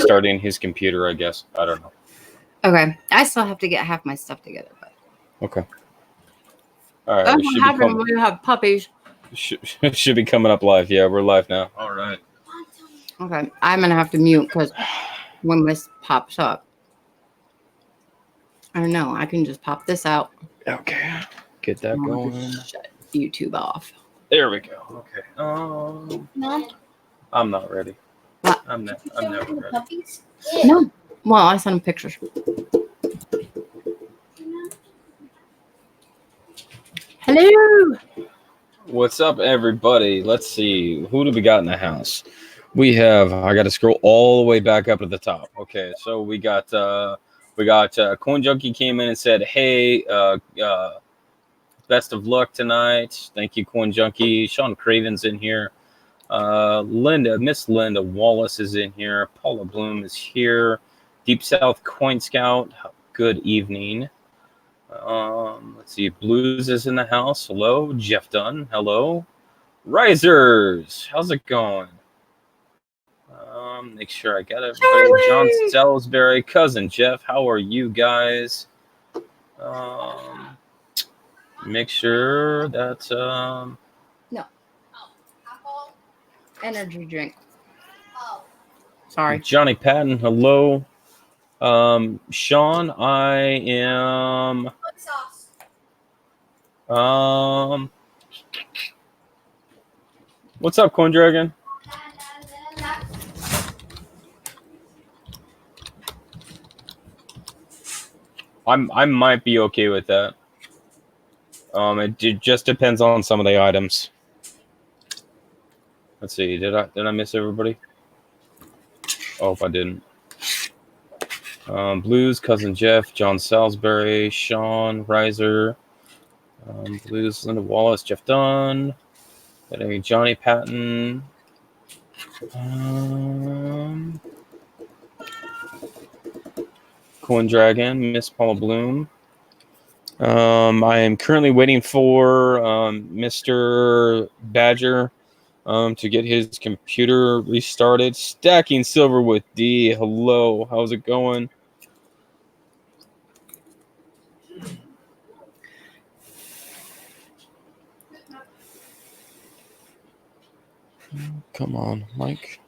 restarting his computer, I guess. I don't know. Okay. I still have to get half my stuff together. But Okay. All right. that's We what should be happens when you have puppies. should be coming up live. Yeah, we're live now. All right. Okay. I'm going to have to mute because when this pops up, I don't know. I can just pop this out. Okay. Get that and I'll going. just shut YouTube off. There we go. Okay. Mom, I'm not ready. What? I'm never ready. puppies? No. Well, I sent him pictures. Hello. What's up, everybody? Let's see. Who do we got in the house? We have. I got to scroll all the way back up to the top. Okay, so we got. Corn Junkie came in and said, "Hey, best of luck tonight. Thank you, Corn Junkie." Sean Craven's in here. Miss Linda Wallace is in here. Paula Bloom is here. Deep South Coin Scout. Good evening. Let's see. Blues is in the house. Hello. Jeff Dunn. Hello. Risers. How's it going? Make sure I got everybody. Charlie! John Salisbury, cousin Jeff. How are you guys? Make sure that No. Energy drink. Oh. Sorry. Johnny Patton. Hello. Sean, I am. What sauce? What's up, Corn Dragon? I might be okay with that. It just depends on some of the items. Let's see. Did I miss everybody? Oh, if I didn't. Blues, cousin Jeff, John Salisbury, Sean Riser, Blues, Linda Wallace, Jeff Dunn, Johnny Patton. Corn Dragon, Miss Paula Bloom. I am currently waiting for Mr. Badger to get his computer restarted. Stacking Silver with D. Hello, how's it going? Come on, Mike.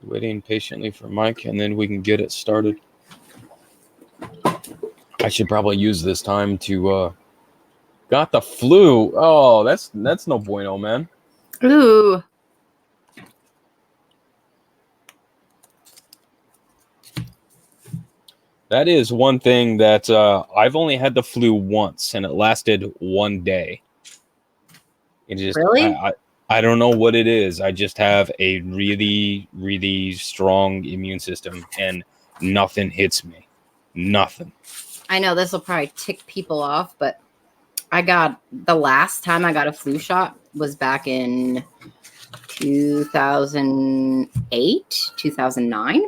Waiting patiently for Mike, and then we can get it started. I should probably use this time to got the flu. Oh, that's no bueno, man. Ooh. That is one thing that I've only had the flu once, and it lasted one day. It just Really? I don't know what it is. I just have a really, really strong immune system, and nothing hits me. Nothing. I know this will probably tick people off, but the last time I got a flu shot was back in 2008, 2009.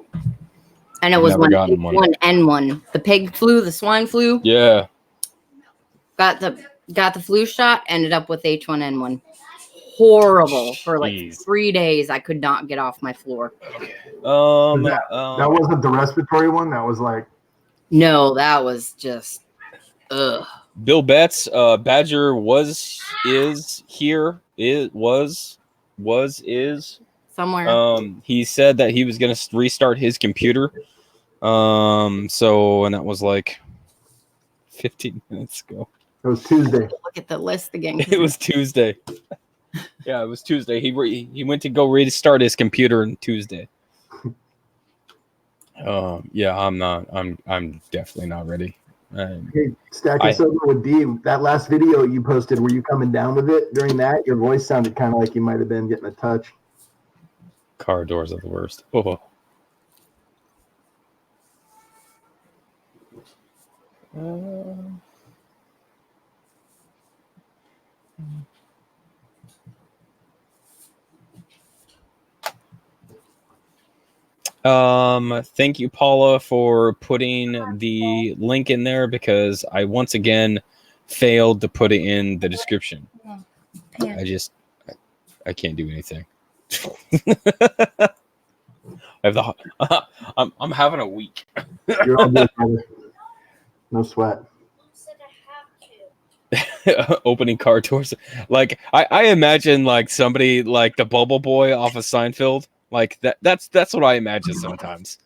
And it was Never gotten one. H1N1, the pig flu, the swine flu. Yeah. Got the flu shot, ended up with H1N1. Horrible. For like Jeez. 3 days, I could not get off my floor. That wasn't the respiratory one. That was like. No, that was just, ugh. Bill Betts, Badger is here. It was Somewhere. He said that he was going to restart his computer. And that was like 15 minutes ago. It was Tuesday. Look at the list again. It was Tuesday. Yeah, it was Tuesday. He went to go restart his computer on Tuesday. Yeah, I'm definitely not ready. Hey, Stacking Silver with D, that last video you posted, were you coming down with it during that? Your voice sounded kind of like you might have been getting a touch. Car doors are the worst. Oh. Thank you, Paula, for putting the link in there because I once again failed to put it in the description. I can't do anything. I have the. I'm having a week. You're all good, brother. No sweat. Opening car doors. Like I imagine like somebody like the Bubble Boy off of Seinfeld. Like that's what I imagine sometimes.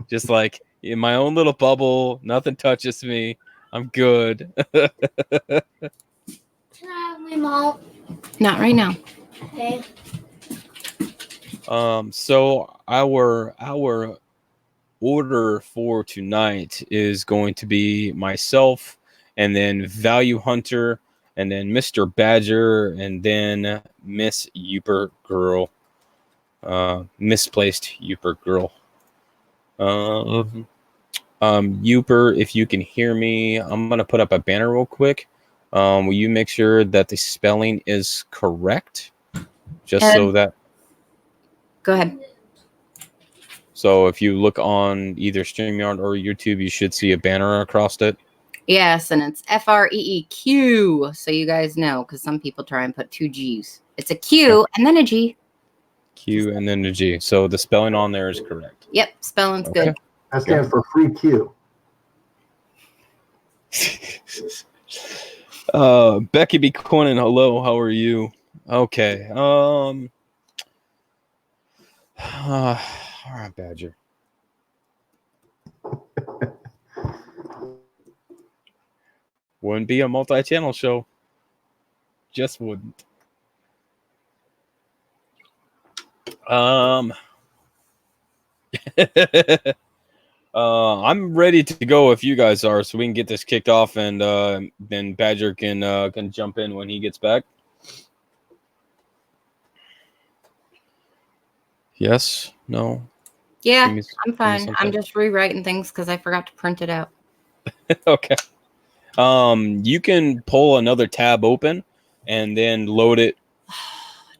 Just like in my own little bubble, nothing touches me. I'm good. Can I have my mom? Not right now. Okay. So our order for tonight is going to be myself, and then Value Hunter, and then Mr. Badger, and then Miss Youper Girl. Misplaced Youper Girl. Youper, if you can hear me, I'm gonna put up a banner real quick. Will you make sure that the spelling is correct? Just so that. Go ahead. So if you look on either StreamYard or YouTube, you should see a banner across it. Yes, and it's FREEQ, so you guys know, because some people try and put 2 G's. It's a Q and then a G. Q and then a G. So the spelling on there is correct. Yep, spelling's Okay. good. That stands for free Q. Becky B. Quinnen, hello, how are you? Okay. All right, Badger. Wouldn't be a multi-channel show. Just wouldn't. I'm ready to go if you guys are, so we can get this kicked off, and then Badger can jump in when he gets back. Yes? No? Yeah, Give me I'm fine. some I'm time. just rewriting things because I forgot to print it out. Okay. You can pull another tab open and then load it.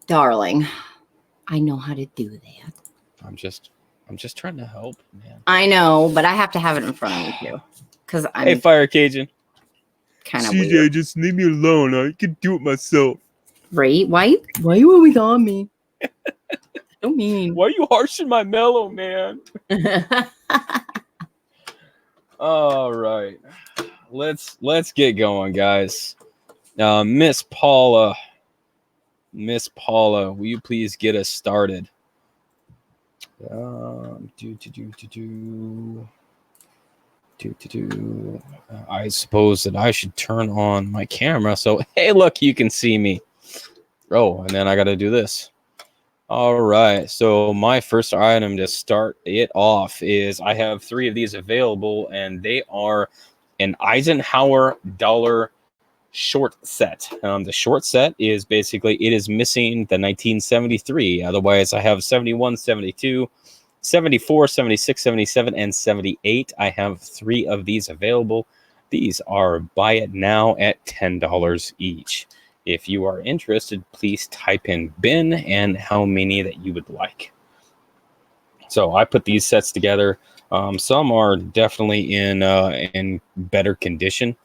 Darling, I know how to do that. I'm just trying to help, man. I know, but I have to have it in front of me too. Because I'm Hey, Fire Cajun. kind of weird. just leave me alone. I can do it myself. Right? Why you always on me? So mean. Why are you harshing my mellow, man? All right. Let's get going, guys. Miss Paula, will you please get us started? I suppose that I should turn on my camera so hey, look, you can see me. Oh, and then I got to do this. All right. So my first item to start it off is I have 3 of these available, and they are an Eisenhower dollar short set. The short set is basically, it is missing the 1973. Otherwise, I have 71, 72, 74, 76, 77, and 78. I have 3 of these available. These are buy it now at $10 each. If you are interested, please type in bin and how many that you would like. So I put these sets together. Some are definitely in better condition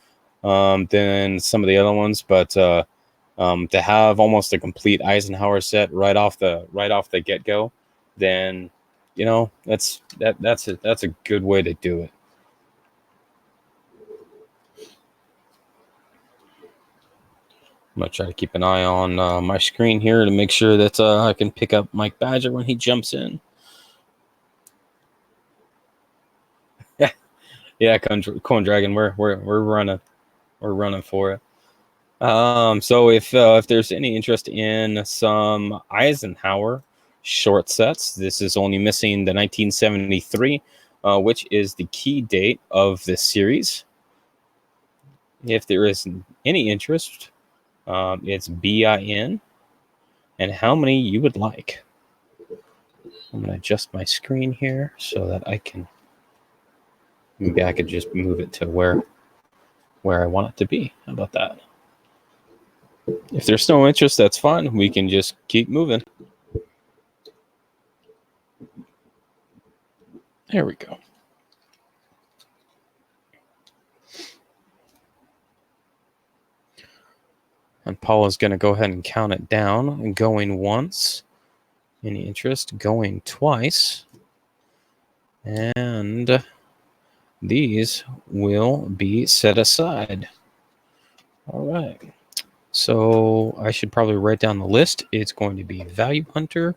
than some of the other ones, but to have almost a complete Eisenhower set right off the get-go, then you know that's a good way to do it. I'm gonna try to keep an eye on my screen here to make sure that I can pick up Mike Badger when he jumps in. Yeah, Corn Dragon, we're running for it. So if there's any interest in some Eisenhower short sets, this is only missing the 1973, which is the key date of this series. If there is any interest, it's BIN and how many you would like. I'm going to adjust my screen here so that I can, maybe I could just move it to where I want it to be. How about that? If there's no interest, that's fine. We can just keep moving. There we go. And Paula's going to go ahead and count it down, and going once, Any interest? Going twice. And these will be set aside. All right. So I should probably write down the list. It's going to be Value Hunter.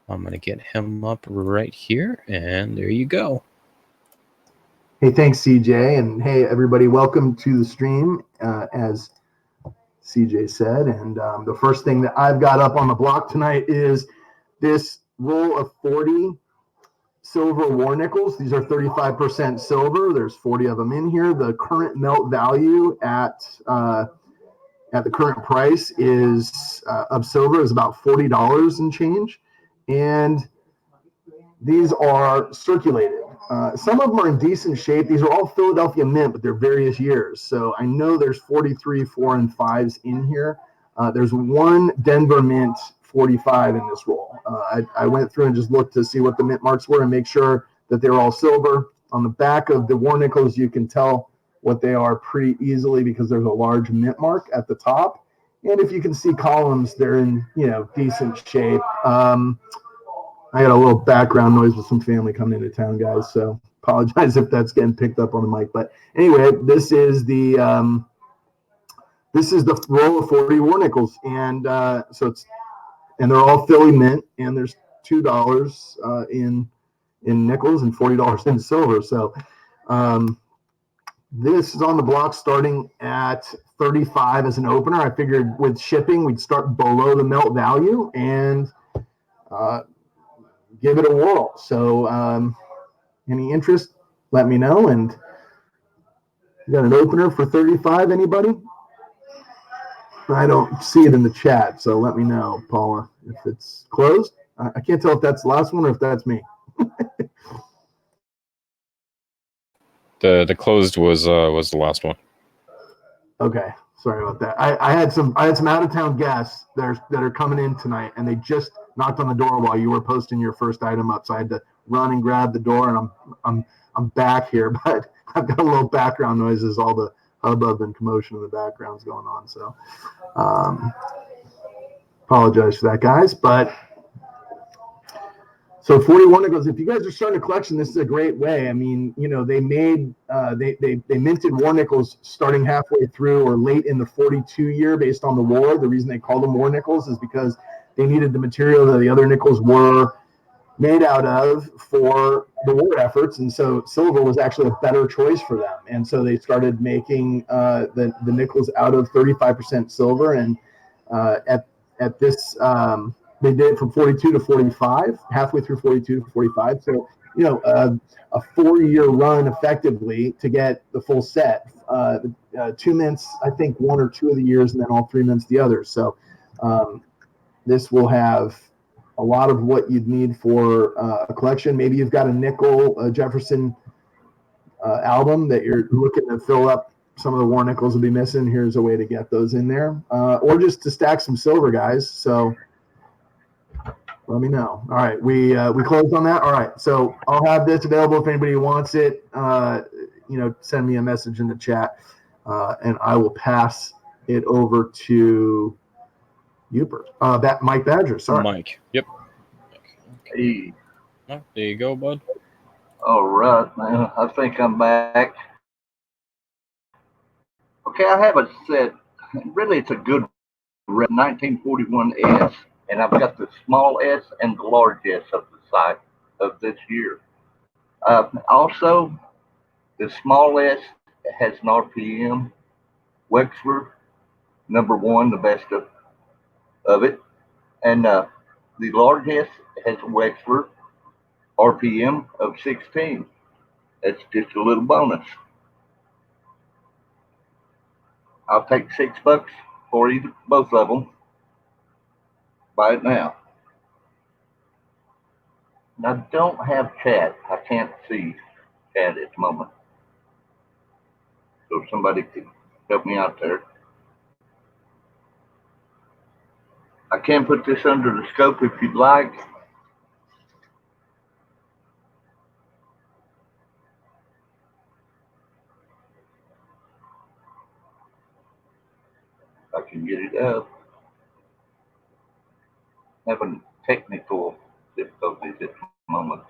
I'm going to get him up right here. And there you go. Hey, thanks, CJ. And hey, everybody, welcome to the stream, as CJ said. And the first thing that I've got up on the block tonight is this roll of 40 silver war nickels. These are 35% silver. There's 40 of them in here. The current melt value at the current price is of silver is about $40 and change. And these are circulated. Some of them are in decent shape. These are all Philadelphia Mint, but they're various years. So I know there's 43, 4, and 5s in here. There's one Denver Mint 45 in this roll. I went through and just looked to see what the mint marks were and make sure that they're all silver. On the back of the war nickels, you can tell what they are pretty easily because there's a large mint mark at the top. And if you can see columns, they're in decent shape. I got a little background noise with some family coming into town, guys. So apologize if that's getting picked up on the mic. But anyway, this is the roll of 40 war nickels, and they're all Philly Mint, and there's $2 in nickels and $40 in silver. So this is on the block starting at 35 as an opener. I figured with shipping we'd start below the melt value and give it a whirl. So any interest, let me know. And you got an opener for 35, anybody? I don't see it in the chat, so let me know, Paula, if it's closed. I can't tell if that's the last one or if that's me. The closed was the last one. Okay, sorry about that. I had some out of town guests that are coming in tonight, and they just knocked on the door while you were posting your first item up. So I had to run and grab the door, and I'm back here, but I've got a little background noises, all the hubbub and commotion in the background's going on. So apologize for that, guys. But so 41 nickels, if you guys are starting a collection, this is a great way. I mean, they made they minted war nickels starting halfway through or late in the 42 year based on the war. The reason they called them war nickels is because they needed the material that the other nickels were made out of for the war efforts, and so silver was actually a better choice for them. And so they started making the nickels out of 35% silver, and at this they did it from 42 to 45, halfway through 42 to 45. So a 4-year run effectively to get the full set. 2 mints, I think 1 or 2 of the years, and then all 3 mints the others. So this will have a lot of what you'd need for a collection. Maybe you've got a nickel Jefferson album that you're looking to fill up. Some of the war nickels will be missing. Here's a way to get those in there, or just to stack some silver, guys. So let me know. All right, we closed on that. All right, so I'll have this available if anybody wants it. Send me a message in the chat, and I will pass it over to Uper. Mike Badger. Sorry, Mike. Yep. Hey. Oh, there you go, bud. All right, man. I think I'm back. Okay, I have a set. Really, it's a good 1941 S, and I've got the small S and the large S of the site of this year. Also, the small S has an RPM Wexler #1, the best of it, and the large S has a Wexler RPM of 16. That's just a little bonus. I'll take $6 for both of them. Buy it now. And I don't have chat. I can't see chat at the moment. So if somebody could help me out there. I can put this under the scope if you'd like. If I can get it up. Having technical difficulties at the moment.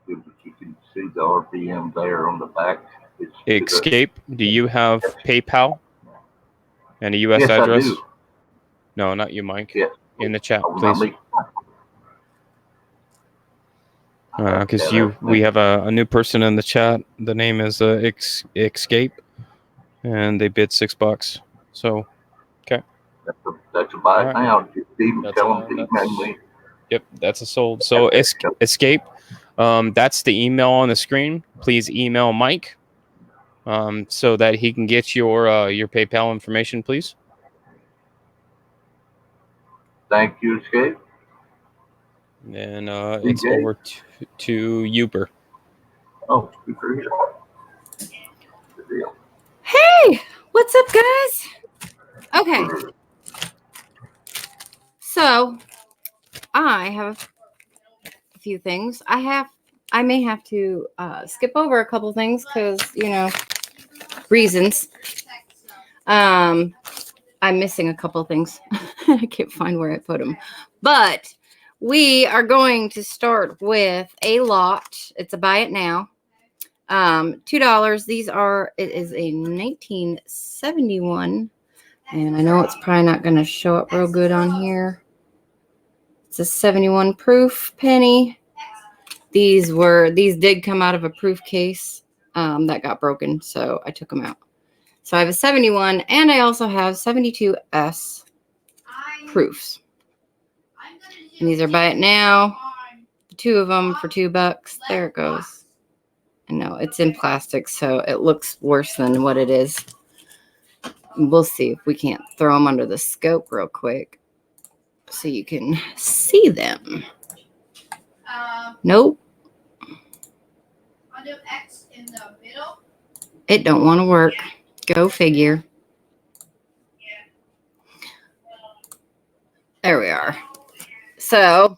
But you can see the RPM there on the back. It's Escape, do you have PayPal and a US Yes, I address? do. No, not you, Mike. Yes. In the chat, Oh, not please. me. Because Yeah, we have a new person in the chat. The name is Escape, and they bid $6. So, That's a buy All right. now. Just even That's tell a- them to that's- email me. yep, that's a sold. So Escape, that's the email on the screen. Please email Mike, so that he can get your PayPal information, please. Thank you, Escape. And it's DJ? over to Uber. Oh, super here. Good deal. Hey, what's up, guys? Okay. So, I have a few things. I may have to skip over a couple things because, reasons. I'm missing a couple things. I can't find where I put them. But we are going to start with a lot. It's a buy it now. $2. It is a 1971. And I know it's probably not going to show up real good on here. It's a 71 proof penny. These did come out of a proof case that got broken, so I took them out. So I have a 71, and I also have 72S proofs. And these are buy it now. Two of them for $2. There it goes. And no, it's in plastic, so it looks worse than what it is. We'll see if we can't throw them under the scope real quick so you can see them. Nope. I'll do X in the middle. It don't want to work. Go figure. There we are. So,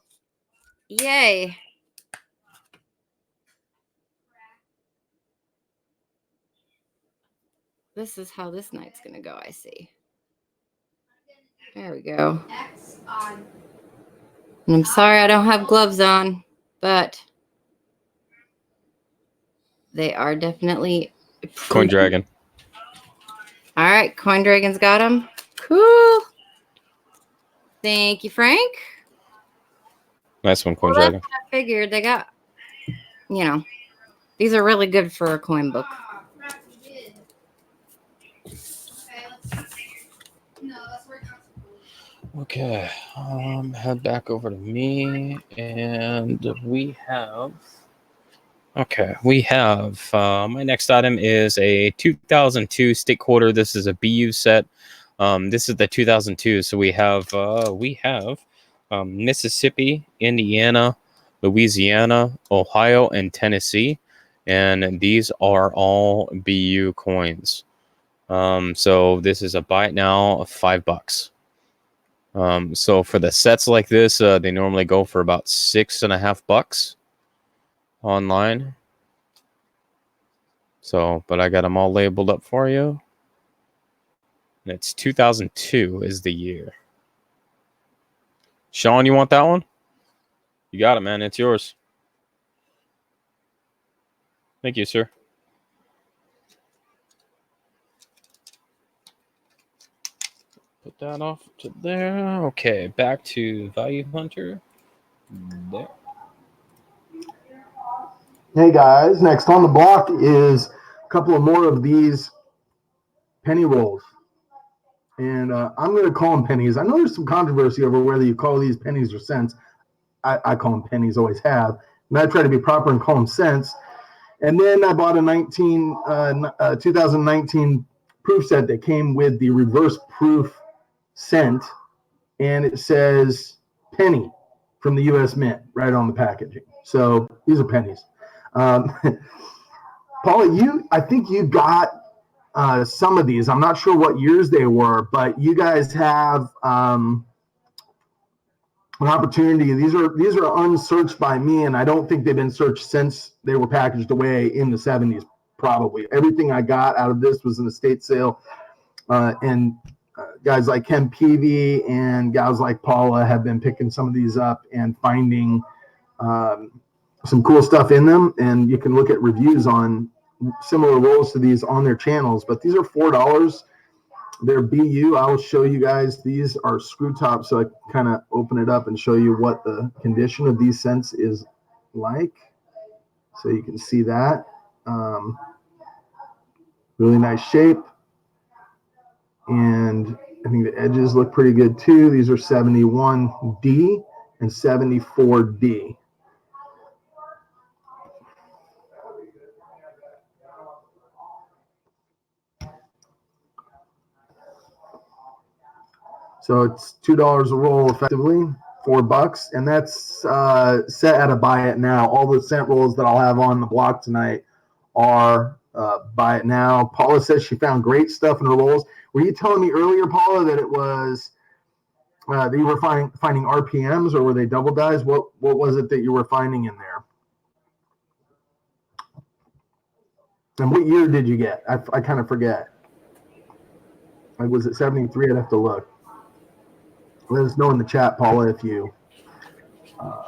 yay. This is how this night's going to go, I see. There we go. X on. And I'm sorry I don't have gloves on, but they are definitely Coin Dragon. All right, Coin Dragon's got them. Cool. Thank you, Frank. Nice one, Coin Well, Dragon. that's what I figured. They got, these are really good for a coin book. Ah, crap, we did. Okay, let's see. No, let's work on. Okay, head back over to me, and we have. Okay, we have my next item is a 2002 stick quarter. This is a BU set. This is the 2002. So we have Mississippi, Indiana, Louisiana, Ohio, and Tennessee, and these are all BU coins. So this is a buy it now of $5. So for the sets like this, they normally go for about $6.50 online. So, but I got them all labeled up for you. And it's 2002 is the year. Sean, you want that one? You got it, man. It's yours. Thank you, sir. Put that off to there. Okay, back to Value Hunter. There. Hey guys, next on the block is a couple of more of these penny rolls. And I'm going to call them pennies. I know there's some controversy over whether you call these pennies or cents. I call them pennies, always have. And I try to be proper and call them cents. And then I bought a 2019 proof set that came with the reverse proof cent. And it says penny from the U.S. Mint right on the packaging. So these are pennies. Paula, I think you got some of these. I'm not sure what years they were, but you guys have an opportunity. These are unsearched by me, and I don't think they've been searched since they were packaged away in the 70s. Probably everything I got out of this was an estate sale, and guys like Ken Peavy and guys like Paula have been picking some of these up and finding some cool stuff in them. And you can look at reviews on similar rolls to these on their channels. But these are $4. They're BU. I will show you guys. These are screw tops, so I kind of open it up and show you what the condition of these cents is like. So you can see that. Really nice shape. And I think the edges look pretty good too. These are 71D and 74D. So it's $2 a roll effectively, $4, and that's set at a buy it now. All the cent rolls that I'll have on the block tonight are buy it now. Paula says she found great stuff in her rolls. Were you telling me earlier, Paula, that it was that you were finding RPMs, or were they double dies? What was it that you were finding in there? And what year did you get? I kind of forget. Like, was it 73? I'd have to look. Let us know in the chat, Paula, if you can.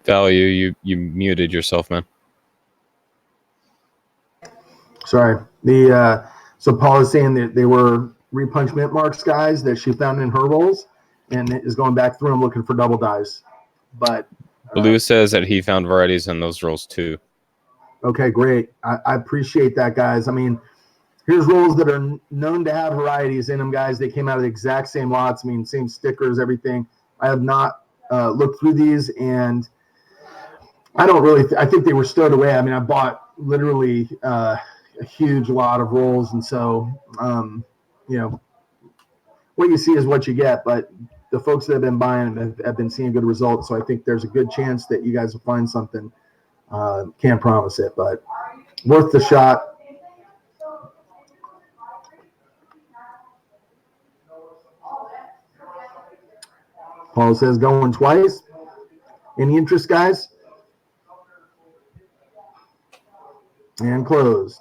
Value, you muted yourself, man. Sorry. So Paul is saying that they were repunch mint marks, guys, that she found in her rolls, and is going back through them looking for double dies. But Blue says that he found varieties in those rolls too. Okay, great. I appreciate that, guys. I mean, here's rolls that are known to have varieties in them, guys. They came out of the exact same lots. I mean, same stickers, everything. I have not looked through these, and I don't really. I think they were stowed away. I mean, I bought literally a huge lot of rolls, and so what you see is what you get. But the folks that have been buying have been seeing good results. So I think there's a good chance that you guys will find something. Can't promise it, but worth the shot. Paul says going twice. Any interest, guys? And closed.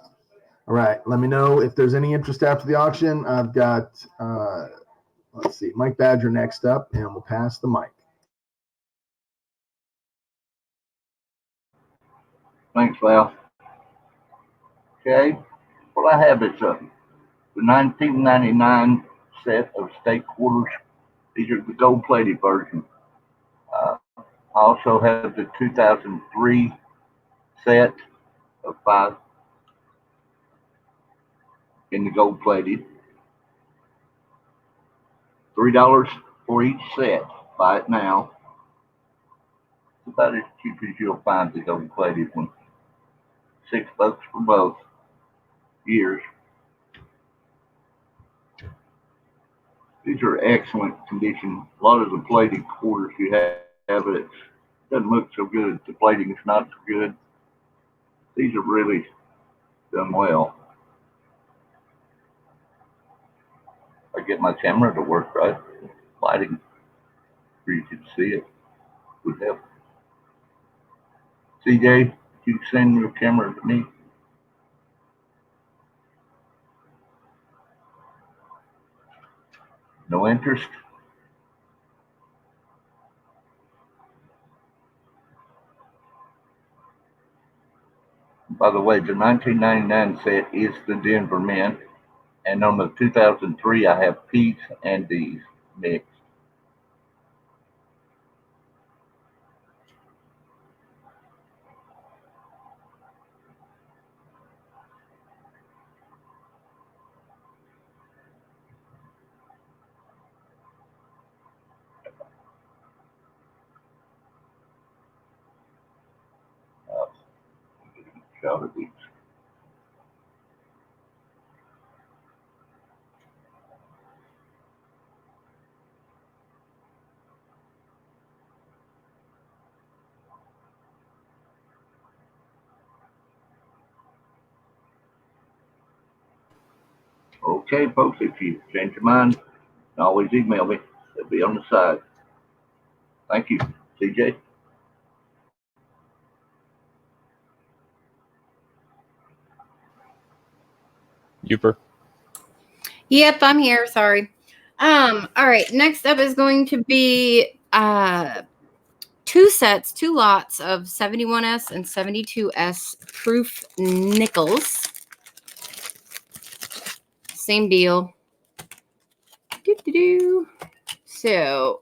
All right. Let me know if there's any interest after the auction. I've got, let's see, Mike Badger next up, and we'll pass the mic. Thanks, Val. Okay. What I have is the 1999 set of state quarters. These are the gold-plated version. I also have the 2003 set of 5 in the gold-plated. $3 for each set. Buy it now. It's about as cheap as you'll find the gold-plated one. $6 for both years. These are excellent condition. A lot of the plated quarters you have it doesn't look so good. The plating is not so good. These are really done well. I get my camera to work right. Lighting for you to see it would help. CJ, you send your camera to me. No interest? By the way, the 1999 set is the Denver Mint, and on the 2003, I have Pete's and these mixed. out of these. Okay, folks, if you change your mind, you can always email me. It'll be on the side. Thank you, CJ. Uper. Yep, I'm here. Sorry. All right. Next up is going to be two lots of 71S and 72S proof nickels. Same deal. Doo-doo-doo. So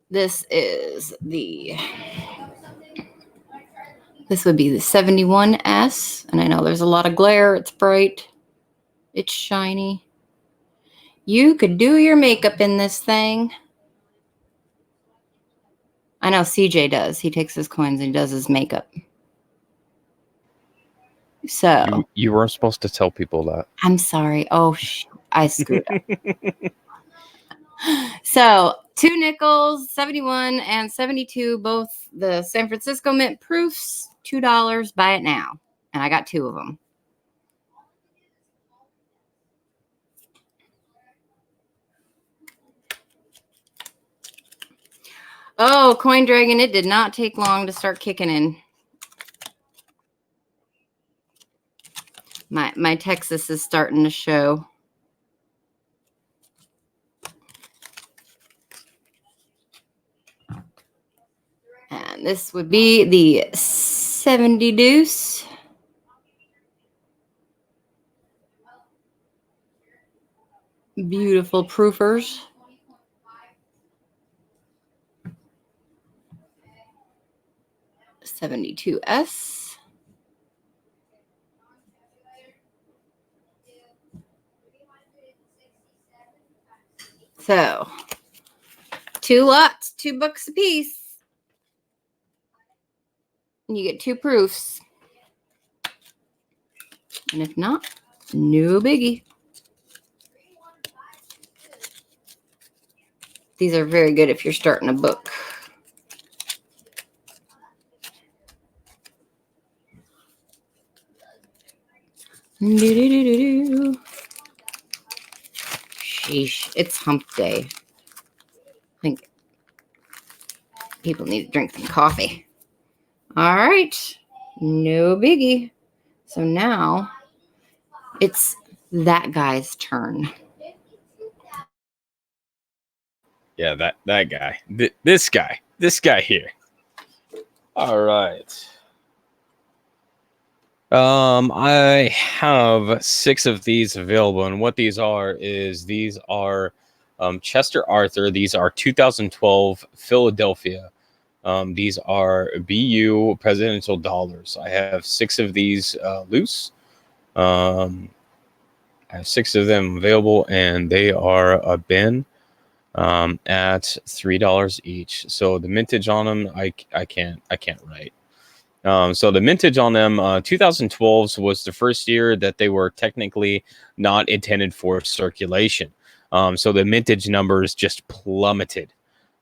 this would be the 71S, and I know there's a lot of glare. It's bright. It's shiny. You could do your makeup in this thing. I know CJ does. He takes his coins and he does his makeup. So You weren't supposed to tell people that. I'm sorry. Oh, I screwed up. So 2 nickels, 71 and 72, both the San Francisco Mint proofs, $2. Buy it now. And I got 2 of them. Oh, Coin Dragon, it did not take long to start kicking in. My Texas is starting to show. And this would be the 70 deuce. Beautiful proofers. $72S. So 2 lots, $2 a piece. And you get 2 proofs. And if not, no biggie. These are very good if you're starting a book. Do-do-do-do-do. Sheesh, it's hump day. I think people need to drink some coffee. All right, no biggie. So now it's that guy's turn. Yeah, that guy. This guy here. All right. I have 6 of these available, and what these are Chester Arthur. These are 2012 Philadelphia. These are BU presidential dollars. I have 6 of these loose. I have 6 of them available, and they are a bin at $3 each. So the mintage on them, I can't write. So the mintage on them, 2012s was the first year that they were technically not intended for circulation. So the mintage numbers just plummeted.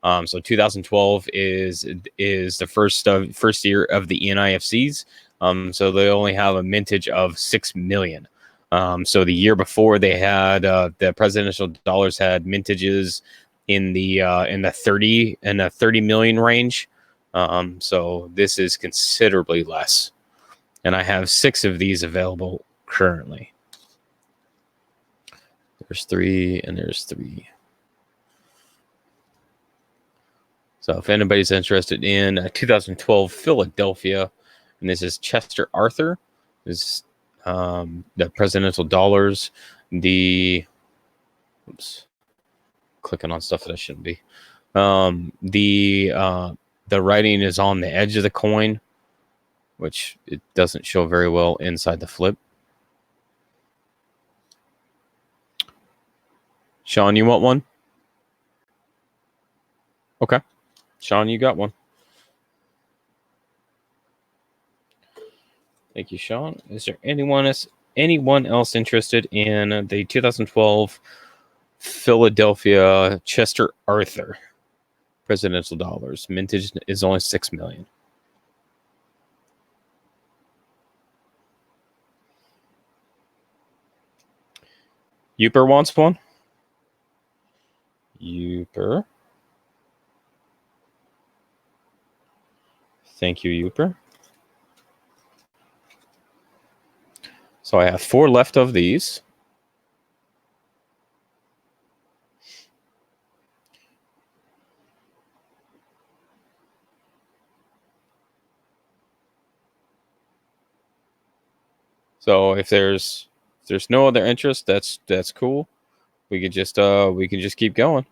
So 2012 is the first year of the NIFCs. So they only have a mintage of 6 million. So the year before they had the presidential dollars had mintages in the 30 million range. So this is considerably less, and I have 6 of these available currently. There's 3 and there's 3. So if anybody's interested in 2012 Philadelphia, and this is Chester Arthur, this the presidential dollars, clicking on stuff that I shouldn't be. The writing is on the edge of the coin, which it doesn't show very well inside the flip. Sean, you want one? Okay. Sean, you got one. Thank you, Sean. Is there anyone else interested in the 2012 Philadelphia Chester Arthur presidential dollars? Mintage is only $6 million. Uper wants one. Uper. Thank you, Uper. So I have 4 left of these. So if there's no other interest, that's cool. We could just keep going.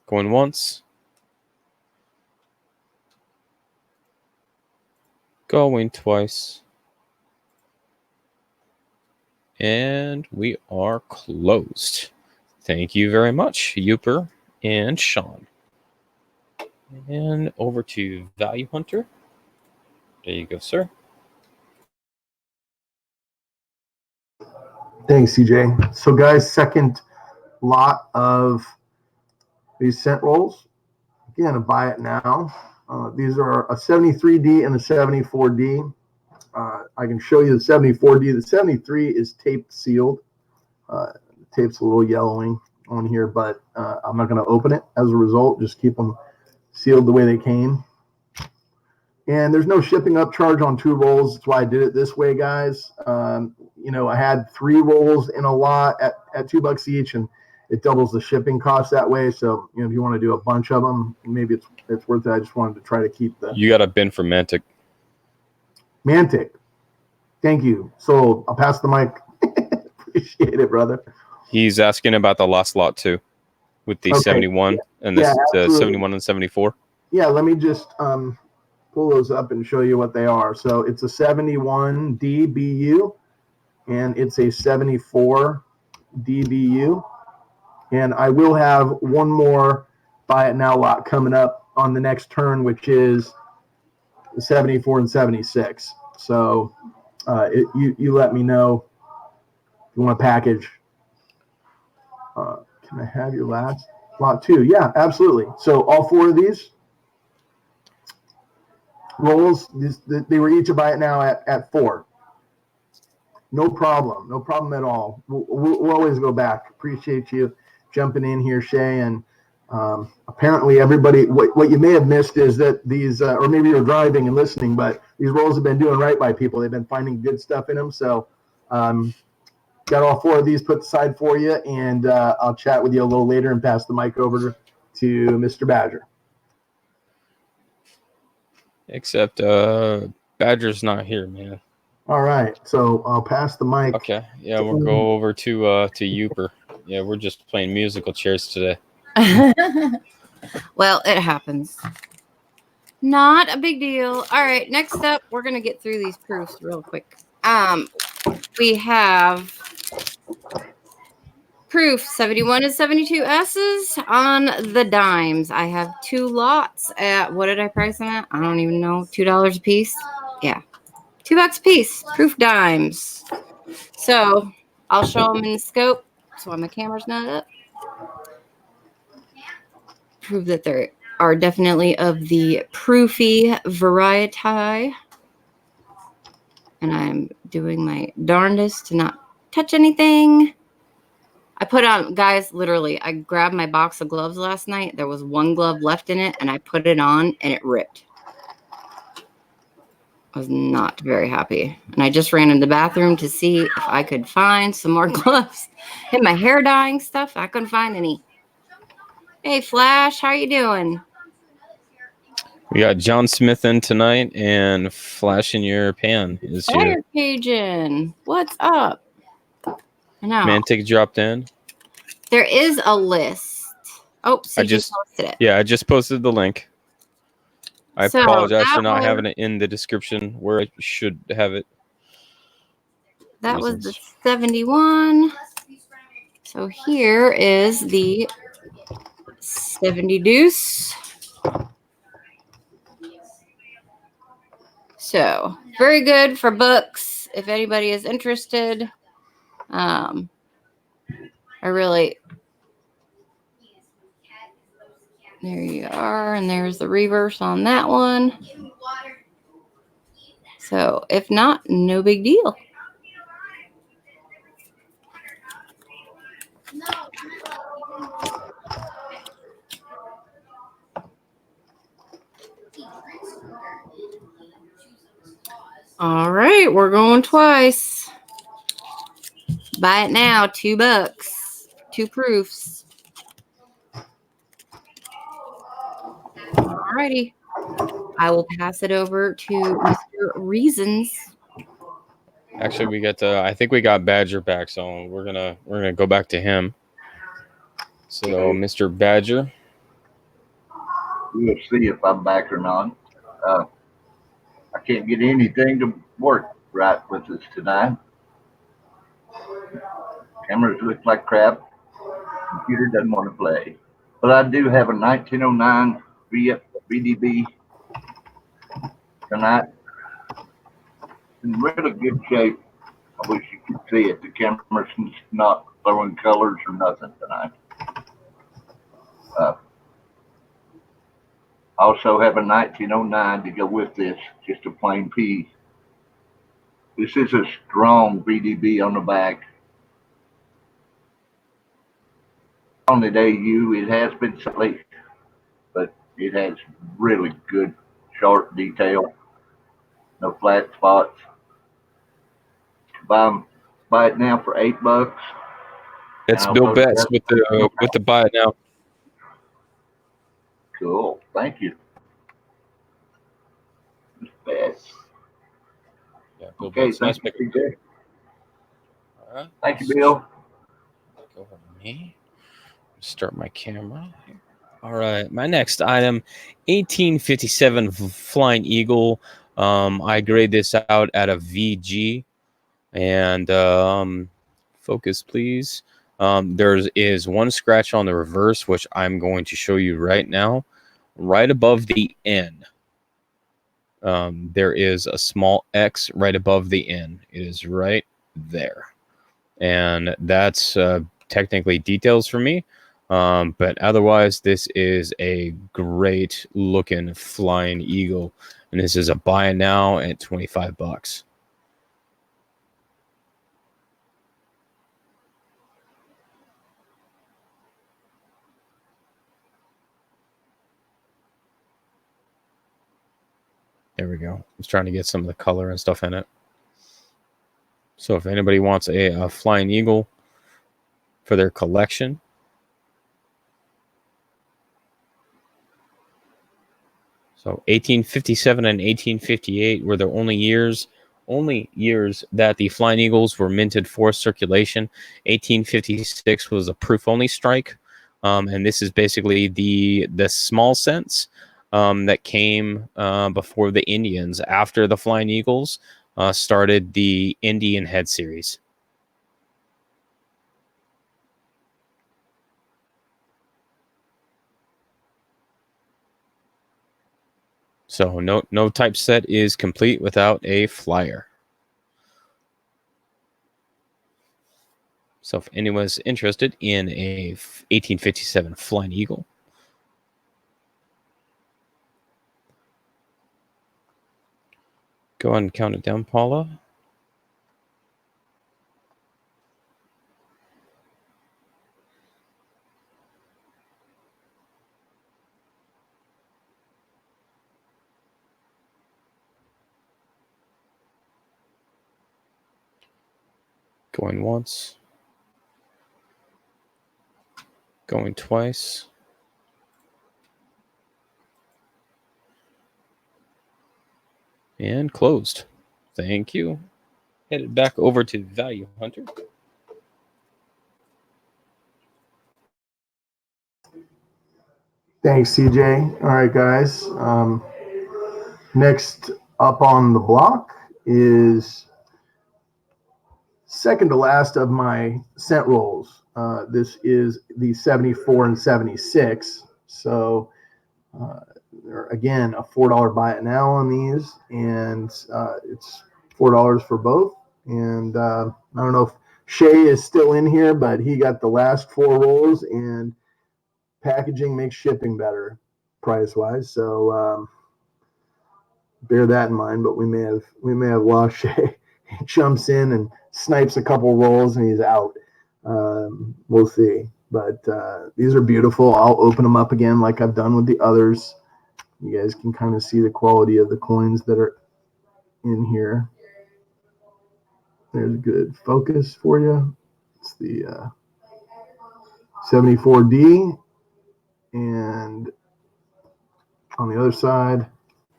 Going once. Going twice. And we are closed. Thank you very much, Uper and Sean. And over to Value Hunter. There you go, sir. Thanks, CJ. So, guys, second lot of these cent rolls. Again, a buy it now. These are a 73D and a 74D. I can show you the 74D. The 73 is taped sealed. The tape's a little yellowing on here, but I'm not going to open it as a result. Just keep them sealed the way they came. And there's no shipping upcharge on 2 rolls. That's why I did it this way, guys. I had 3 rolls in a lot at $2 each, and it doubles the shipping cost that way. So, if you want to do a bunch of them, maybe it's worth it. I just wanted to try to keep the. You got a bin for Mantic. Mantic. Thank you. So I'll pass the mic. Appreciate it, brother. He's asking about the last lot too, with the 71 and the 71 and 74. Yeah, let me just pull those up and show you what they are. So it's a 71 DBU, and it's a 74 DBU. And I will have one more buy it now lot coming up on the next turn, which is the 74 and 76. So you let me know if you want a package. Can I have your last lot 2? Yeah, absolutely. So all 4 of these rolls, they were each a buy it now at 4. No problem. No problem at all. We'll always go back. Appreciate you jumping in here, Shay. And apparently everybody, what you may have missed is that these, or maybe you're driving and listening, but these rolls have been doing right by people. They've been finding good stuff in them. So got all 4 of these put aside for you, and I'll chat with you a little later and pass the mic over to Mr. Badger. Except Badger's not here, man. All right, so I'll pass the mic. Okay, yeah, we'll go over to Uper. Yeah, we're just playing musical chairs today. Well, it happens. Not a big deal. All right, next up, we're gonna get through these proofs real quick. We have proof 71 and 72 S's on the dimes. I have 2 lots at, what did I price them at? I don't even know. $2 a piece. Yeah, $2 a piece. Proof dimes. So I'll show them in the scope. So my camera's not up. Prove that they are definitely of the proofy variety. And I'm doing my darndest to not touch anything. I put on, guys, literally, I grabbed my box of gloves last night. There was 1 glove left in it, and I put it on, and it ripped. I was not very happy. And I just ran in the bathroom to see if I could find some more gloves. And my hair dyeing stuff, I couldn't find any. Hey, Flash, how you doing? We got John Smith in tonight, and Flash in Your Pan is here. Fire Cajun, what's up? I know. Mantic dropped in. There is a list. Oh, so you posted it. Yeah, I just posted the link. I So apologize for that not was- having it in the description where I should have it. That was the Reasons. 71. So here is the 70 deuce. So very good for books if anybody is interested. I really, there you are, and there's the reverse on that one. So if not, no big deal. All right, we're going twice. Buy it now, $2, 2 proofs. All righty. I will pass it over to Mr. Reasons. Actually, we got I think we got Badger back, so we're gonna go back to him. So, Mr. Badger. We'll see if I'm back or not. I can't get anything to work right with us tonight. Cameras look like crap. Computer doesn't want to play. But I do have a 1909 VDB tonight. In really good shape. I wish you could see it. The camera's not throwing colors or nothing tonight. I also have a 1909 to go with this, just a plain P. This is a strong VDB on the back. On the AU, it has been slightly, but it has really good sharp detail. No flat spots. Buy it now for $8. That's Bill Betts with the buy it now. Cool. Thank you. Betts. Yeah, Bill Okay, Betts. Nice thank pick. you, PJ. All right. Thank you, Bill. Go over to me. Start my camera. All right, my next item, 1857 Flying Eagle. I grade this out at a VG, and focus, please. There is one scratch on the reverse, which I'm going to show you right now. Right above the N, there is a small X right above the N. It is right there, and that's technically details for me. But otherwise, this is a great looking Flying Eagle, and this is a buy now at $25. There we go. I was trying to get some of the color and stuff in it. So if anybody wants a Flying Eagle for their collection, so 1857 and 1858 were the only years that the Flying Eagles were minted for circulation. 1856 was a proof-only strike, and this is basically the small cents that came before the Indians after the Flying Eagles started the Indian Head series. So no typeset is complete without a flyer. So if anyone's interested in a 1857 Flying Eagle, go ahead and count it down, Paula. Going once. Going twice. And closed. Thank you. Headed back over to Value Hunter. Thanks, CJ. All right, guys. Next up on the block is second to last of my scent rolls. This is the 74 and 76. So again, a $4 buy it now on these, and it's $4 for both. And I don't know if Shay is still in here, but he got the last 4 rolls, and packaging makes shipping better price wise. So bear that in mind. But we may have lost Shay. He jumps in and snipes a couple rolls, and he's out. We'll see. But these are beautiful. I'll open them up again like I've done with the others. You guys can kind of see the quality of the coins that are in here. There's a good focus for you. It's the 74D. And on the other side,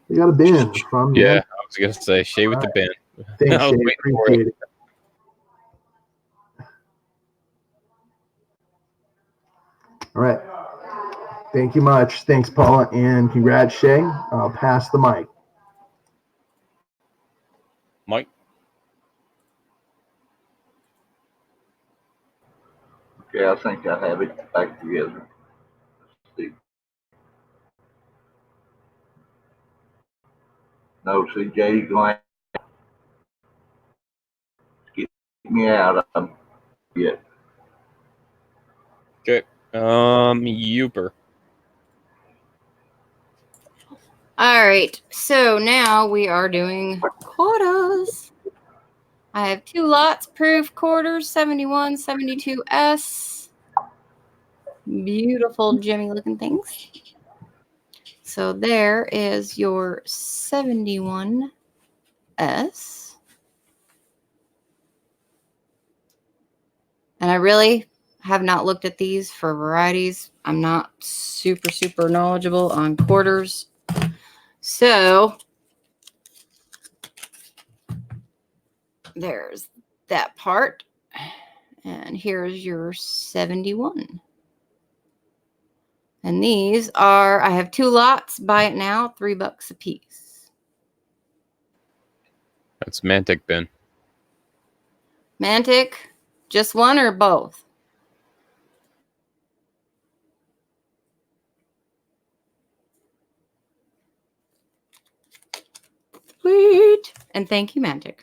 we got a bin from Yeah, Man. I was going to say, Shay with the bin. Thanks, I was Shay. waiting for Appreciate it. All right. Thank you much. Thanks, Paula. And congrats, Shay. I'll pass the mic. Mike? Okay, I think I have it back together. Let's see. No, see, Jay's going to get me out of it. Okay. Uper. All right, so now we are doing quarters. I have 2 lots, proof quarters, 71, 72S. Beautiful Jimmy looking things. So there is your 71S. And I really have not looked at these for varieties. I'm not super knowledgeable on quarters. So there's that part. And here's your 71. And these are, I have 2 lots, buy it now, $3 a piece. That's Mantic bin. Mantic, just one or both? Sweet. And thank you, Mantic.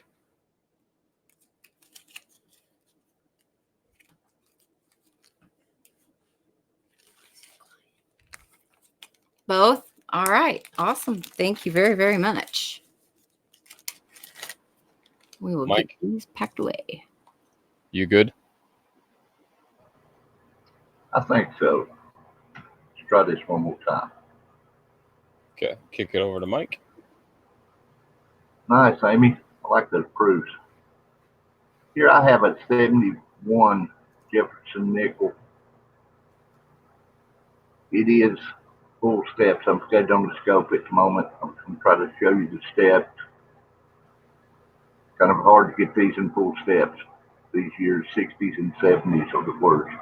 Both? All right. Awesome. Thank you very much. We will Mike? get these packed away. You good? I think so. Let's try this one more time. Okay. Kick it over to Mike. Nice, Amy. I like those proofs. Here I have a 71 Jefferson nickel. It is full steps. I'm scheduled on the scope at the moment. I'm going to try to show you the steps. Kind of hard to get these in full steps. These years, 60s and 70s are the worst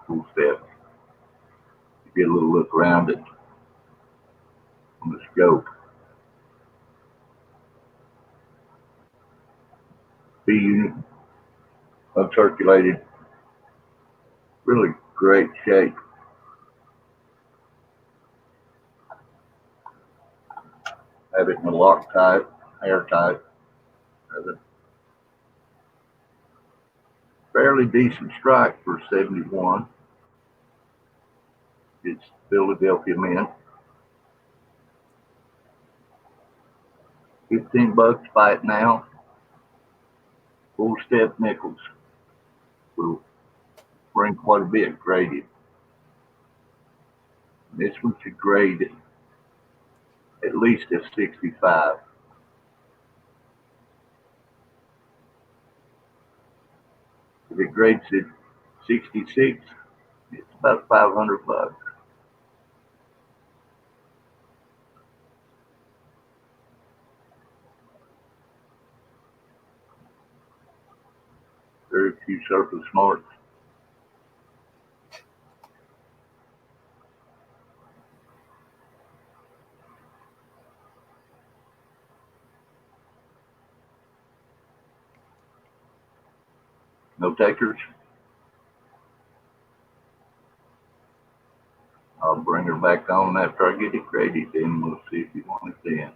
full steps. You get a little look around it on the scope. B unit, uncirculated, really great shape. Have it in a Loctite, airtight. Have a fairly decent strike for 71. It's Philadelphia Mint. $15 buy it now. Full step nickels will bring quite a bit graded. This one should grade at least a 65. If it grades at 66, it's about $500. Very few surface marks. No takers. back on after I get it graded, then we'll see if you want it then.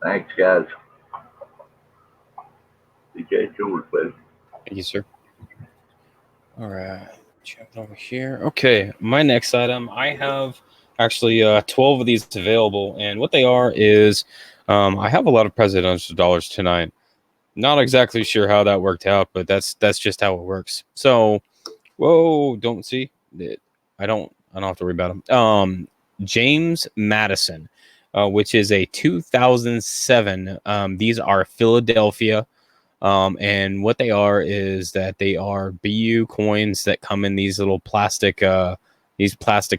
Thanks, guys. CJ, it's yours, buddy. Thank you, sir. All right, check it over here. Okay, my next item, I have actually 12 of these available, and what they are is I have a lot of presidential dollars tonight. Not exactly sure how that worked out, but that's just how it works. So, whoa, don't see it. I don't have to worry about him. James Madison, which is a 2007. These are Philadelphia. And what they are is that they are BU coins that come in these little plastic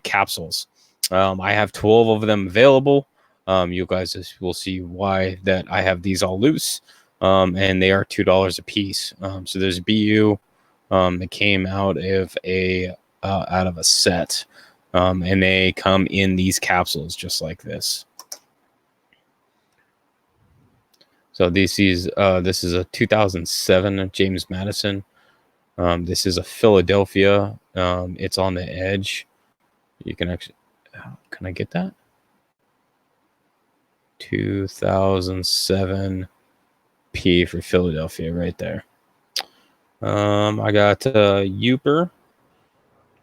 capsules. I have 12 of them available. You guys will see why that I have these all loose. And they are $2 a piece. So there's BU that came out of a set. And they come in these capsules just like this. So this is a 2007 James Madison. This is a Philadelphia. It's on the edge. You can actually, can I get that? 2007 P for Philadelphia right there. I got Uper.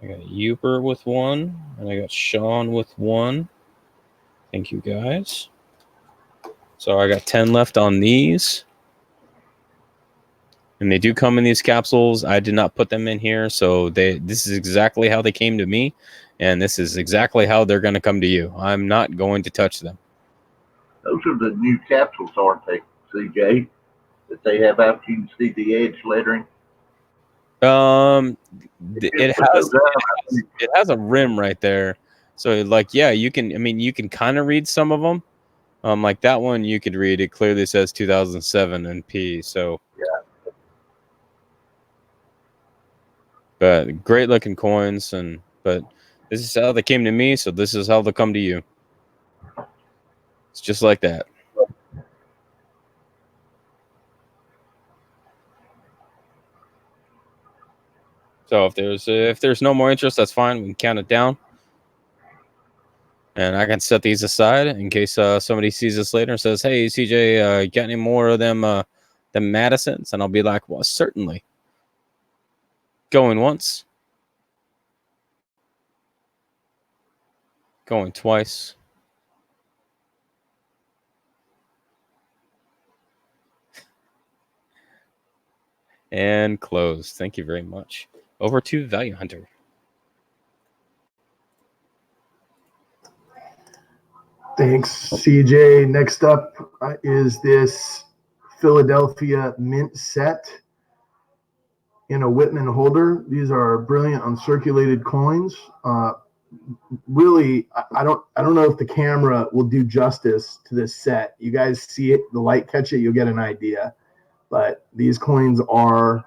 I got Uper with one, and I got Sean with one. Thank you guys. So I got 10 left on these. And they do come in these capsules. I did not put them in here, so this is exactly how they came to me, and this is exactly how they're going to come to you. I'm not going to touch them. Those are the new capsules, aren't they, CJ? That they have out, you can see the edge lettering. It has a rim right there, so like you can kind of read some of them. Like that one, you could read. It clearly says 2007 and P. So yeah. But great looking coins, but this is how they came to me, so this is how they'll come to you. It's just like that. So if there's no more interest, that's fine. We can count it down, and I can set these aside in case somebody sees this later and says, "Hey, CJ, got any more of them Madisons?" And I'll be like, "Well, certainly." Going once. Going twice. And closed. Thank you very much. Over to Value Hunter. Thanks, CJ. Next up is this Philadelphia Mint set in a Whitman holder. These are brilliant uncirculated coins. Really, I don't know if the camera will do justice to this set. You guys see it, the light catch it, you'll get an idea. But these coins are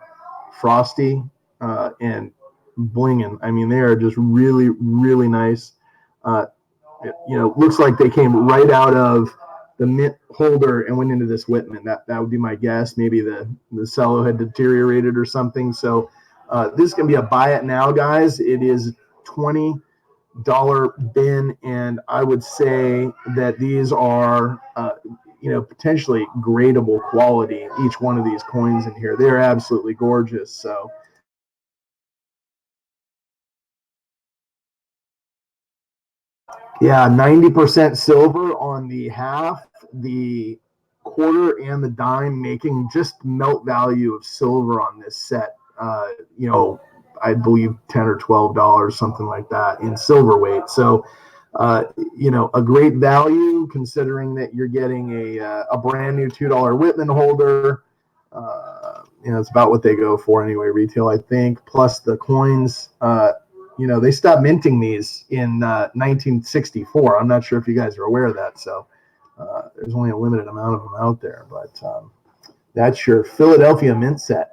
frosty and blinging. I mean, they are just really, really nice. Looks like they came right out of the mint holder and went into this Whitman. That would be my guess. Maybe the cello had deteriorated or something. So this is going to be a buy it now, guys. It is $20 bin, and I would say that these are potentially gradable quality. Each one of these coins in here, they're absolutely gorgeous. So yeah, 90% silver on the half, the quarter, and the dime, making just melt value of silver on this set. I believe $10 or $12, something like that, in silver weight. So, a great value considering that you're getting a brand new $2 Whitman holder. It's about what they go for anyway, retail, I think, plus the coins. They stopped minting these in 1964. I'm not sure if you guys are aware of that. So there's only a limited amount of them out there. But that's your Philadelphia mint set.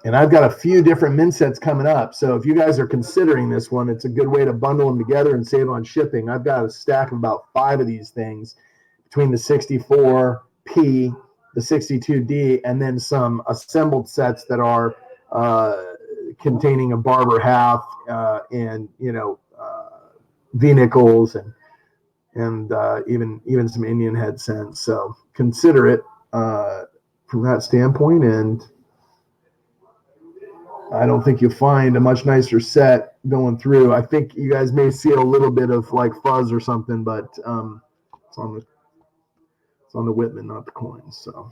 And I've got a few different min sets coming up. So if you guys are considering this one, it's a good way to bundle them together and save on shipping. I've got a stack of about 5 of these things between the 64P, the 62D, and then some assembled sets that are containing a Barber half and, V-nickels and even some Indian head cents. So consider it from that standpoint. And I don't think you'll find a much nicer set going through. I think you guys may see a little bit of like fuzz or something, but it's on the Whitman, not the coins. So,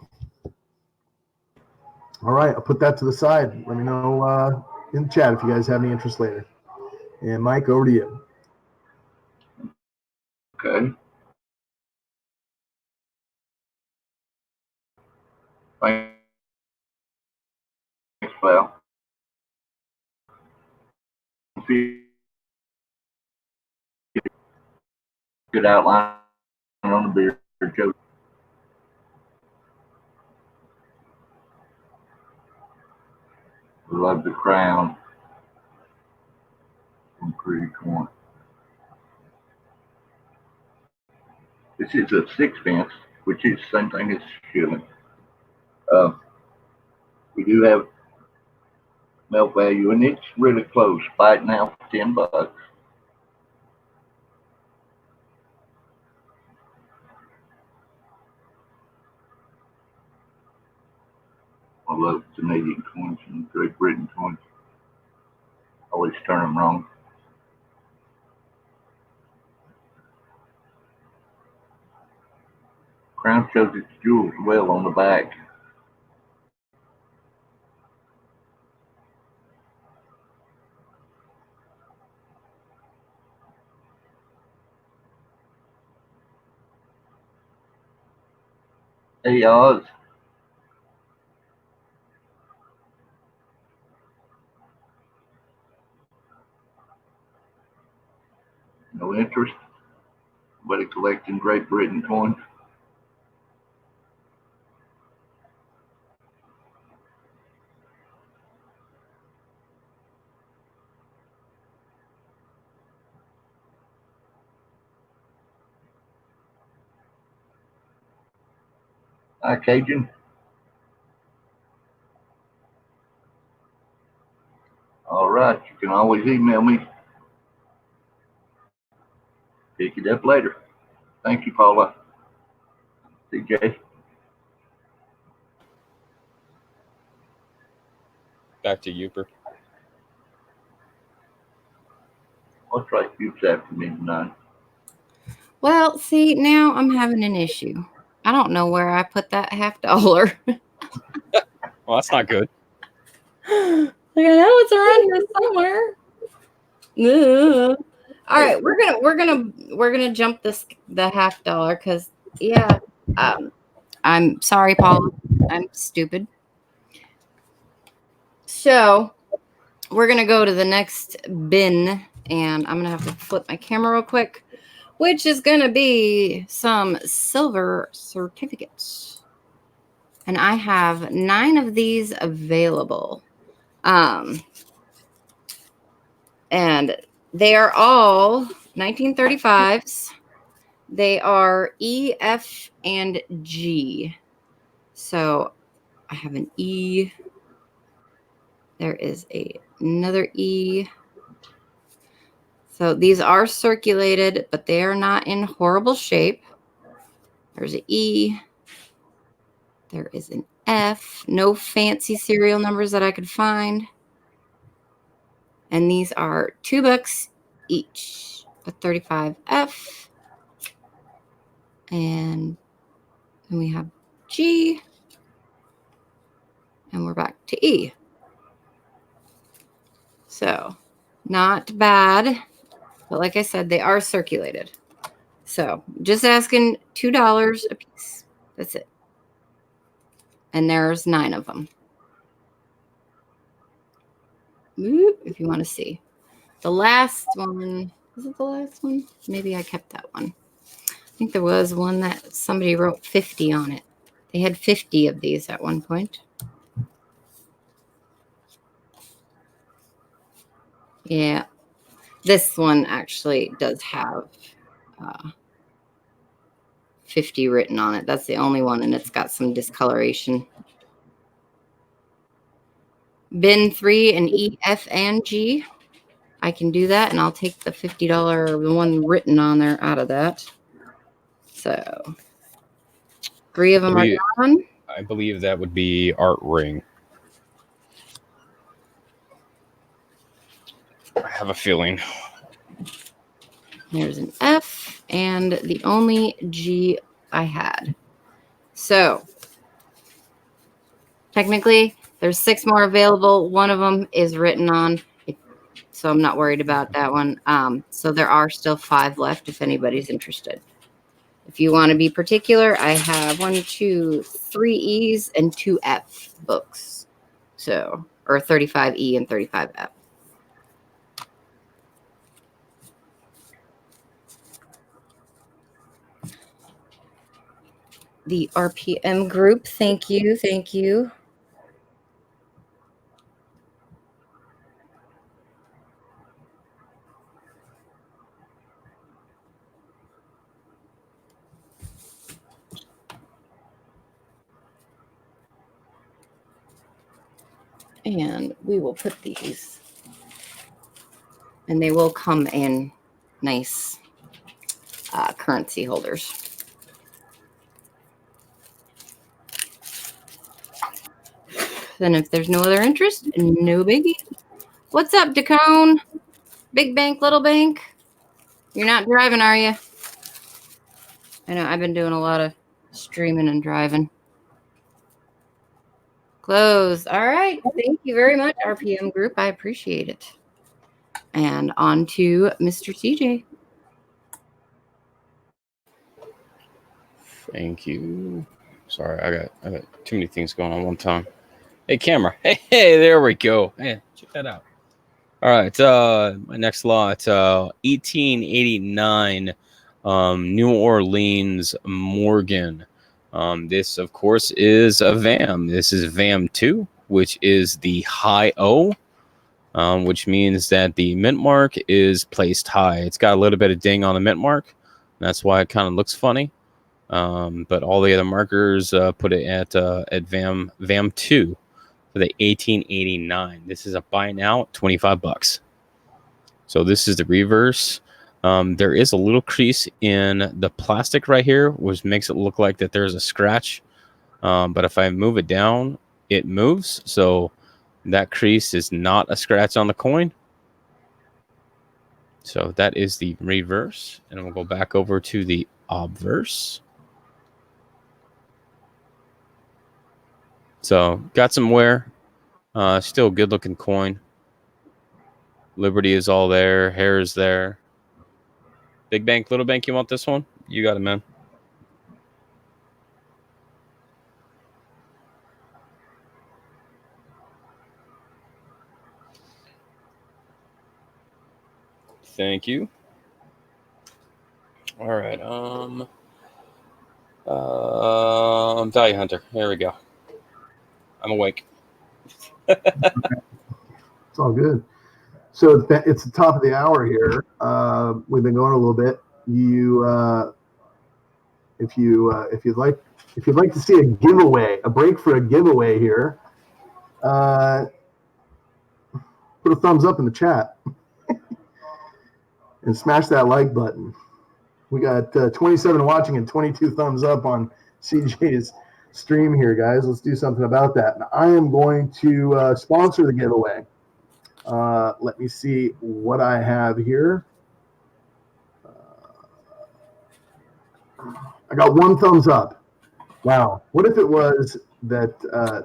all right, I'll put that to the side. Let me know in the chat if you guys have any interest later. And Mike, over to you. Okay. Thanks, Val. Good outline on the beer, Joe. Love the crown from Pretty Corn. This is a 6-pence, which is the same thing as shilling. We do have melt value, and it's really close. Buy it now for $10. I love Canadian coins and Great Britain coins. Always turn them wrong. Crown shows its jewels well on the back. Hey, Oz. No interest? Somebody collecting Great Britain coins? Hi, Cajun. All right, you can always email me. Pick it up later. Thank you, Paula. CJ. Back to Uper. What's right for you this afternoon tonight? Well, see, now I'm having an issue. I don't know where I put that $50. Well, that's not good. Like, I know it's around here somewhere. Ugh. All right, we're gonna jump the $50 because I'm sorry, Paula. I'm stupid. So we're gonna go to the next bin, and I'm gonna have to flip my camera real quick, which is gonna be some silver certificates. And I have 9 of these available. And they are all 1935s. They are E, F, and G. So I have an E. There is another E. So these are circulated, but they are not in horrible shape. There's an E. There is an F. No fancy serial numbers that I could find. And these are $2 each. A 35F. And then we have G. And we're back to E. So not bad. But like I said, they are circulated. So just asking $2 a piece. That's it. And there's 9 of them. If you want to see. The last one, was it the last one? Maybe I kept that one. I think there was one that somebody wrote 50 on it. They had 50 of these at one point. Yeah. This one actually does have 50 written on it. That's the only one, and it's got some discoloration. Bin 3 and E, F, and G. I can do that, and I'll take the $50, the one written on there, out of that. So 3 of them are gone. I believe that would be Art Ring. I have a feeling. There's an F and the only G I had. So technically, there's 6 more available. One of them is written on, so I'm not worried about that one. So there are still 5 left if anybody's interested. If you want to be particular, I have 1, 2, 3 E's and 2 F books. So, or 35 E and 35 F. The RPM group, thank you, thank you. And we will put these, and they will come in nice currency holders. Then if there's no other interest, no biggie. What's up, Dacone? Big bank, little bank? You're not driving, are you? I know, I've been doing a lot of streaming and driving. Close. All right. Thank you very much, RPM group. I appreciate it. And on to Mr. CJ. Thank you. Sorry, I got too many things going on one time. Hey, camera. Hey, there we go. Hey, check that out. All right. My next lot, 1889, New Orleans Morgan. This, of course, is a VAM. This is VAM 2, which is the high O, which means that the mint mark is placed high. It's got a little bit of ding on the mint mark. That's why it kind of looks funny. But all the other markers put it at VAM 2 for the 1889. This is a buy now, $25. So this is the reverse. There is a little crease in the plastic right here, which makes it look like that there's a scratch. But if I move it down, it moves. So that crease is not a scratch on the coin. So that is the reverse. And we'll go back over to the obverse. So got some wear. Still a good looking coin. Liberty is all there. Hair is there. Big bank, little bank, you want this one? You got it, man. Thank you. All right. Value Hunter. There we go. I'm awake. It's all good. So it's the top of the hour here. We've been going a little bit. If you'd like to see a giveaway, a break for a giveaway here, put a thumbs up in the chat and smash that like button. We got 27 watching and 22 thumbs up on CJ's stream here, guys. Let's do something about that. And I am going to sponsor the giveaway. Let me see what I have here. I got 1 thumbs up. Wow. What if it was that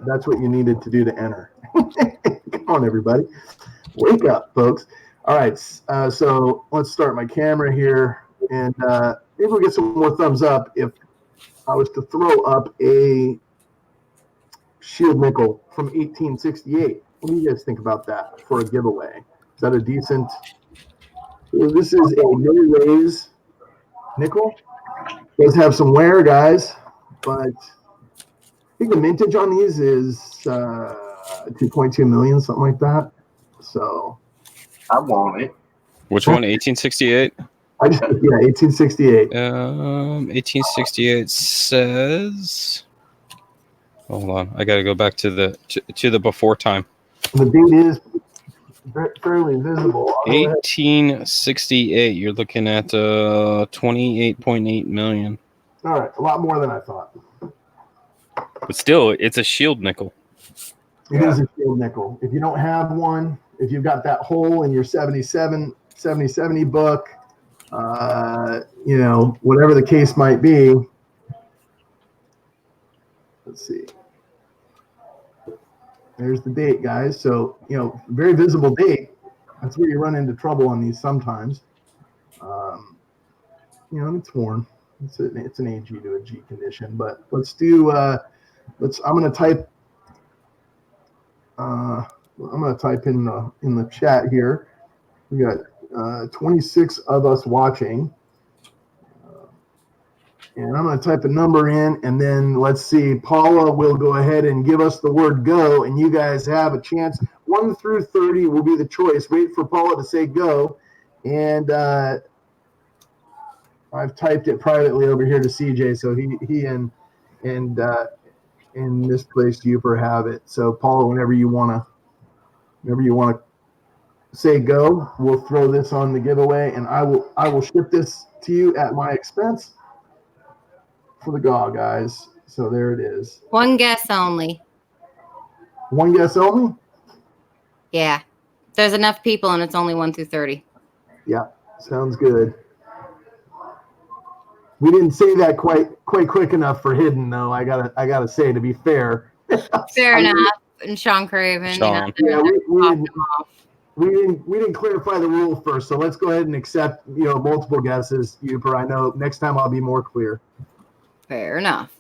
that's what you needed to do to enter? Come on, everybody. Wake up, folks. All right. So let's start my camera here. And maybe we'll get some more thumbs up if I was to throw up a shield nickel from 1868. What do you guys think about that for a giveaway? Is that a decent? This is a Mary Ray's nickel. It does have some wear, guys, but I think the mintage on these is 2.2 million, something like that. So I want it. Which one? 1868. I just, yeah, 1868. 1868 says. Hold on, I got to go back to the before time. The date is fairly visible. I'll go ahead. 1868. You're looking at 28.8 million. All right, a lot more than I thought. But still, it's a shield nickel. It is a shield nickel. If you don't have one, if you've got that hole in your 7070 book, you know, whatever the case might be. Let's see. There's the date, guys. So, you know, very visible date. That's where you run into trouble on these sometimes. You know, and it's worn. It's an AG to a G condition. But let's do. I'm going to type. I'm going to type in the chat here. We got 26 of us watching. And I'm going to type a number in, and then let's see. Paula will go ahead and give us the word go, and you guys have a chance. 1 through 30 will be the choice. Wait for Paula to say go. And I've typed it privately over here to CJ, so he and Misplaced Youper have it. So Paula, whenever you want to say go, we'll throw this on the giveaway, and I will ship this to you at my expense for the GAW, guys. So there it is. One guess only. One guess only? Yeah. There's enough people and it's only 1 through 30. Yeah, sounds good. We didn't say that quite quick enough for hidden, though. I gotta say, to be fair. Fair enough. And Sean Craven. Sean. You know, we didn't clarify the rule first, so let's go ahead and accept, you know, multiple guesses. Youper, I know next time I'll be more clear. fair enough.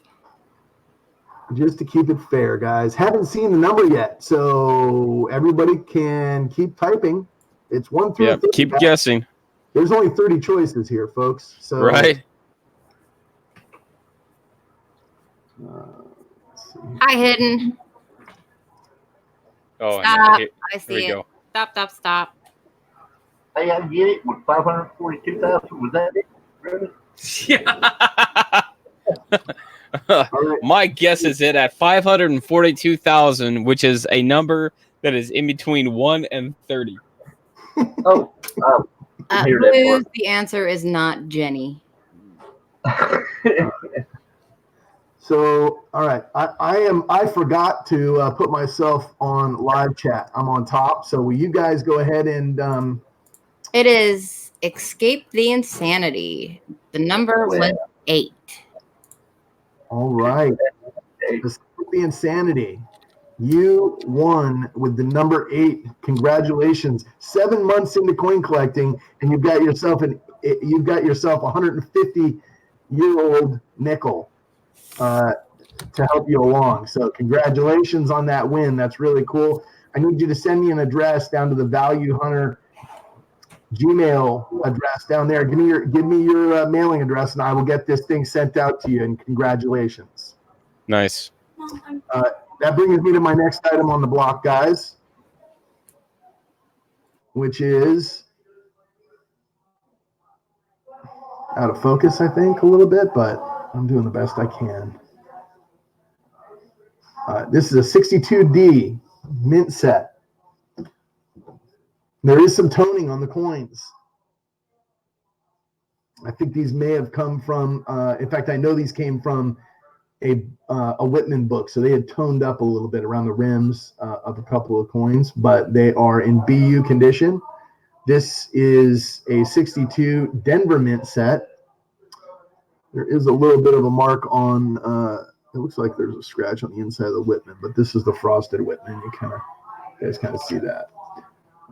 Just to keep it fair, guys. Haven't seen the number yet, so everybody can keep typing. It's 1 through 30. Keep guessing. There's only 30 choices here, folks. So Right. Let's see. Hi, Hidden. Oh, Stop. here I we see it. go. Stop. Hey, I get it. With 542,000, was that it? Really? Yeah. All right. My guess is it at 542,000, which is a number that is in between 1 and 30. Oh, hear that Blues, part. the answer is not Jenny. So, all right, I forgot to put myself on live chat. I'm on top. So will you guys go ahead and It is Escape the Insanity. The number was 8. all right. Escape the Insanity. You won with the number 8. Congratulations. 7 months into coin collecting, and you've got yourself a 150-year-old nickel to help you along. So congratulations on that win. That's really cool. I need you to send me an address down to the Value Hunter Gmail address down there. Give me your mailing address, and I will get this thing sent out to you. And congratulations. Nice. That brings me to my next item on the block, guys, which is out of focus, I think, a little bit, but I'm doing the best I can. This is a 62D mint set. There is some toning on the coins. I think these may have come from, in fact, I know these came from a Whitman book, so they had toned up a little bit around the rims of a couple of coins, but they are in BU condition. This is a 62 Denver mint set. There is a little bit of a mark on, it looks like there's a scratch on the inside of the Whitman, but this is the frosted Whitman. You guys kind of see that.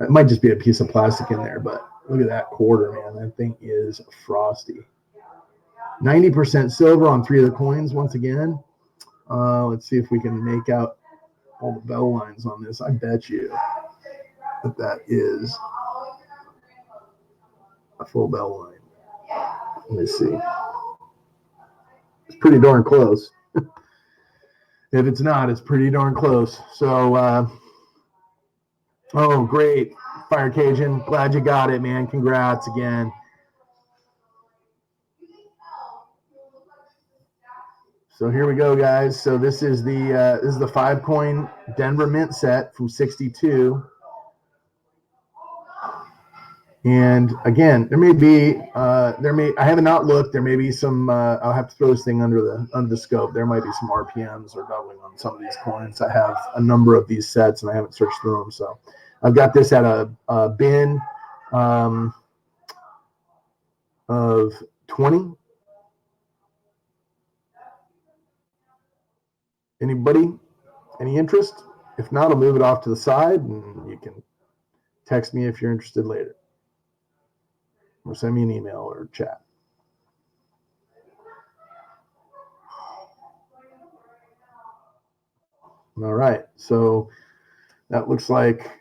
It might just be a piece of plastic in there, but look at that quarter, man. That thing is frosty. 90% silver on 3 of the coins once again. Let's see if we can make out all the bell lines on this. I bet you that is a full bell line. Let me see. It's pretty darn close. If it's not, it's pretty darn close. So Oh, great. Fire Cajun. Glad you got it, man. Congrats again. So here we go, guys. So this is the 5-coin Denver Mint set from 62. And again, I have not looked. There may be some. I'll have to throw this thing under the scope. There might be some RPMs or doubling on some of these coins. I have a number of these sets, and I haven't searched through them. So I've got this at a bin of 20. Anybody? Any interest? If not, I'll move it off to the side, and you can text me if you're interested later, or send me an email or chat. All right, so that looks like,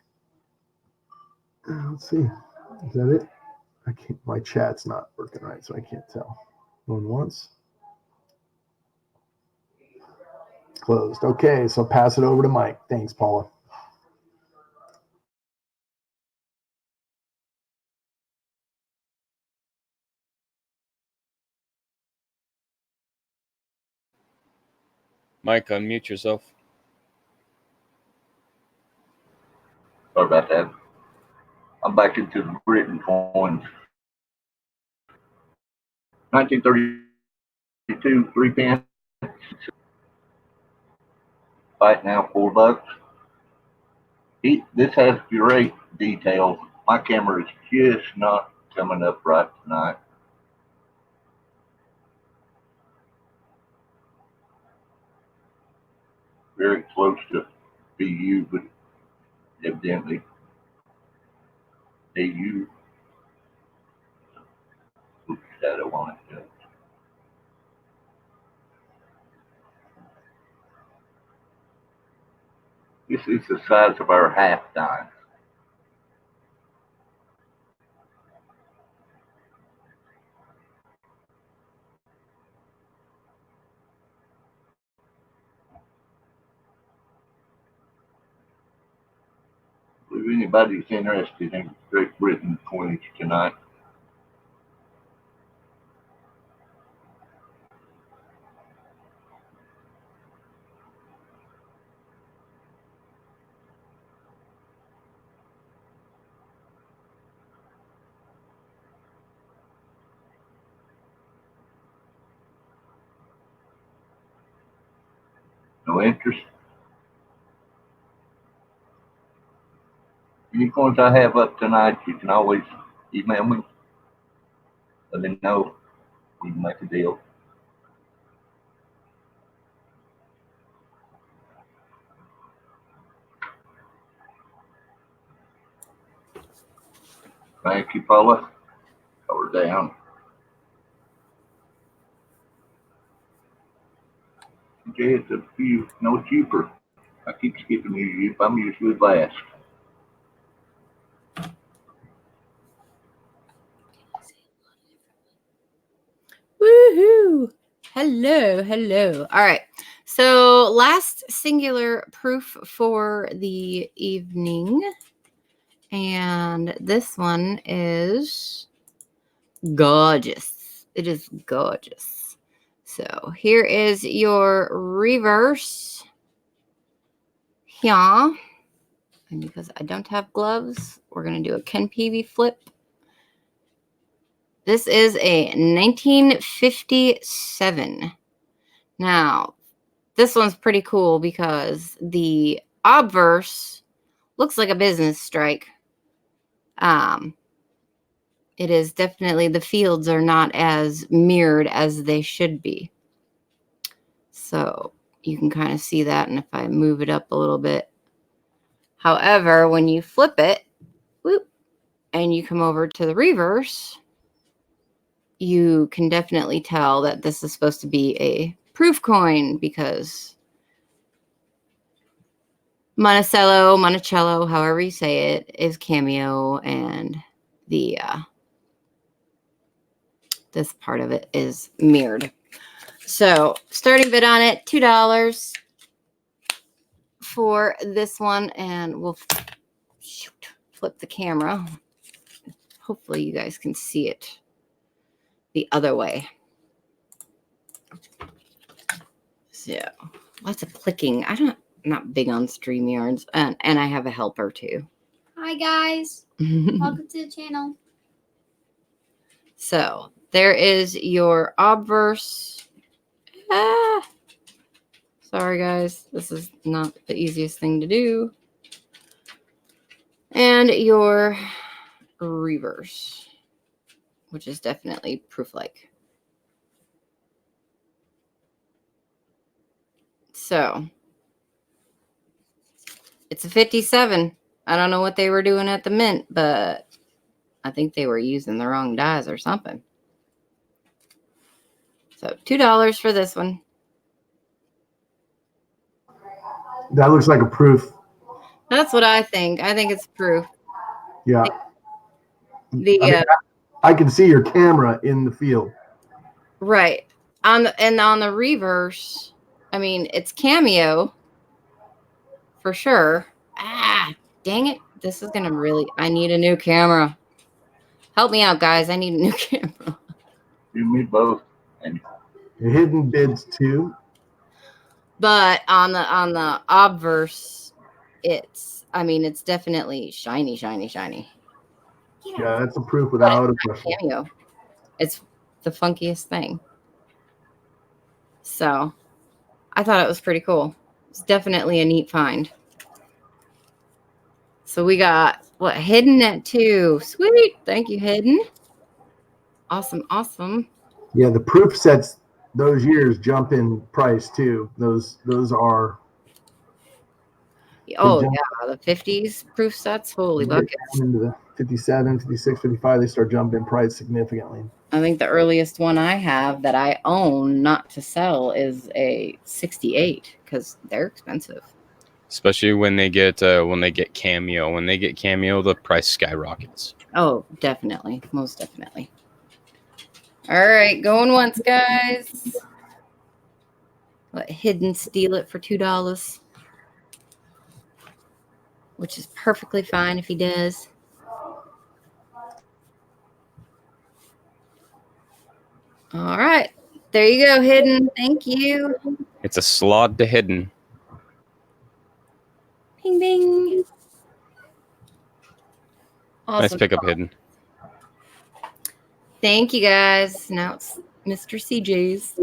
let's see, is that it? I can't, my chat's not working right, so I can't tell. Going once. Closed. Okay, so pass it over to Mike. Thanks, Paula. Mike, unmute yourself. Sorry about that. I'm back into the Britain coins. 1932, 3 pence. Right now, $4. This has great details. My camera is just not coming up right tonight. Very close to BU, but evidently AU. Oops, shadow on it. This is the size of our half dime. If anybody's interested in Great Britain coins tonight, no interest. Any coins I have up tonight, you can always email me. Let me know. We can make a deal. Thank you, Paula. Cover down. Okay, it's a few, no cheaper. I keep skipping you. I'm usually last. Woohoo! Hello, hello. All right. So last singular proof for the evening. And this one is gorgeous. It is gorgeous. So here is your reverse. Here. And because I don't have gloves, we're going to do a Ken Peavy flip. This is a 1957. Now, this one's pretty cool because the obverse looks like a business strike. It is definitely, the fields are not as mirrored as they should be. So you can kind of see that. And if I move it up a little bit. However, when you flip it, whoop, and you come over to the reverse, you can definitely tell that this is supposed to be a proof coin because Monticello, however you say it, is cameo, and the this part of it is mirrored. So starting bid on it, $2 for this one, and we'll flip the camera. Hopefully you guys can see it the other way. So lots of clicking. I'm not big on StreamYards, and I have a helper too. Hi guys, welcome to the channel. So there is your obverse. Sorry guys, this is not the easiest thing to do. And your reverse, which is definitely proof-like. So it's a 57. I don't know what they were doing at the mint, but I think they were using the wrong dies or something. So $2 for this one. That looks like a proof. That's what I think. I think it's proof. Yeah. The I mean, I can see your camera in the field. right on the reverse. I mean, it's Cameo for sure. Dang it! This is gonna really. I need a new camera. Help me out, guys. I need a new camera. You me both. And The hidden bids too. But on the obverse, it's. I mean, it's definitely shiny, shiny, shiny. Yeah, that's a proof without a question. Cameo. It's the funkiest thing. So I thought it was pretty cool. It's definitely a neat find. So we got what, Hidden at 2. Sweet. Thank you, Hidden. Awesome, awesome. Yeah, the proof sets those years jump in price too. Those are Oh, jump yeah. The 50s proof sets. Holy down buckets. into the 57, 56, 55. They start jumping in price significantly. I think the earliest one I have that I own not to sell is a 68 because they're expensive. Especially when they get Cameo. When they get Cameo, the price skyrockets. Oh, definitely. Most definitely. All right. Going once, guys. Let Hidden steal it for $2. Which is perfectly fine if he does. All right. There you go, Hidden. Thank you. It's a slot to Hidden. Bing, bing. Awesome. Nice pickup, Hidden. Thank you, guys. Now it's Mr. CJ's.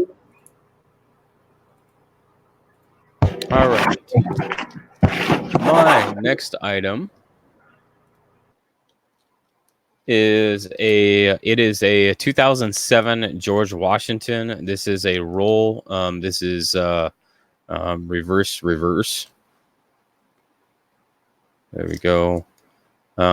All right. My next item is a 2007 George Washington. This is a roll. This is reverse. There we go.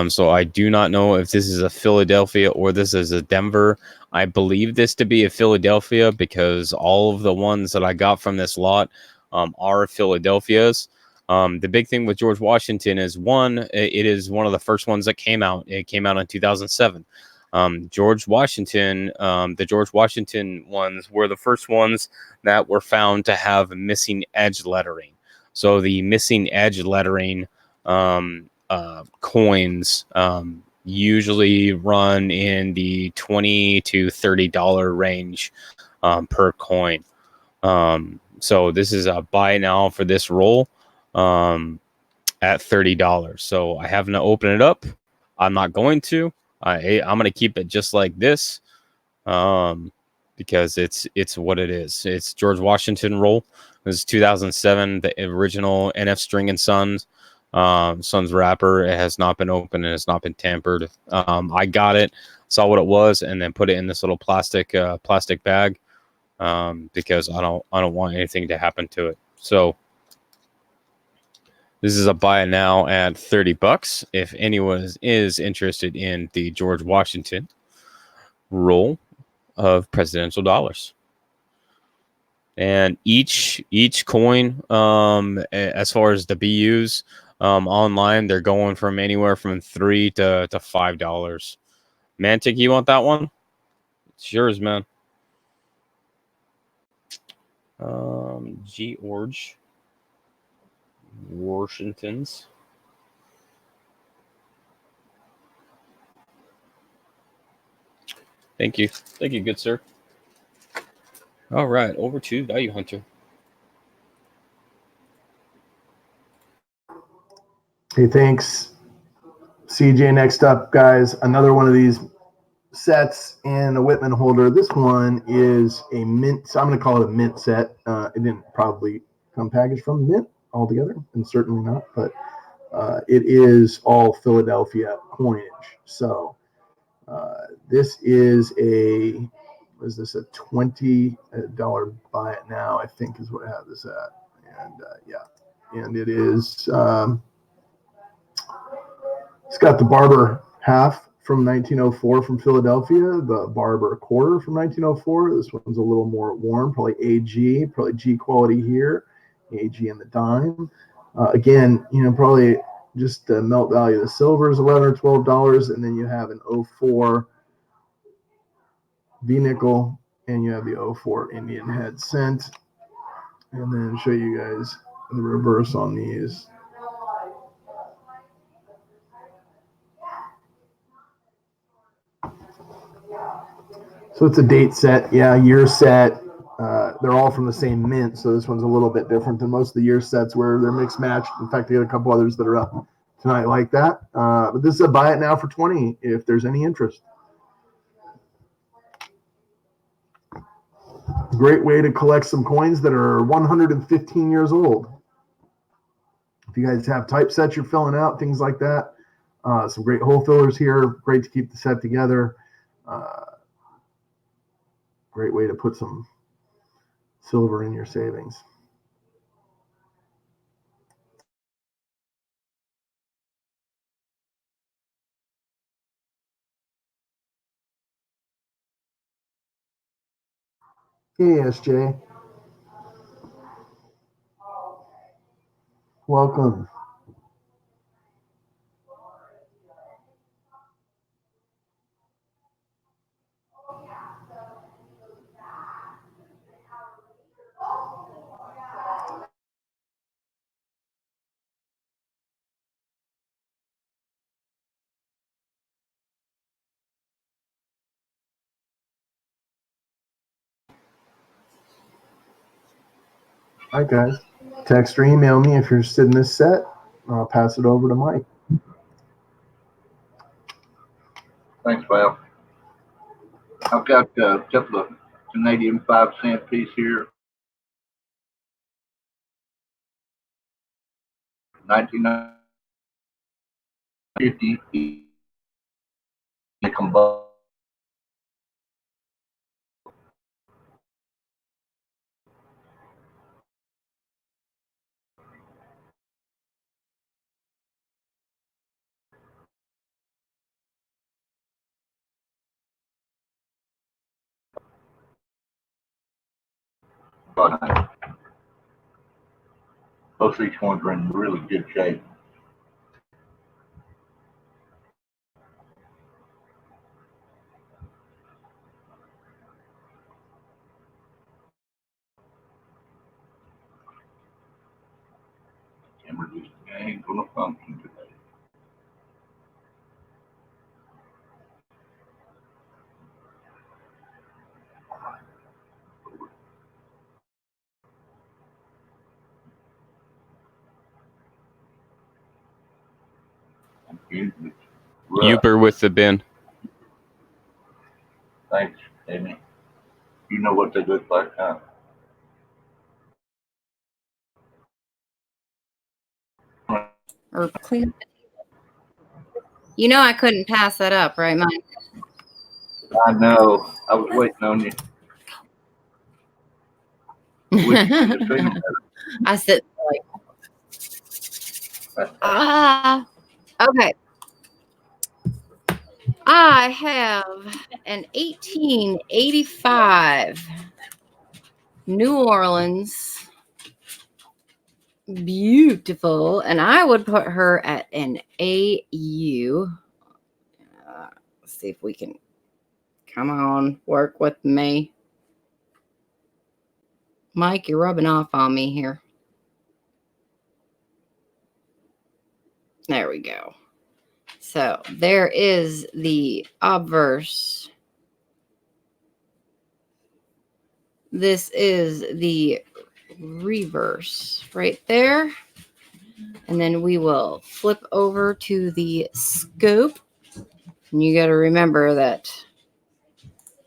So I do not know if this is a Philadelphia or this is a Denver. I believe this to be a Philadelphia because all of the ones that I got from this lot are Philadelphias. The big thing with George Washington is it is one of the first ones that came out. It came out in 2007. George Washington, the George Washington ones were the first ones that were found to have missing edge lettering. So the missing edge lettering coins usually run in the $20 to $30 range per coin. So this is a buy now for this roll at $30. So I haven't opened it up. I'm not going to. I'm going to keep it just like this because it's what it is. It's George Washington roll. This is 2007, the original NF String and Sons. Sons wrapper. It has not been opened and has not been tampered. I got it, saw what it was, and then put it in this little plastic bag because I don't want anything to happen to it. So this is a buy now at $30. If anyone is interested in the George Washington roll of presidential dollars. And each coin, as far as the BUs, online, they're going from anywhere from $3 to $5. Mantic, you want that one? It's yours, man. George Washington's. Thank you. Thank you, good sir. All right, over to Value Hunter. Hey, thanks. CJ, next up, guys. Another one of these sets in a Whitman holder. This one is a mint. So I'm going to call it a mint set. It didn't probably come packaged from mint altogether, and certainly not, but it is all Philadelphia coinage. So this is a $20 buy it now, I think is what I have this at. And yeah, and it is, it's got the Barber half from 1904 from Philadelphia, the Barber quarter from 1904. This one's a little more warm, probably AG, probably G quality here, AG and the dime. Again, probably just the melt value of the silver is $11 or $12, and then you have an 04 V nickel, and you have the 04 Indian head cent, and then show you guys the reverse on these. So it's a date set, yeah, year set. They're all from the same mint, so this one's a little bit different than most of the year sets where they're mixed matched. In fact, I got a couple others that are up tonight like that. But this is a buy it now for 20 if there's any interest. Great way to collect some coins that are 115 years old. If you guys have typesets you're filling out, things like that, some great hole fillers here. Great to keep the set together. Great way to put some silver in your savings. Hey, SJ. Welcome. All right, guys. Text or email me if you're interested in this set. I'll pass it over to Mike. Thanks, Val. I've got a couple of Canadian 5-cent piece here. 1950. Most of these ones are in really good shape. Camera just ain't gonna function today. Uber with the bin. Thanks, Amy. You know what they look like, huh? Or clean. I couldn't pass that up, right, Mike? I know. I was waiting on you. I said, okay. I have an 1885 New Orleans. Beautiful. And I would put her at an AU. Let's see if we can, come on, work with me. Mike, you're rubbing off on me here. There we go. So there is the obverse This is the reverse right there. And then we will flip over to the scope. And you got to remember that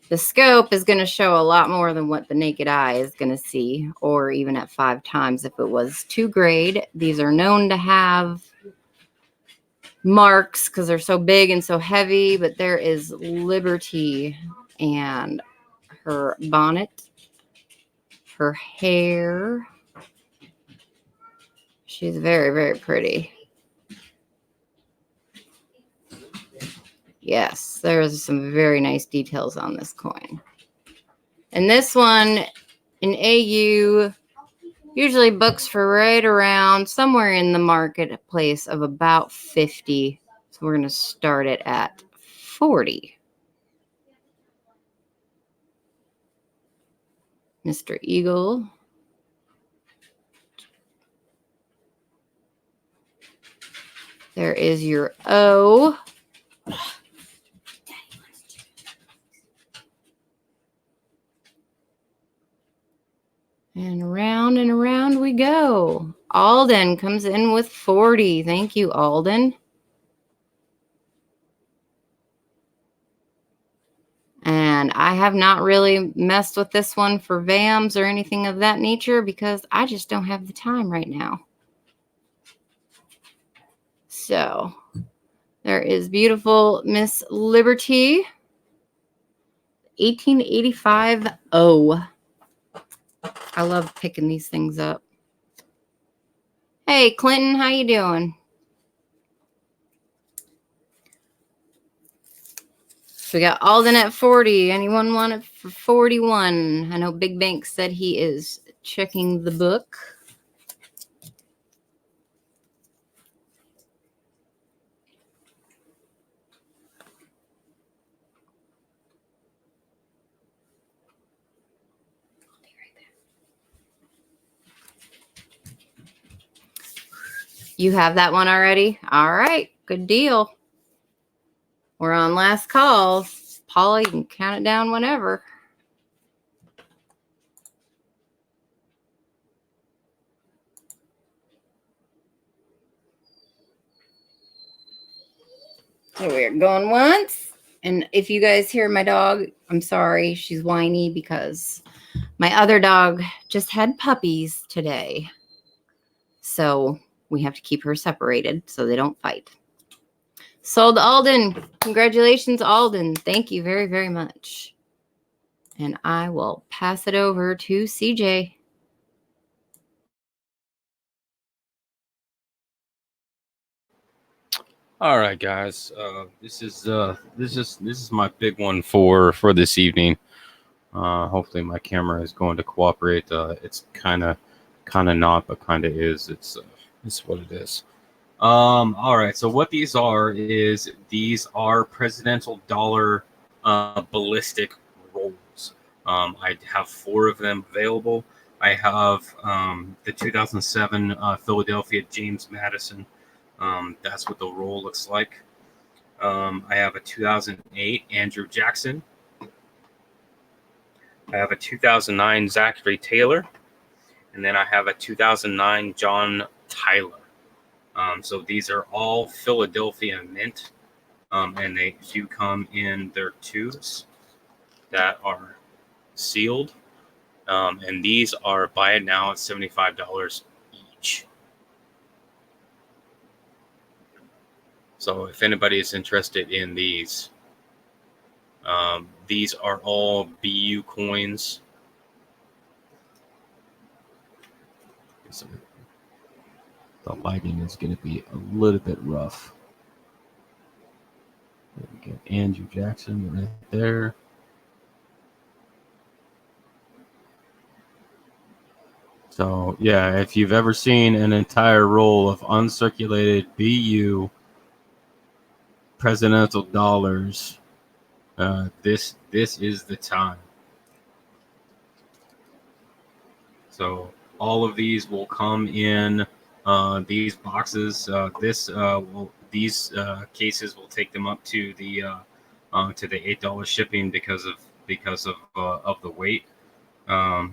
the scope is going to show a lot more than what the naked eye is going to see, or even at 5 times if it was 2 grade. These are known to have marks because they're so big and so heavy, but there is Liberty and her bonnet, her hair. She's very, very pretty. Yes, there's some very nice details on this coin. And this one in AU usually books for right around somewhere in the marketplace of about 50. So we're going to start it at 40. Mr. Eagle. There is your O. And around we go. Alden comes in with 40. Thank you, Alden. And I have not really messed with this one for VAMs or anything of that nature because I just don't have the time right now. So there is beautiful Miss Liberty. 1885 O. I love picking these things up. Hey, Clinton, how you doing? So we got Alden at 40. Anyone want it for 41? I know Big Bank said he is checking the book. You have that one already? All right, good deal. We're on last call. Paula, you can count it down whenever. So we're going once. And if you guys hear my dog, I'm sorry. She's whiny because my other dog just had puppies today. So we have to keep her separated so they don't fight. Sold Alden. Congratulations, Alden. Thank you very, very much. And I will pass it over to CJ. All right, guys. This is my big one for this evening. Hopefully, my camera is going to cooperate. It's kind of not, but kind of is. It's what it is. All right. So what these are presidential dollar ballistic rolls. I have 4 of them available. I have the 2007 Philadelphia James Madison. That's what the roll looks like. I have a 2008 Andrew Jackson. I have a 2009 Zachary Taylor. And then I have a 2009 John Tyler. So these are all Philadelphia mint. And they do come in their tubes that are sealed. And these are, buy it now, at $75 each. So if anybody is interested in these are all BU coins. The lighting is going to be a little bit rough. There we go. Andrew Jackson right there. So, yeah, if you've ever seen an entire roll of uncirculated BU presidential dollars, this is the time. So all of these will come in these boxes. These cases will take them up to the $8 shipping because of the weight.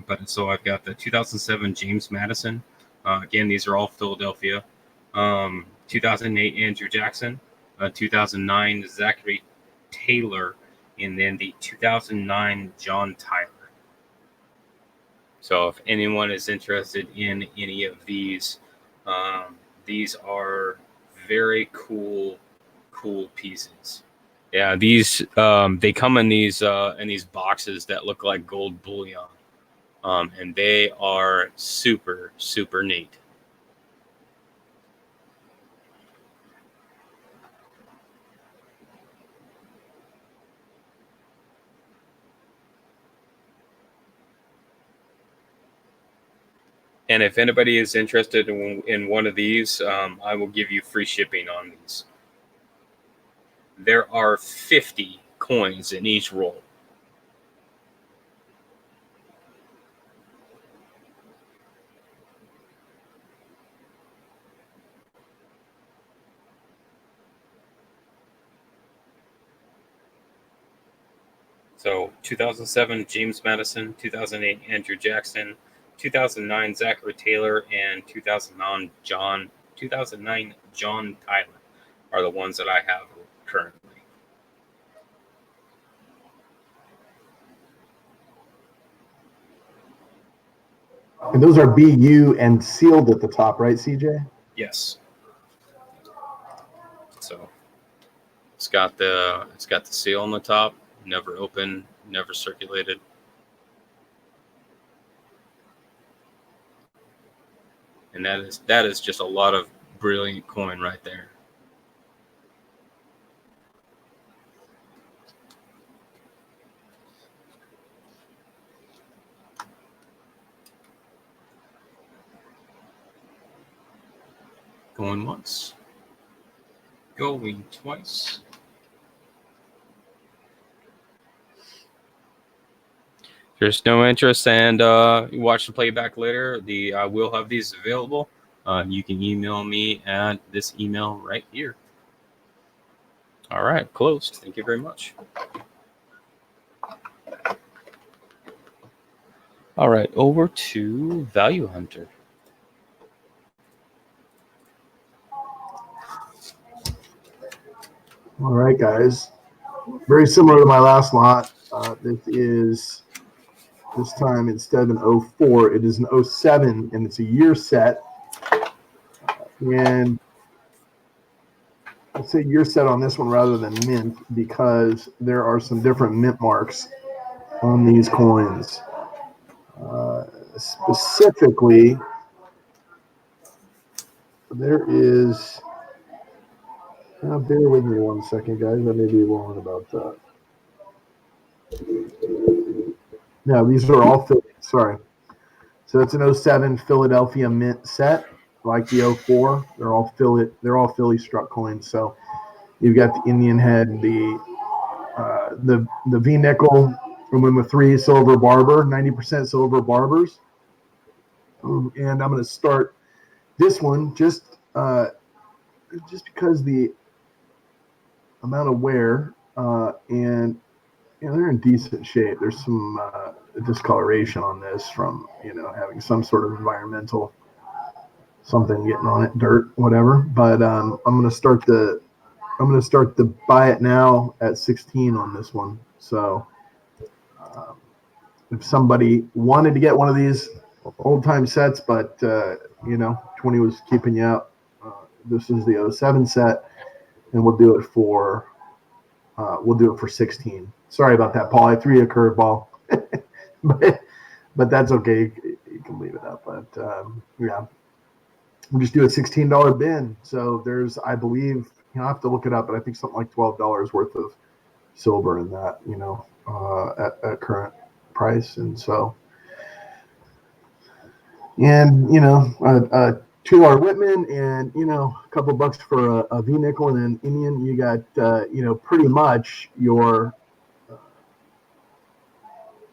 But so I've got the 2007 James Madison. Again, these are all Philadelphia. 2008 Andrew Jackson. 2009 Zachary Taylor. And then the 2009 John Tyler. So if anyone is interested in any of these are very cool pieces. Yeah, these they come in these boxes that look like gold bullion, and they are super neat. And if anybody is interested in one of these, I will give you free shipping on these. There are 50 coins in each roll. So 2007 James Madison, 2008 Andrew Jackson, 2009 Zachary Taylor, and 2009 John Tyler are the ones that I have currently. And those are BU and sealed at the top, right, CJ? Yes. So it's got the seal on the top, never opened, never circulated. And that is just a lot of brilliant coin right there. Going once. Going twice. If there's no interest and you watch the playback later, I will have these available. You can email me at this email right here. All right, closed. Thank you very much. All right, over to Value Hunter. All right, guys. Very similar to my last lot. This time instead of an 04, it is an 07, and it's a year set. And I'd say year set on this one rather than mint because there are some different mint marks on these coins. Specifically, there is. Bear with me 1 second, guys. I may be wrong about that. No, these are all Philly. Sorry. So it's an 07 Philadelphia mint set, like the 04. They're all Philly struck coins. So you've got the Indian head, the V nickel, and then the 3 silver barber, 90% silver barbers. And I'm going to start this one just because the amount of wear and they're in decent shape. There's some discoloration on this from having some sort of environmental something getting on it, dirt, whatever. But I'm gonna start the buy it now at 16 on this one. So if somebody wanted to get one of these old time sets, but 20 was keeping you out, this is the 07 set. And we'll do it for 16. Sorry about that, Paul. I threw you a curveball, but that's okay. You can leave it up. But yeah, we'll just do a $16 bin. So there's, I believe, I have to look it up, but I think something like $12 worth of silver in that, at current price. And so, and 2R Whitman and, a couple bucks for a V nickel and an Indian, you got, pretty much you're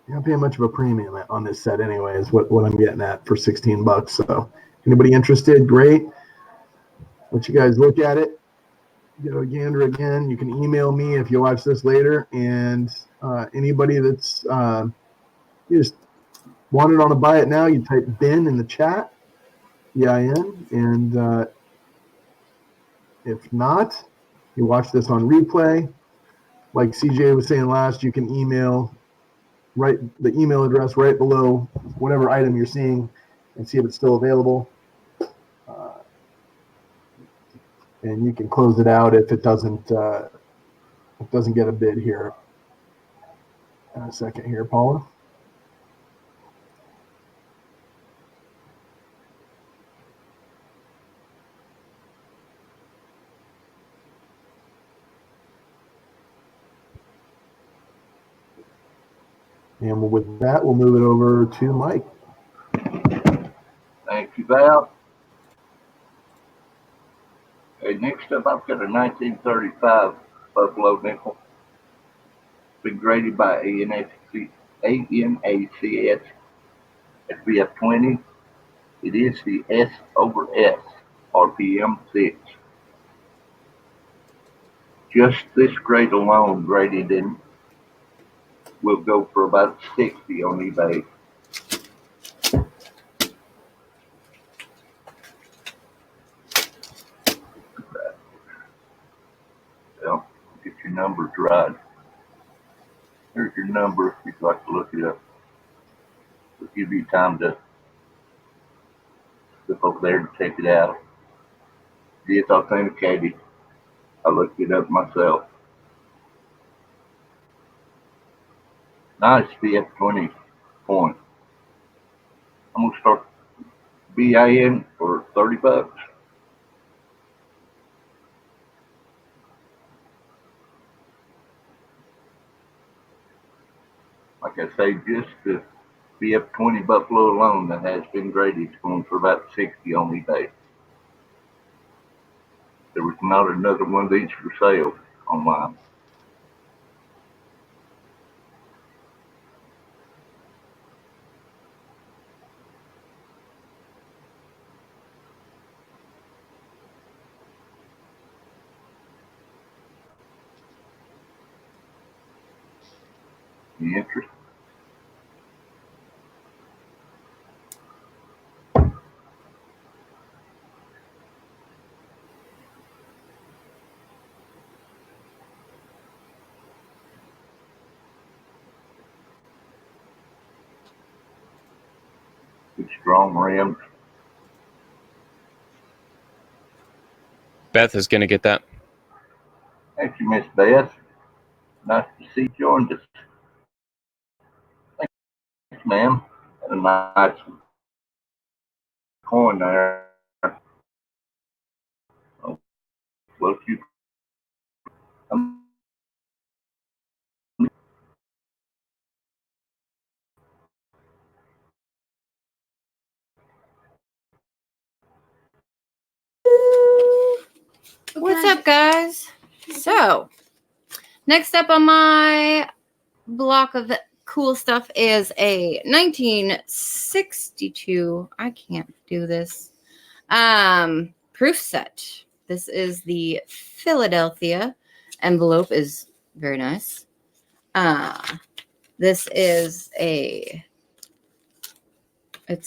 not paying much of a premium on this set anyway, is what I'm getting at for 16 bucks. So anybody interested, great. Let you guys look at it. Get a gander again. You can email me if you watch this later. And anybody that's just Want it on a buy it now, you type BIN in the chat, BIN, and if not, you watch this on replay. Like CJ was saying last, you can email the email address right below whatever item you're seeing and see if it's still available. And you can close it out if it doesn't get a bid here. A second here, Paula. And with that, we'll move it over to Mike. Thank you, Val. Okay, next up, I've got a 1935 Buffalo nickel. Been graded by ANACS at VF20. It is the S over S, RPM 6. Just this grade alone, graded in, will go for about 60 on eBay. Well, get your numbers right. Here's your number if you'd like to look it up. It'll give you time to look over there and check it out. It is authenticated. I looked it up myself. Nice VF20 coin. I'm gonna start BIN for $30. Like I say, just the VF20 Buffalo alone that has been graded is going for about 60 on eBay. There was not another one of these for sale online. Any interest? Good strong rims. Beth is going to get that. Thank you, Miss Beth. Nice to see you joined us. Thanks, ma'am. A nice coin there. Oh, well, you. What's up, guys? So, next up on my block of cool stuff is a 1962. I can't do this. Proof set. This is the Philadelphia. Envelope is very nice. This is it's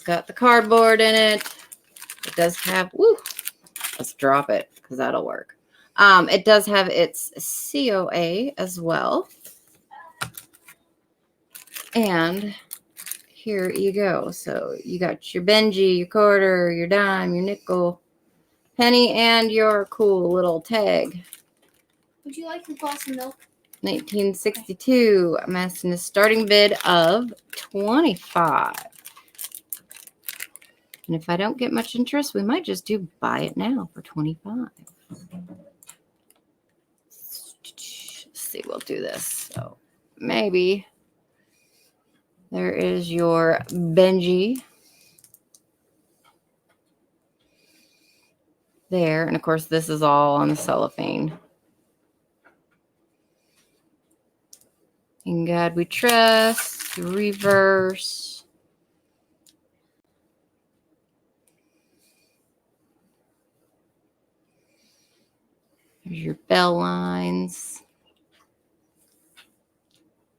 got the cardboard in it. It does have, let's drop it because that'll work. It does have its COA as well. And here you go. So you got your Benji, your quarter, your dime, your nickel, penny, and your cool little tag. Would you like a glass of milk? 1962. I'm asking a starting bid of 25. And if I don't get much interest, we might just do buy it now for 25. Let's see, we'll do this. So maybe there is your Benji there. And of course, this is all on the cellophane. In God we trust. Reverse. There's your bell lines.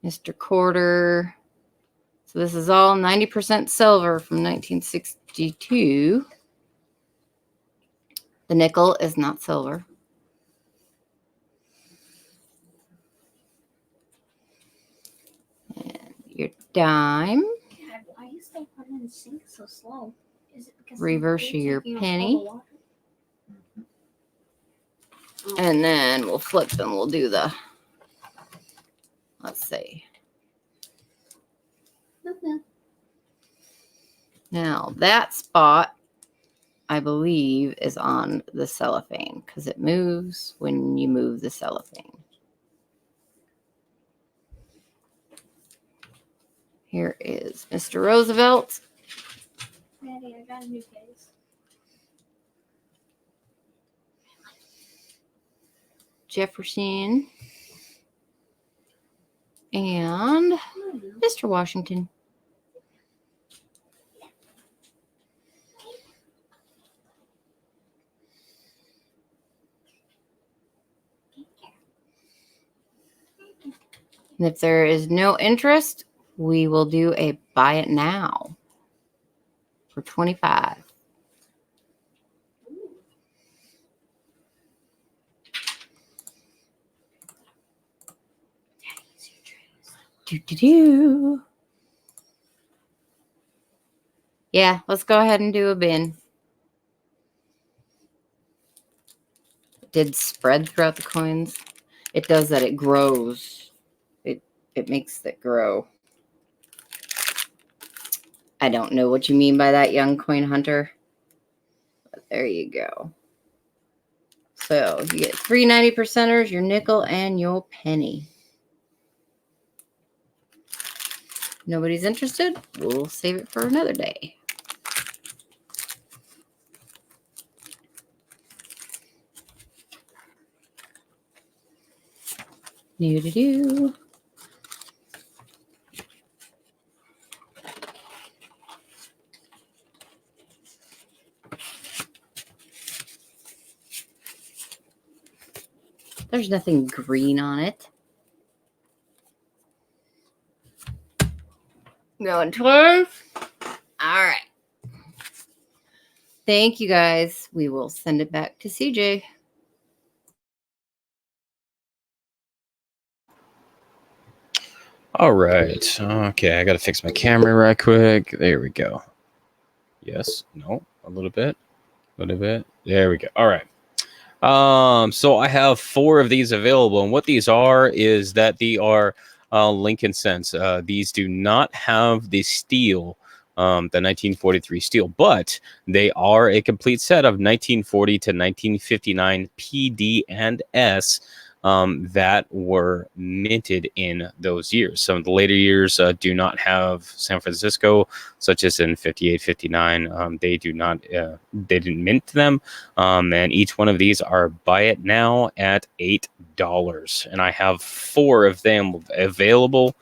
Mr. Quarter. So this is all 90% silver from 1962. The nickel is not silver. And your dime. God, why is they putting the sink so slow? Is it because Reverse they're your taking off all penny. the water? Oh. And then we'll flip them. We'll do the, let's see. Okay. Now that spot, I believe, is on the cellophane because it moves when you move the cellophane. Here is Mr. Roosevelt. Daddy, I got a new case. Jefferson, and Mr. Washington. And if there is no interest, we will do a buy it now for 25. Do. Yeah, let's go ahead and do a bin. It did spread throughout the coins. It does that. It grows. It makes it grow. I don't know what you mean by that, young coin hunter. But there you go. So you get 3 90%ers, your nickel, and your penny. Nobody's interested? We'll save it for another day. Do. There's nothing green on it. Going 12. All right. Thank you guys. We will send it back to CJ. All right. Okay, I got to fix my camera right quick. There we go. Yes. No. A little bit. A little bit. There we go. All right. So I have 4 of these available, and what these are is that they are Lincoln cents. These do not have the steel, the 1943 steel, but they are a complete set of 1940 to 1959 PD and S that were minted in those years. Some of the later years do not have San Francisco, such as in 58, 59. They do not, they didn't mint them. And each one of these are buy it now at $8. And I have 4 of them available.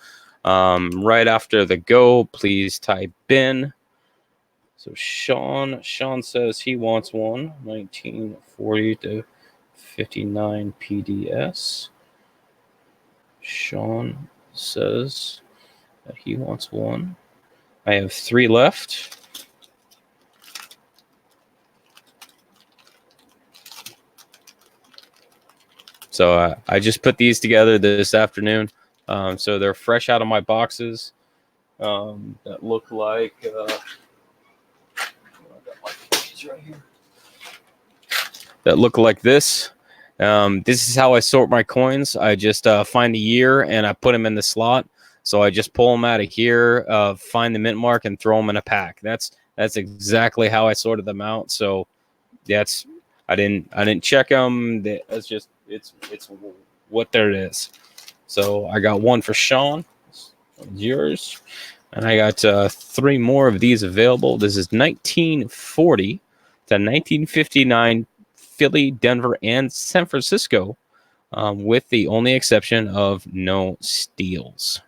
Right after the go, please type in. So Sean says he wants one, 1940 to 59 PDS. Sean says that he wants one. I have 3 left. So I just put these together this afternoon. So they're fresh out of my boxes that look like right here. That look like this. This is how I sort my coins. I just find the year and I put them in the slot. So I just pull them out of here, find the mint mark, and throw them in a pack. That's exactly how I sorted them out. So that's I didn't check them. That's just it's what there is. So I got one for Sean. It's yours. And I got 3 more of these available. This is 1940 to 1959 Philly, Denver, and San Francisco, with the only exception of no steals.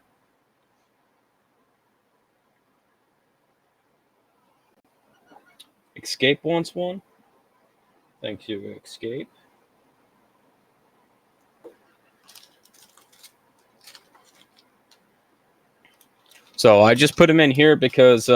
Escape wants one. Thank you, Escape. So I just put them in here because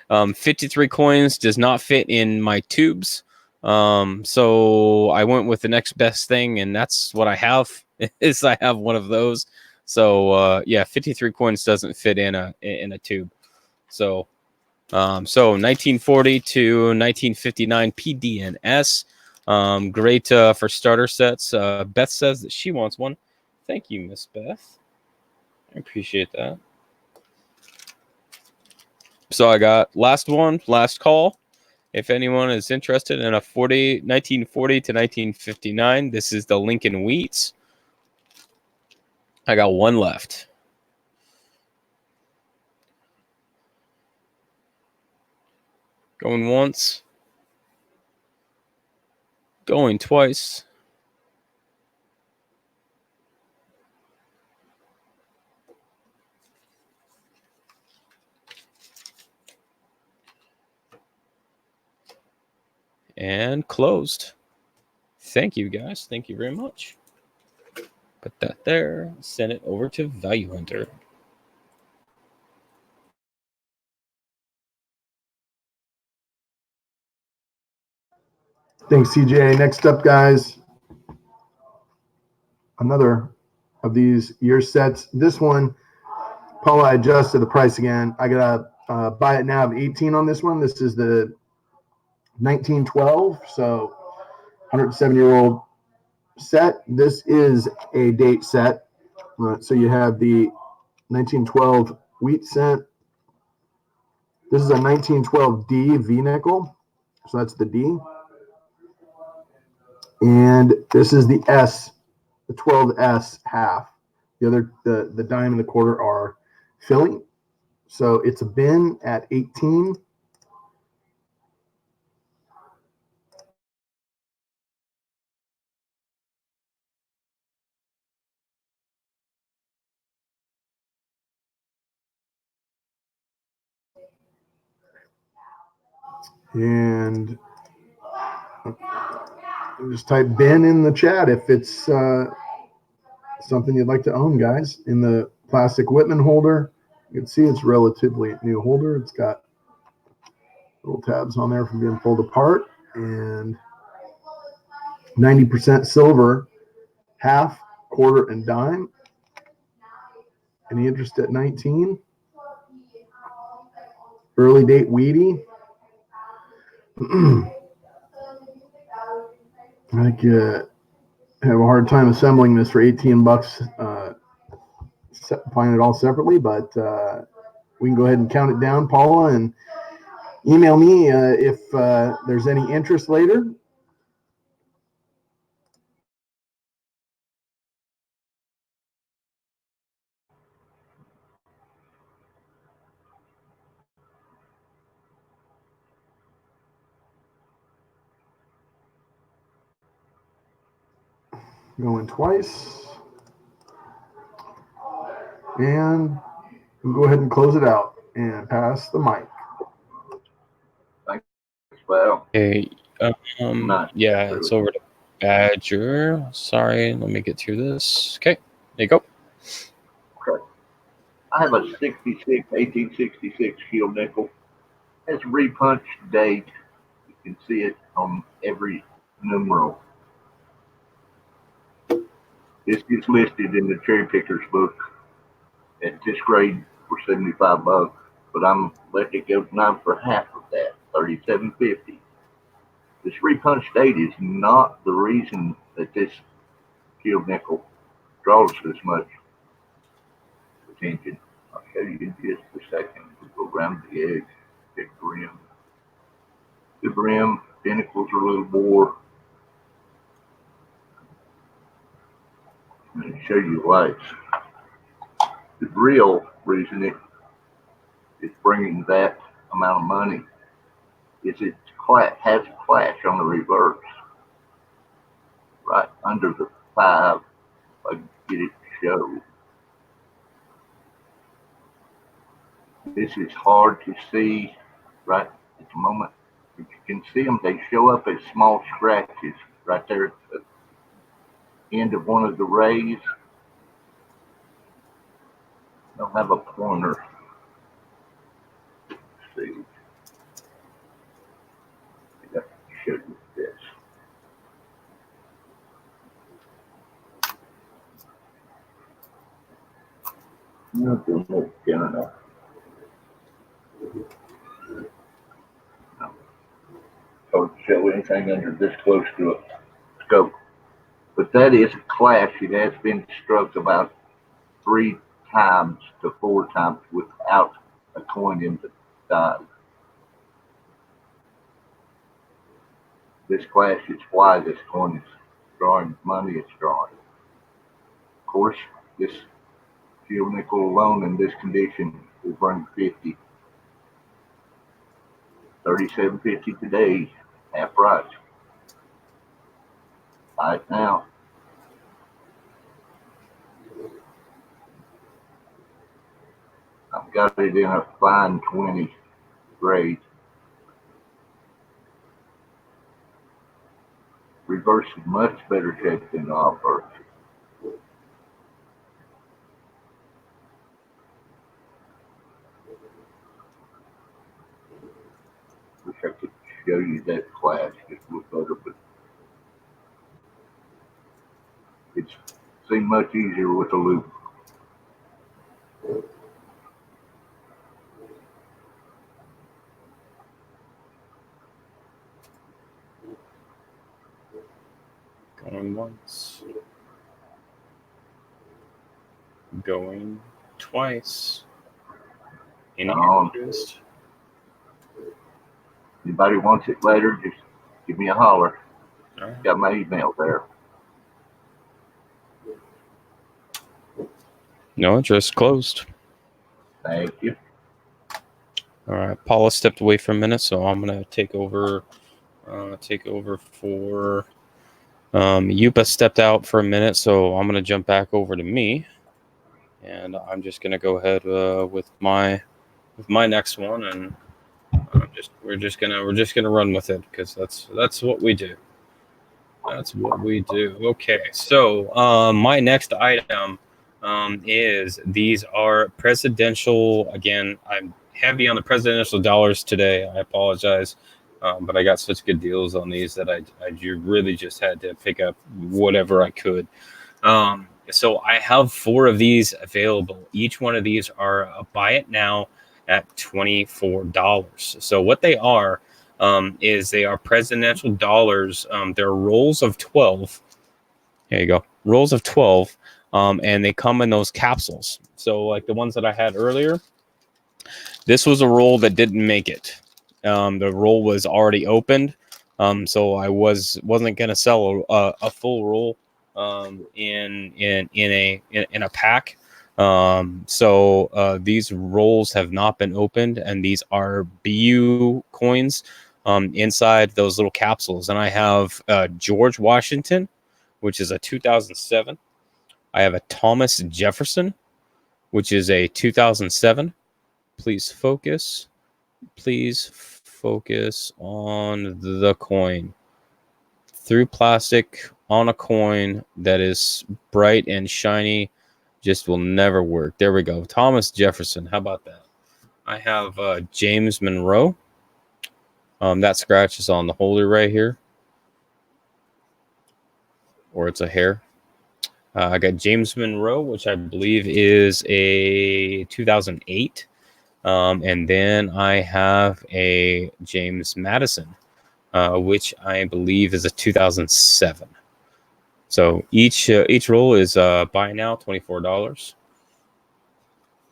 53 coins does not fit in my tubes. So I went with the next best thing, and that's what I have. Is I have one of those. So yeah, 53 coins doesn't fit in a tube. So 1940 to 1959 PDNS. Great for starter sets. Beth says that she wants one. Thank you, Miss Beth. I appreciate that. So I got last call. If anyone is interested in a 1940 to 1959, this is the Lincoln Wheats. I got one left. Going once. Going twice. And closed. Thank you, guys. Thank you very much. Put that there. Send it over to Value Hunter. Thanks, CJ. Next up, guys, another of these year sets. This one, Paula, I adjusted the price again. I got to buy it now of 18 on this one. This is the 1912, so 107-year-old set. This is a date set. So you have the 1912 wheat cent. This is a 1912D V nickel. So that's the D. And this is the S, the 12S half. The other, the dime and the quarter are filling. So it's a bin at 18. And just type bin in the chat if it's something you'd like to own, guys. In the plastic Whitman holder, you can see it's relatively new holder. It's got little tabs on there from being pulled apart, and 90% silver, half, quarter, and dime. Any interest at 19? Early date Wheatie. I think you have a hard time assembling this for 18 bucks. Find it all separately, but we can go ahead and count it down, Paula, and email me if there's any interest later. Going twice. And we'll go ahead and close it out and pass the mic. Well, Okay. Not Yeah, really. it's over to Badger. Sorry, let me get through this. Okay, there you go. okay. I have a 1866 shield nickel. It's repunched date. You can see it on every numeral. This gets listed in the cherry picker's book at this grade for 75 bucks, but I'm letting it go tonight for half of that, 37.50. This repunch date is not the reason that this shield nickel draws this much attention. I'll show you in just a second. We'll go around the edge, pick the rim. The brim, pinnacles are a little more. I'm going to show you why it's the real reason it is bringing that amount of money is it has a clash on the reverse right under the 5. I get it to show. This is hard to see right at the moment. If you can see them, they show up as small scratches right there at the end of one of the rays. They'll have a pointer see. I got to show you this. Nothing more enough. Don't show anything under this close to a scope. But that is a clash. It has been struck about 3 times to 4 times without a coin in the die. This clash is why this coin is drawing money. It's drawing. Of course, this fuel nickel alone in this condition will bring 50. 37.50 today, half price. Right now. I've got it in a fine 20 grade. Reverse is much better shape than the obverse. Wish I could show you that class just a little better, but it seemed much easier with a loop. Going once. Going twice. Any interest? Anybody wants it later, just give me a holler. All right. Got my email there. No interest. Closed. Thank you. All right. Paula stepped away for a minute, so I'm gonna take over. For Yupa stepped out for a minute, so I'm gonna jump back over to me, and I'm just gonna go ahead with my next one, and we're just gonna run with it because that's what we do. That's what we do. Okay, so my next item is these are presidential. Again, I'm heavy on the presidential dollars today. I apologize. But I got such good deals on these that I really just had to pick up whatever I could. So I have 4 of these available. Each one of these are a buy it now at $24. So what they are is they are presidential dollars. They're rolls of 12. There you go. Rolls of 12. And they come in those capsules. So like the ones that I had earlier, this was a roll that didn't make it. The roll was already opened, so I wasn't gonna sell a full roll in a pack. So these rolls have not been opened, and these are BU coins inside those little capsules. And I have George Washington, which is a 2007. I have a Thomas Jefferson, which is a 2007. Please focus. Please focus on the coin. Through plastic on a coin that is bright and shiny just will never work. There we go. Thomas Jefferson. How about that? I have James Monroe. That scratch is on the holder right here. Or it's a hair. I got James Monroe, which I believe is a 2008. And then I have a James Madison, which I believe is a 2007. So each roll is buy now $24.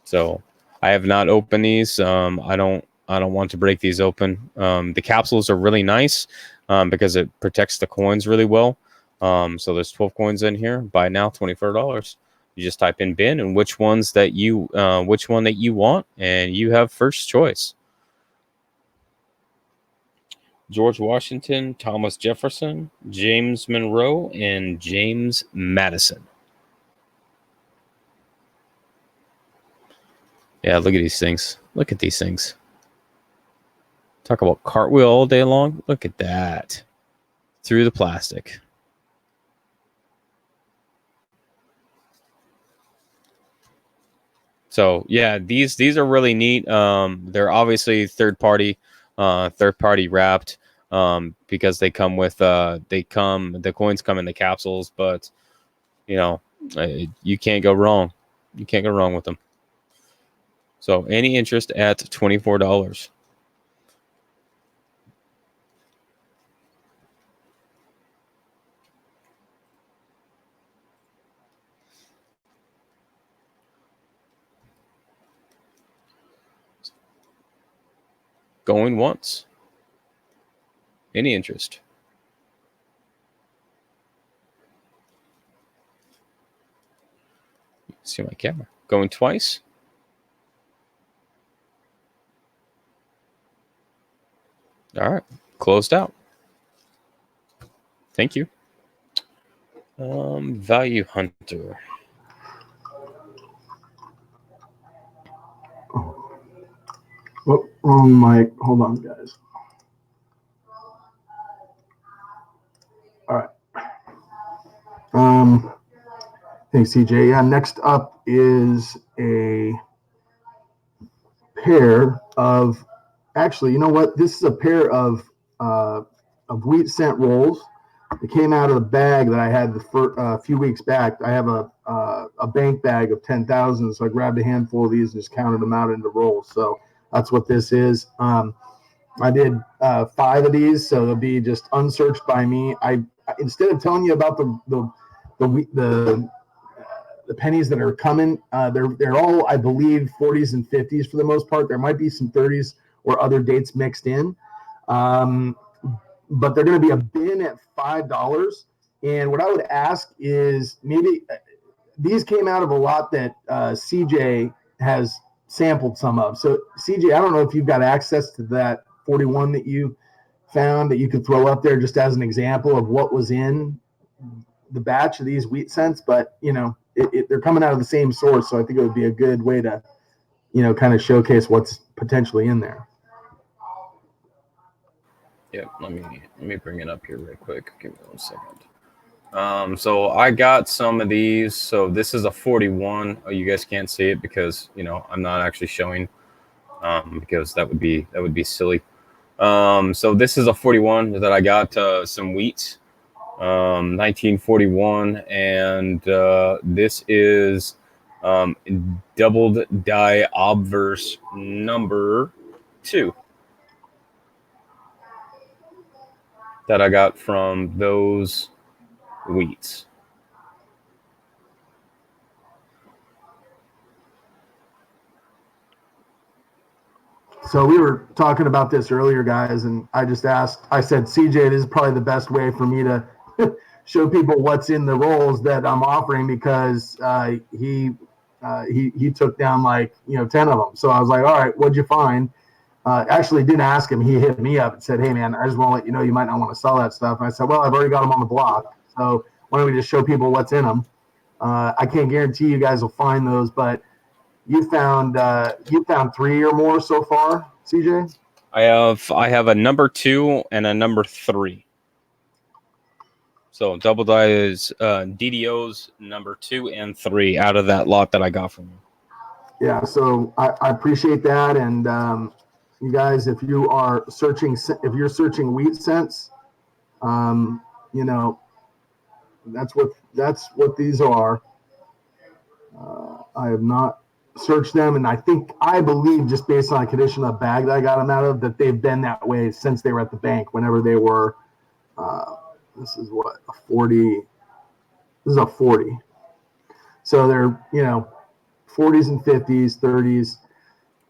So I have not opened these. I don't want to break these open. The capsules are really nice because it protects the coins really well. So there's 12 coins in here. Buy now $24. You just type in bin and which one that you want, and you have first choice. George Washington, Thomas Jefferson, James Monroe, and James Madison. Yeah, look at these things. Look at these things. Talk about cartwheel all day long. Look at that. Through the plastic. So yeah, these are really neat. They're obviously third party wrapped, because they come with the coins come in the capsules, but you can't go wrong. You can't go wrong with them. So any interest at $24. Going once. Any interest? See my camera. Going twice. All right. Closed out. Thank you. Value Hunter. Oh, wrong mic. Hold on, guys. All right. Thanks, CJ. Yeah, next up is a pair of, actually, you know what? This is a pair of wheat cent rolls. It came out of the bag that I had a few weeks back. I have a bank bag of 10,000, so I grabbed a handful of these and just counted them out into rolls. So that's what this is. I did 5 of these, so they'll be just unsearched by me. I instead of telling you about the pennies that are coming, they're all, I believe, 40s and 50s for the most part. There might be some 30s or other dates mixed in, but they're going to be a bin at $5. And what I would ask is maybe these came out of a lot that CJ has sampled some of. So CJ, I don't know if you've got access to that 41 that you found that you could throw up there just as an example of what was in the batch of these wheat cents, but they're coming out of the same source, so I think it would be a good way to kind of showcase what's potentially in there. Yeah, let me bring it up here real quick. Give me 1 second. So I got some of these. So this is a 41. Oh, you guys can't see it because I'm not actually showing, because that would be silly. So this is a 41 that I got some wheat, 1941, and this is doubled die obverse number 2 that I got from those wheats. So we were talking about this earlier, guys, and I said, CJ, this is probably the best way for me to show people what's in the rolls that I'm offering, because he took down 10 of them. So I was like, all right, what'd you find? Actually didn't ask him. He hit me up and said, hey man, I just want to let you know you might not want to sell that stuff. And I said, well, I've already got them on the block, so why don't we just show people what's in them? I can't guarantee you guys will find those, but you found 3 or more so far, CJ? I have a number 2 and a number 3. So double die is DDO's number 2 and 3 out of that lot that I got from you. Yeah, so I appreciate that, and you guys, if you're searching wheat cents, that's what these are. I have not searched them, and I believe just based on the condition of the bag that I got them out of, that they've been that way since they were at the bank. Whenever they were, this is what, a 40. This is a 40. So they're 40s and 50s, 30s.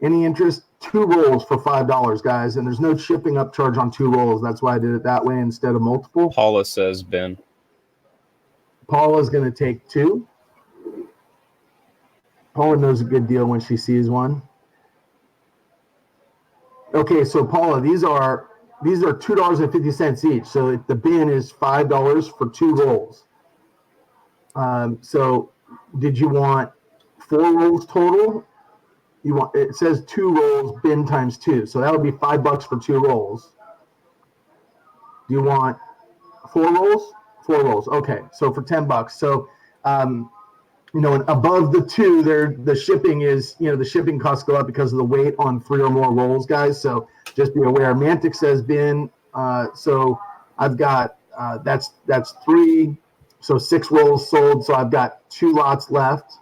Any interest? 2 rolls for $5, guys, and there's no shipping upcharge on 2 rolls. That's why I did it that way instead of multiple. Paula says Ben. Paula's going to take 2. Paula knows a good deal when she sees one. Okay, so Paula, these are $2.50 each. So the bin is $5 for 2 rolls. So did you want 4 rolls total? It says 2 rolls, bin times 2. So that would be $5 for 2 rolls. Do you want 4 rolls? 4 rolls. Okay. So for $10. So you know, and above the 2, the shipping is, you know, the shipping costs go up because of the weight on 3 or more rolls, guys. So just be aware. Mantix has been, so I've got, that's 3, so 6 rolls sold. So I've got 2 lots left.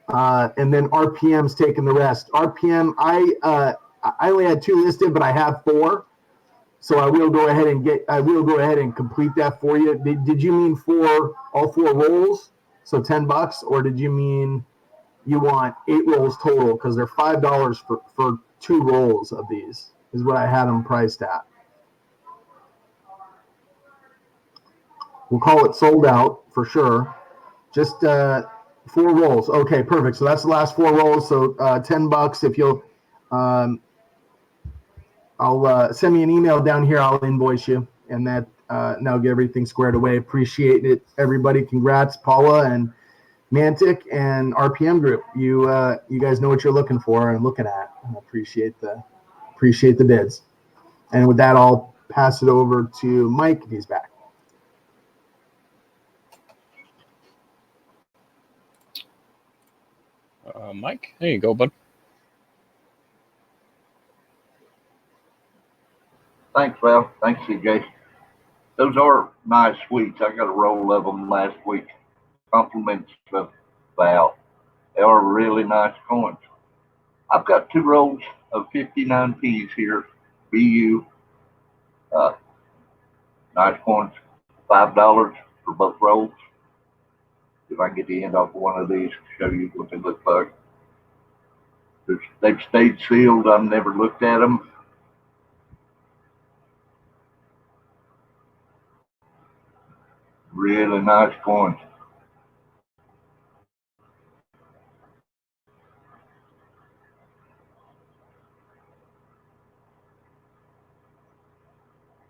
And then RPM's taking the rest. RPM, I only had 2 listed, but I have 4. So I will go ahead and complete that for you. Did you mean for all 4 rolls? So $10, or did you mean you want 8 rolls total? Because they're $5 for 2 rolls of these is what I had them priced at. We'll call it sold out for sure. Just 4 rolls. Okay, perfect. So that's the last 4 rolls. So $10. If you'll, I'll send me an email down here. I'll invoice you, and that now get everything squared away. Appreciate it, everybody. Congrats, Paula and Mantic and RPM Group. You guys know what you're looking for and looking at. I appreciate the bids. And with that, I'll pass it over to Mike if he's back. Mike, there you go, bud. Thanks, Val. Thanks, CJ. Those are nice sweets. I got a roll of them last week. Compliments of Val. They are really nice coins. I've got 2 rolls of 59Ps here. BU. Nice coins. $5 for both rolls. If I can get the end off one of these to show you what they look like. They've stayed sealed. I've never looked at them. Really nice coins.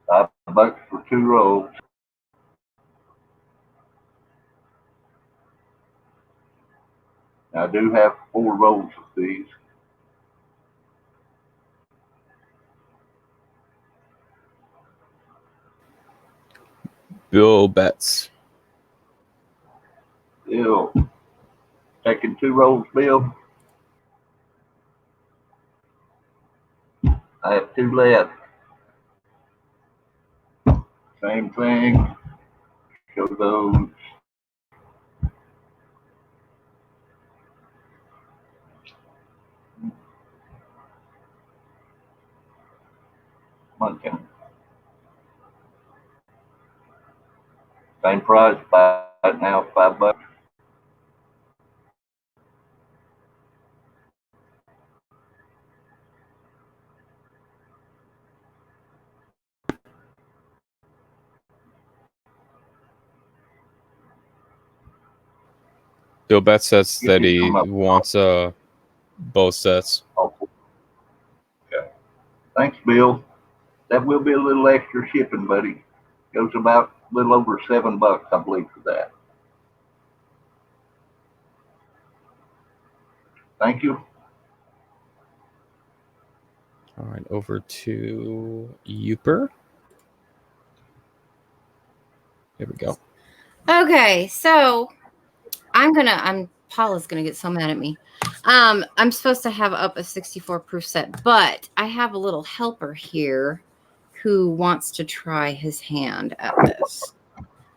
$5 for 2 rolls. I do have 4 rolls of these. Bill Betts. Bill, taking 2 rolls, Bill. I have 2 left. Same thing. Show those. Munkin. Same price, right now, $5. Bill Betts says You that can he come up. wants both sets. Okay. Thanks, Bill. That will be a little extra shipping, buddy. Goes about a little over $7, I believe, for that. Thank you. All right, over to Uper. Here we go. Okay, so Paula's gonna get so mad at me. I'm supposed to have up a 64 proof set, but I have a little helper here who wants to try his hand at this.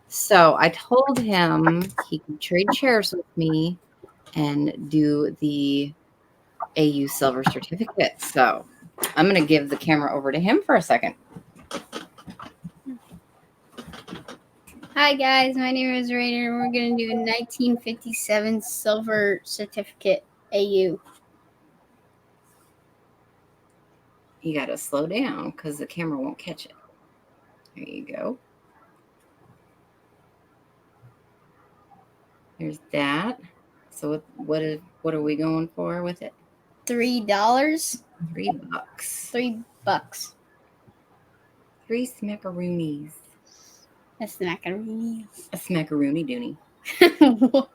So I told him he can trade shares with me and do the AU silver certificate. So I'm gonna give the camera over to him for a second. Hi guys, my name is Rainer. We're gonna do a 1957 silver certificate AU. You gotta slow down because the camera won't catch it. There you go. There's that. So what are we going for with it? $3. $3. $3. 3 smackaroonies. That's the macaroni. A smackaroonie dooney. What?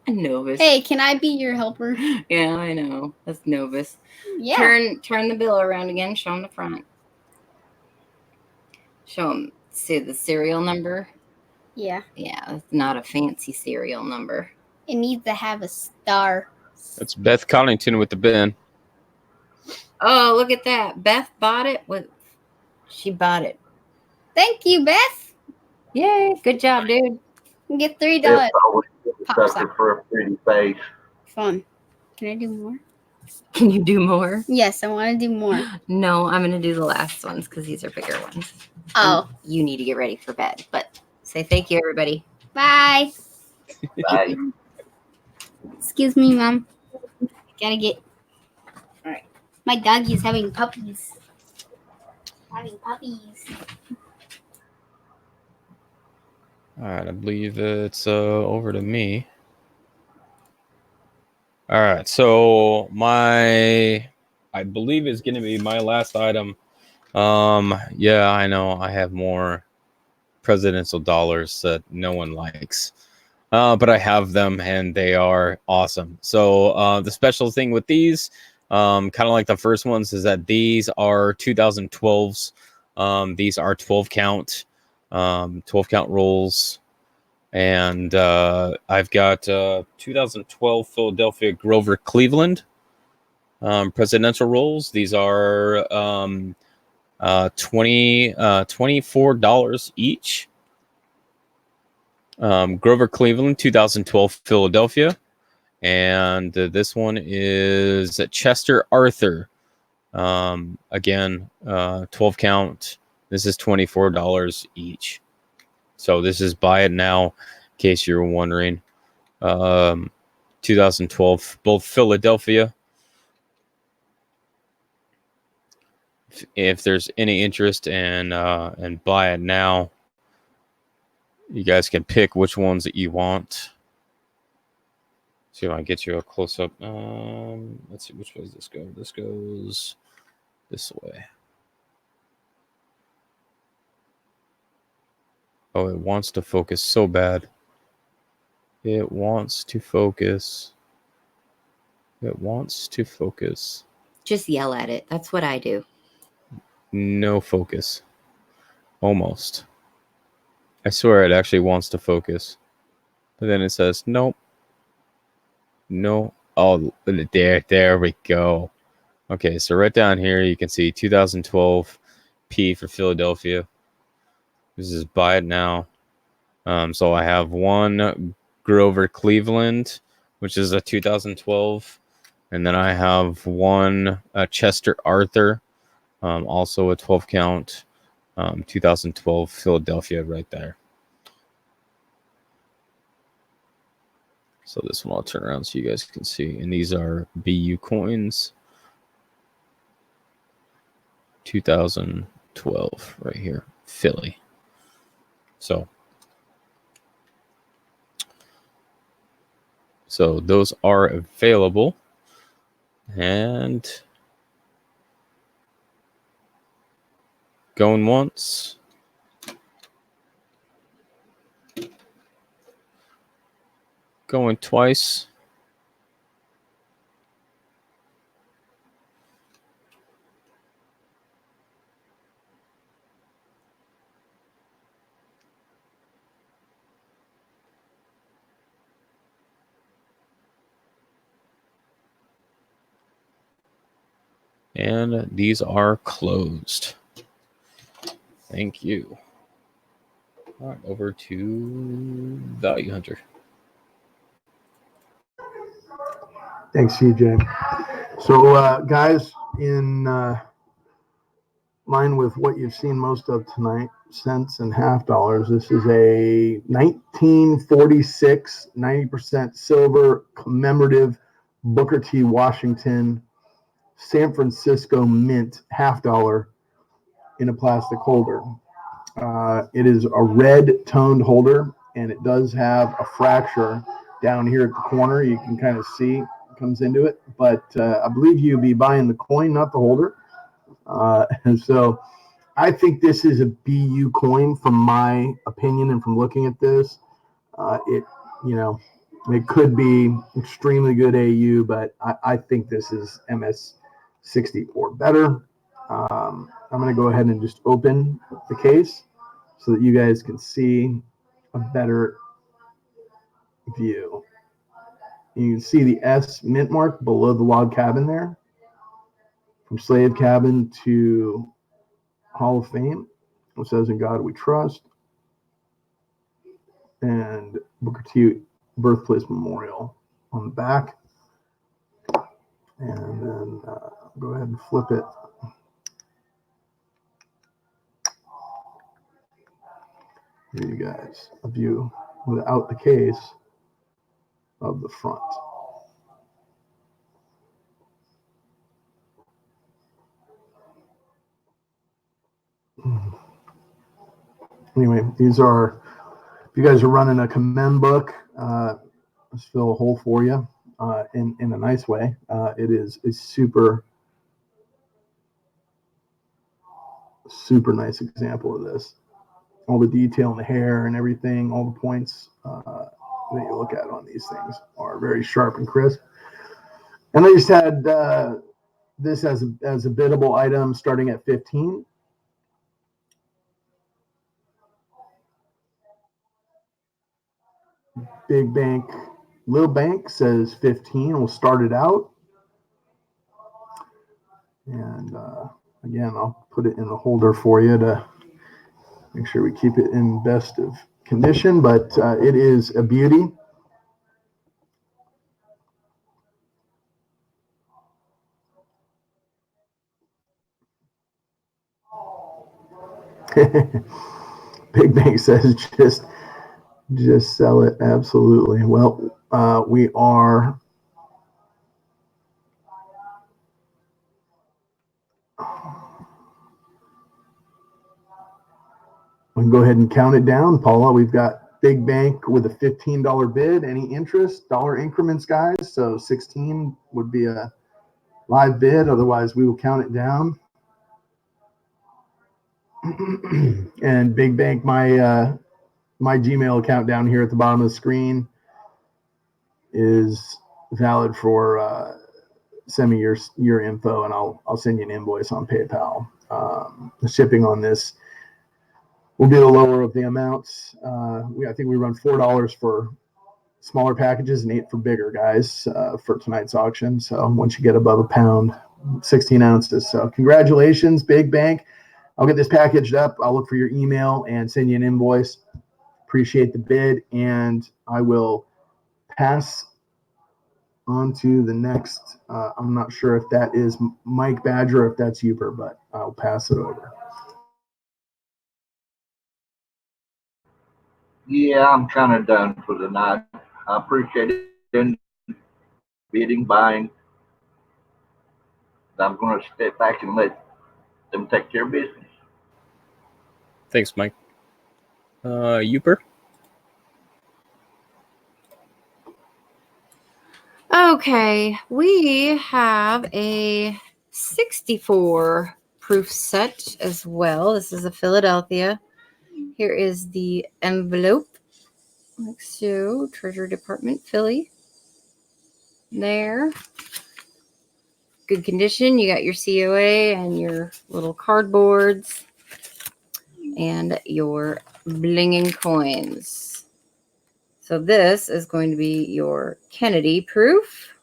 Novus. Hey, can I be your helper? Yeah, I know. That's Novus. Yeah. Turn the bill around again. Show him the front. Show him. See the serial number. Yeah. Yeah, it's not a fancy serial number. It needs to have a star. That's Beth Connington with the bin. Oh, look at that. Beth bought it. She bought it. Thank you, Beth. Yay. Good job, dude. You get $3. It's always a Pop sucker for a pretty face. Fun. Can I do more? Can you do more? Yes, I want to do more. No, I'm going to do the last ones because these are bigger ones. Oh, And you need to get ready for bed. But say thank you, everybody. bye. Bye. Excuse me, Mom. Gotta get. All right. My doggy is having puppies. Having puppies. All right, I believe it's over to me. All right, so I believe is going to be my last item. Yeah, I know I have more presidential dollars that no one likes, but I have them and they are awesome. So the special thing with these, kind of like the first ones, is that these are 2012s. These are 12 count rolls. And I've got 2012 Philadelphia Grover Cleveland presidential rolls. These are $24 each. Grover Cleveland 2012 Philadelphia. And this one is Chester Arthur. Again, 12 count. This is $24 each. So this is buy it now, in case you're wondering. 2012, both Philadelphia. If there's any interest in buy it now, you guys can pick which ones that you want. See if I can get you a close up. Let's see, which way does this go? This goes this way. Oh, it wants to focus so bad. It wants to focus. It wants to focus. Just yell at it. That's what I do. No focus. Almost. I swear it actually wants to focus. But then it says, nope. No. Oh, there we go. Okay, so right down here you can see 2012 P for Philadelphia. This is buy it now. So I have one Grover Cleveland, which is a 2012. And then I have one Chester Arthur, also a 12 count, 2012 Philadelphia right there. So this one I'll turn around so you guys can see. And these are BU coins. 2012 right here, Philly. So those are available. And going once. Going twice. And these are closed. Thank you. All right, over to Value Hunter. Thanks, CJ. So, guys, in line with what you've seen most of tonight, cents and half dollars, this is a 1946 90% silver commemorative Booker T. Washington San Francisco Mint half dollar in a plastic holder. It is a red toned holder, and it does have a fracture down here at the corner. You can kind of see it comes into it, but I believe you'll be buying the coin, not the holder. And so I think this is a BU coin from my opinion and from looking at this. It could be extremely good AU, but I think this is MS64 better. I'm going to go ahead and just open the case so that you guys can see a better view. You can see the S mint mark below the log cabin there. From slave cabin to Hall of Fame. It says, "In God We Trust." And Booker T Birthplace Memorial on the back. And then go ahead and flip it. Here you guys, a view without the case of the front. Anyway, these are, if you guys are running a command book, let's fill a hole for you in a nice way. It is a super nice example of this. All the detail in the hair and everything, all the points that you look at on these things are very sharp and crisp. And I just had this as a biddable item starting at 15. Big Bank, Lil Bank says 15. We'll start it out. And again, I'll put it in the holder for you to make sure we keep it in best of condition, but it is a beauty. Big Bank says just sell it. Absolutely. Well, we are we can go ahead and count it down, Paula. We've got Big Bank with a $15 bid. Any interest? Dollar increments, guys. So 16 would be a live bid. Otherwise, we will count it down. And Big Bank, my Gmail account down here at the bottom of the screen is valid for send me your info, and I'll send you an invoice on PayPal. The shipping on this will be the lower of the amounts. I think we run $4 for smaller packages and $8 for bigger, guys, for tonight's auction. So once you get above a pound, 16 ounces. So congratulations, Big Bank. I'll get this packaged up. I'll look for your email and send you an invoice. Appreciate the bid, and I will pass on to the next. I'm not sure if that is Mike Badger or if that's Uber, but I'll pass it over. Yeah, I'm kind of done for the night. I appreciate it. Bidding, buying. I'm going to step back and let them take care of business. Thanks, Mike. Uper? Okay, we have a 64 proof set as well. This is a Philadelphia. Here is the envelope. Like so, Treasury Department, Philly. There. Good condition. You got your COA and your little cardboards and your blinging coins. So this is going to be your Kennedy proof,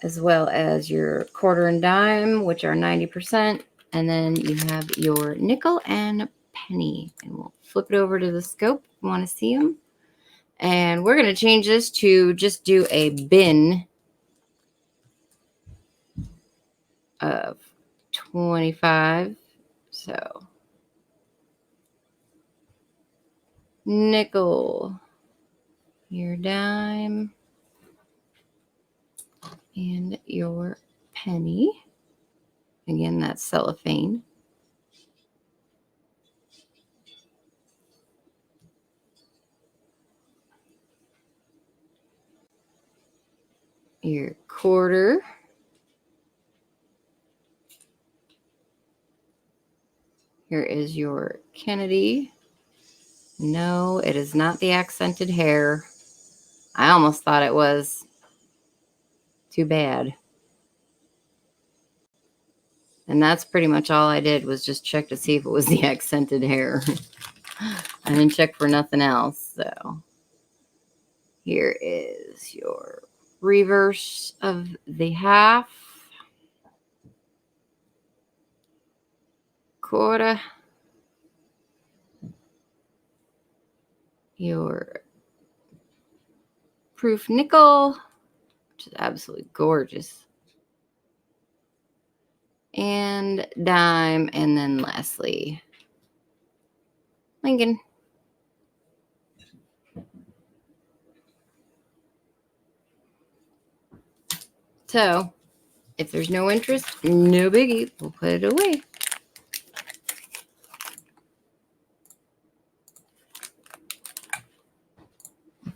as well as your quarter and dime, which are 90%. And then you have your nickel and penny. And we'll flip it over to the scope. You want to see them? And we're going to change this to just do a bin of 25. So nickel, your dime, and your penny. Again, that's cellophane. Your quarter. Here is your Kennedy. No, it is not the accented hair. I almost thought it was. Too bad. And that's pretty much all I did, was just check to see if it was the accented hair. I didn't check for nothing else. So here is your reverse of the half, quarter, your proof nickel, which is absolutely gorgeous, and dime, and then lastly, Lincoln. So, if there's no interest, no biggie. We'll put it away.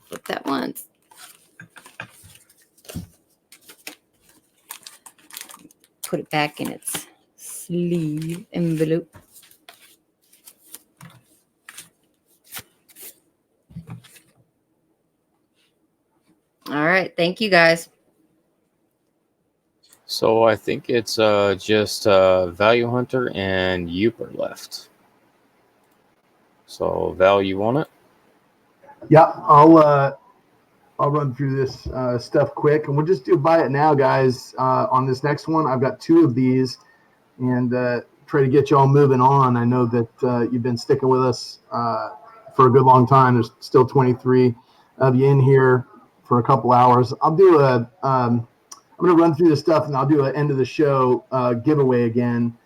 Flip that once. Put it back in its sleeve envelope. All right. Thank you, guys. So I think it's just Value Hunter and Uper left. So Val, you want it? Yeah, I'll run through this stuff quick, and we'll just do buy it now, guys. On this next one, I've got 2 of these, and try to get y'all moving on. I know that you've been sticking with us for a good long time. There's still 23 of you in here for a couple hours. I'll do I'm going to run through this stuff, and I'll do an end of the show giveaway again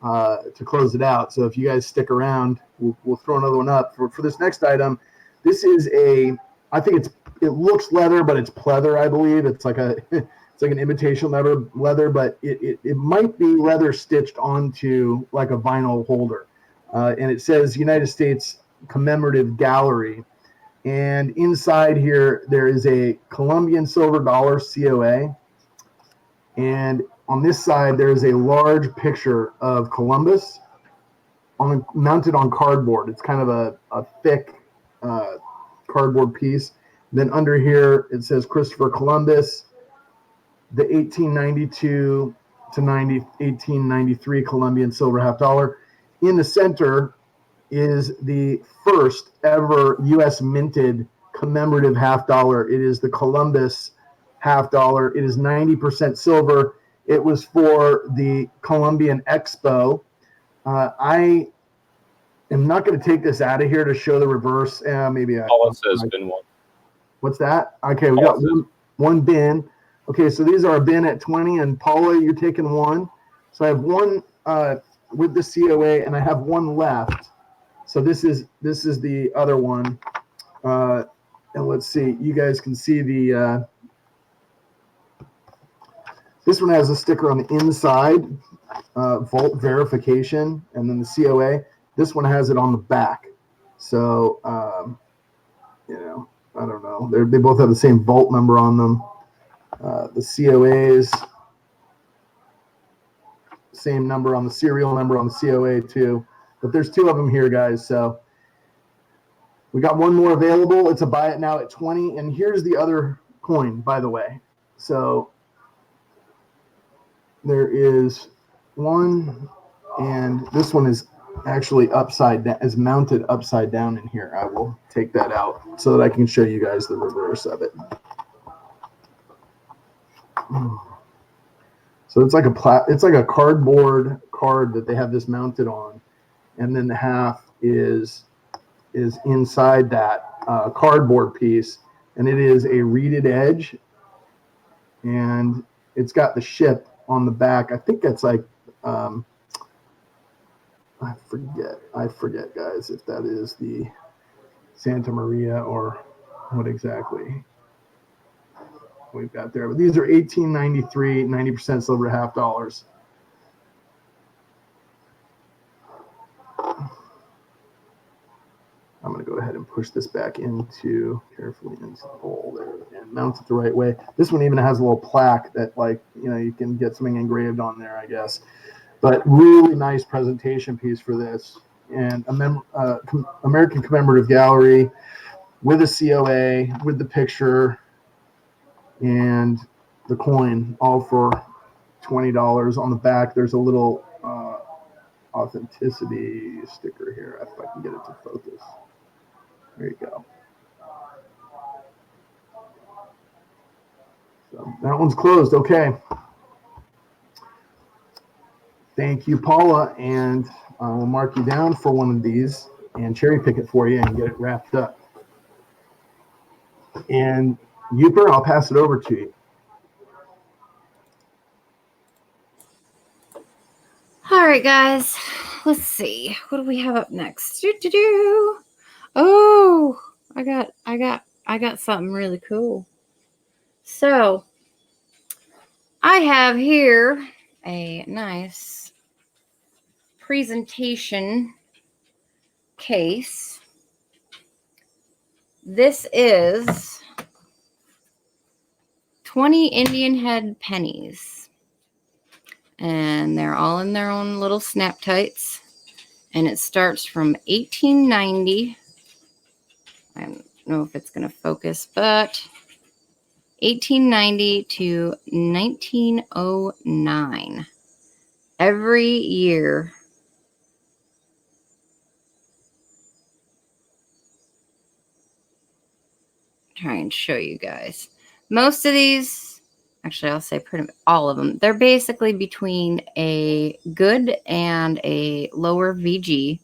to close it out. So if you guys stick around, we'll throw another one up for this next item. This is I think it looks leather, but it's pleather, I believe. It's like it's like an imitation leather, but it might be leather stitched onto like a vinyl holder. And it says United States Commemorative Gallery. And inside here, there is a Colombian silver dollar COA. And on this side, there is a large picture of Columbus mounted on cardboard. It's kind of a thick cardboard piece. Then under here, it says Christopher Columbus, the 1892 to 1893 Colombian silver half dollar. In the center is the first ever U.S. minted commemorative half dollar. It is the Columbus half dollar. It is 90% silver. It was for the Columbian Expo. I am not going to take this out of here to show the reverse. Maybe Paula says bin 1. What's that? Okay, we got one bin. Okay, so these are a bin at 20, and Paula, you're taking 1. So I have 1 with the COA, and I have 1 left. So this is the other one. And let's see, you guys can see the this one has a sticker on the inside, vault verification, and then the COA. This one has it on the back. So I don't know. They both have the same vault number on them. The COAs, same number on the serial number on the COA too. But there's 2 of them here, guys. So we got 1 more available. It's a buy it now at 20. And here's the other coin, by the way. So there is 1, and this one is actually upside down, is mounted upside down in here. I will take that out so that I can show you guys the reverse of it. So it's like a cardboard card that they have this mounted on, and then the half is inside that cardboard piece, and it is a reeded edge, and it's got the ship on the back. I think that's like I forget, guys, if that is the Santa Maria or what exactly we've got there. But these are 1893, 90% silver half dollars. I'm going to go ahead and push this back carefully into the hole there and mount it the right way. This one even has a little plaque that, you can get something engraved on there, I guess. But really nice presentation piece for this. And American Commemorative Gallery with a COA, with the picture, and the coin, all for $20. On the back, there's a little authenticity sticker here if I can get it to focus. There you go. So that one's closed. Okay. Thank you, Paula, and we'll mark you down for one of these and cherry pick it for you and get it wrapped up. And Uper, I'll pass it over to you. All right, guys. Let's see. What do we have up next? Oh, I got something really cool. So I have here a nice presentation case. This is 20 Indian head pennies. And they're all in their own little snap tights. And it starts from 1890. I don't know if it's going to focus, but 1890 to 1909. Every year. Try and show you guys. Most of these, actually I'll say pretty much all of them, they're basically between a good and a lower VG.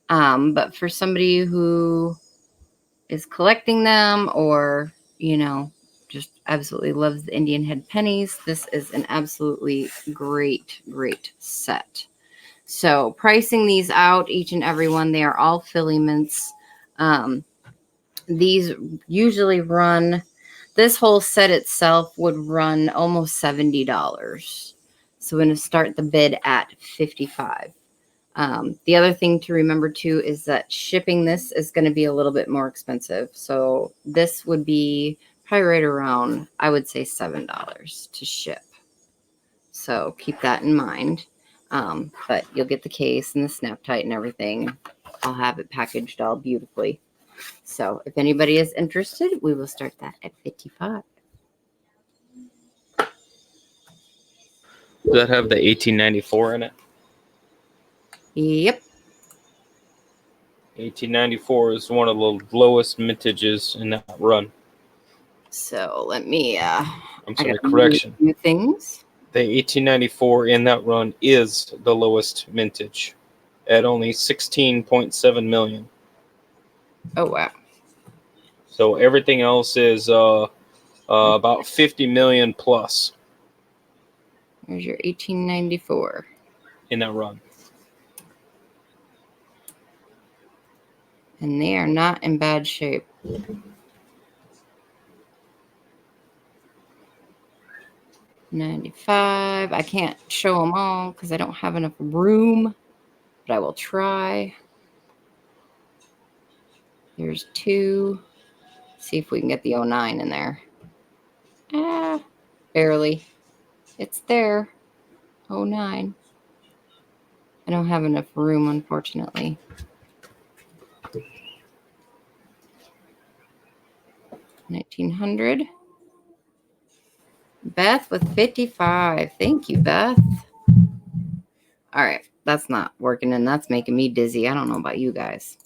But for somebody who is collecting them or, you know, just absolutely loves the Indian head pennies, this is an absolutely great set. So pricing these out, each and every one, they are all Philly mints. These usually run, this whole set itself would run almost $70. So we're going to start the bid at $55. The other thing to remember too is that shipping this is going to be a little bit more expensive. So this would be probably right around, I would say $7 to ship. So keep that in mind. But you'll get the case and the snap tight and everything. I'll have it packaged all beautifully. So if anybody is interested, we will start that at $55. Does that have the 1894 in it? Yep. 1894 is one of the lowest mintages in that run. So let me I'm sorry, I got correction. a few things. The 1894 in that run is the lowest mintage at only 16.7 million. Oh wow. So everything else is about 50 million plus There's your 1894. in that run. And they are not in bad shape. $95. I can't show them all because I don't have enough room, but I will try. There's 2. See if we can get the 09 in there. Barely. It's there. 09. I don't have enough room, unfortunately. $1,900. Beth with 55. Thank you, Beth. All right. That's not working, and that's making me dizzy. I don't know about you guys.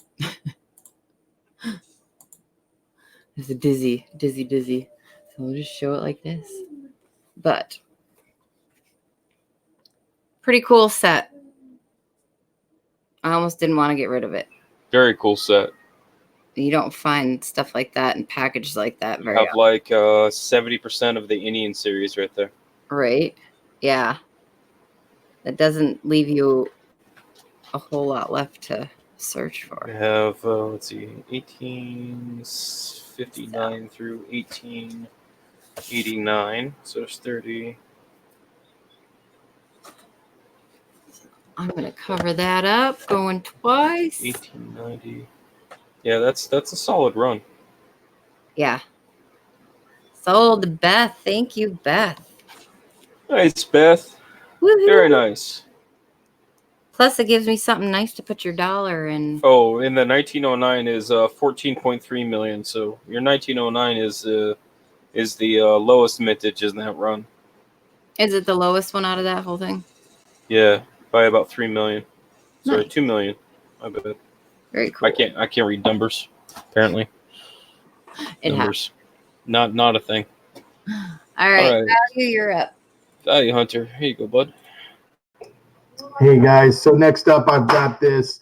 It's a dizzy. So we'll just show it like this. But pretty cool set. I almost didn't want to get rid of it. Very cool set. You don't find stuff like that and packaged like that very Have often. like 70% of the Indian series right there. Right? Yeah. That doesn't leave you a whole lot left to search for. We have, let's see, 1859 through 1889. So there's 30. I'm going to cover that up, going twice. 1890. Yeah, that's a solid run. Yeah. Sold, Beth. Thank you, Beth. Nice, Beth. Woohoo. Very nice. Plus, it gives me something nice to put your dollar in. Oh, in the 1909 is 14.3 million. So your 1909 is the lowest mintage in that run. Is it the lowest one out of that whole thing? Yeah, by about 3 million. Sorry, Nice. 2 million. I bet. Very cool. I can't read numbers. Apparently, It happens. numbers, not a thing. All right, All right. Value, you're up. Value Hunter, here you go, bud. Hey guys, so next up I've got this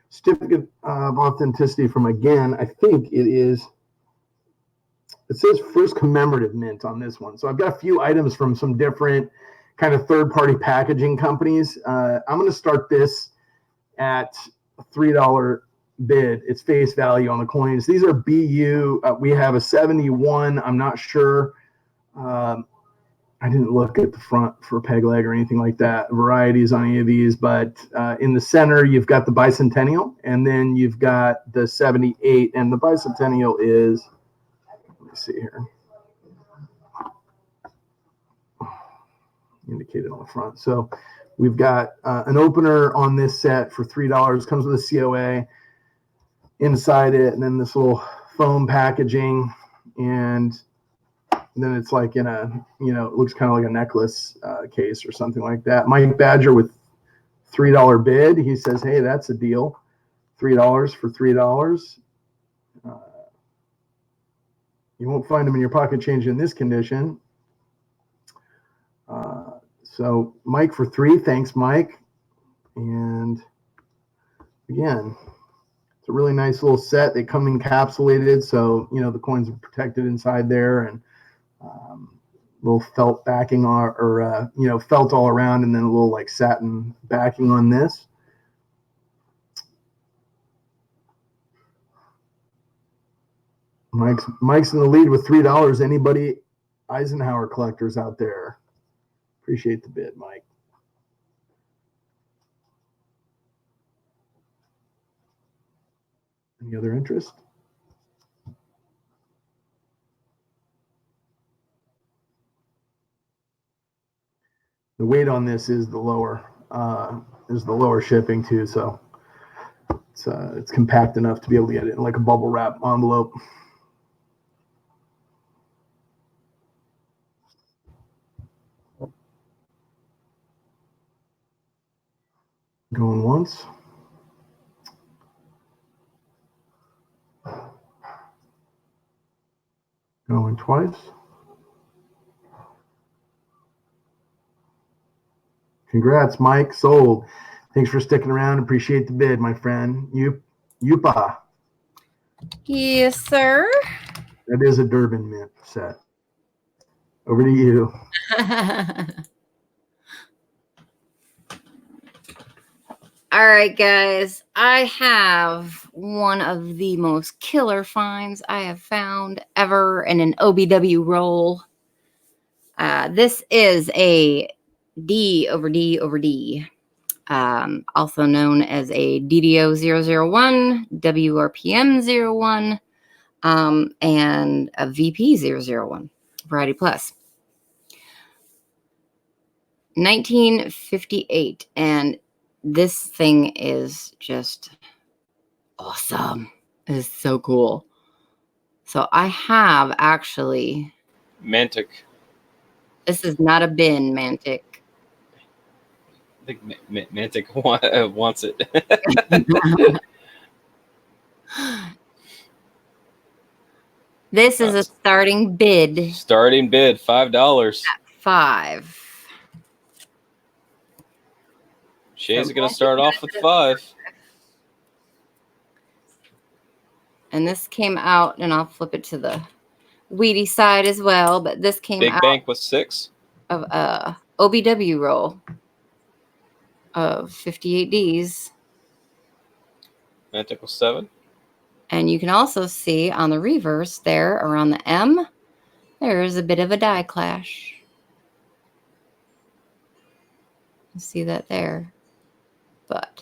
certificate of authenticity from, again, I think it says first commemorative mint on this one. So I've got a few items from some different kind of third-party packaging companies. I'm going to start this at a $3 bid. It's face value on the coins. These are BU. We have a 71. I'm not sure. I didn't look at the front for peg leg or anything like that, varieties on any of these, but in the center, you've got the bicentennial, and then you've got the 78, and the bicentennial is, let me see here, indicated on the front. So we've got an opener on this set for $3, comes with a COA inside it, and then this little foam packaging, and then it's like in a, it looks kind of like a necklace case or something like that. Mike Badger with $3 bid. He says, hey, that's a deal. $3 for $3. You won't find them in your pocket change in this condition. So Mike for $3. Thanks, Mike. And again, it's a really nice little set. They come encapsulated, so the coins are protected inside there, and little felt backing or felt all around, and then a little like satin backing on this. Mike's in the lead with $3. Anybody Eisenhower collectors out there? Appreciate the bid, Mike. Any other interest? The weight on this is the lower shipping too, so it's compact enough to be able to get it in like a bubble wrap envelope. Going once. Going twice. Congrats, Mike. Sold. Thanks for sticking around. Appreciate the bid, my friend. Yupa. Yes, sir. That is a Durban mint set. Over to you. All right, guys. I have one of the most killer finds I have found ever in an OBW roll. This is a D over D over D, also known as a DDO 001, WRPM 01, and a VP 001, Variety Plus. 1958, and this thing is just awesome. It is so cool. So I have actually... Mantic. This is not a bin, Mantic. I think Mantic wants it. This is a starting bid. Starting bid, $5. $5. Shay's going to start off with 5. And this came out, and I'll flip it to the weedy side as well, but this came Big out Bank was 6. of a OBW roll of 58 Ds. Mantic was 7. And you can also see on the reverse there, around the M, there is a bit of a die clash. You see that there. But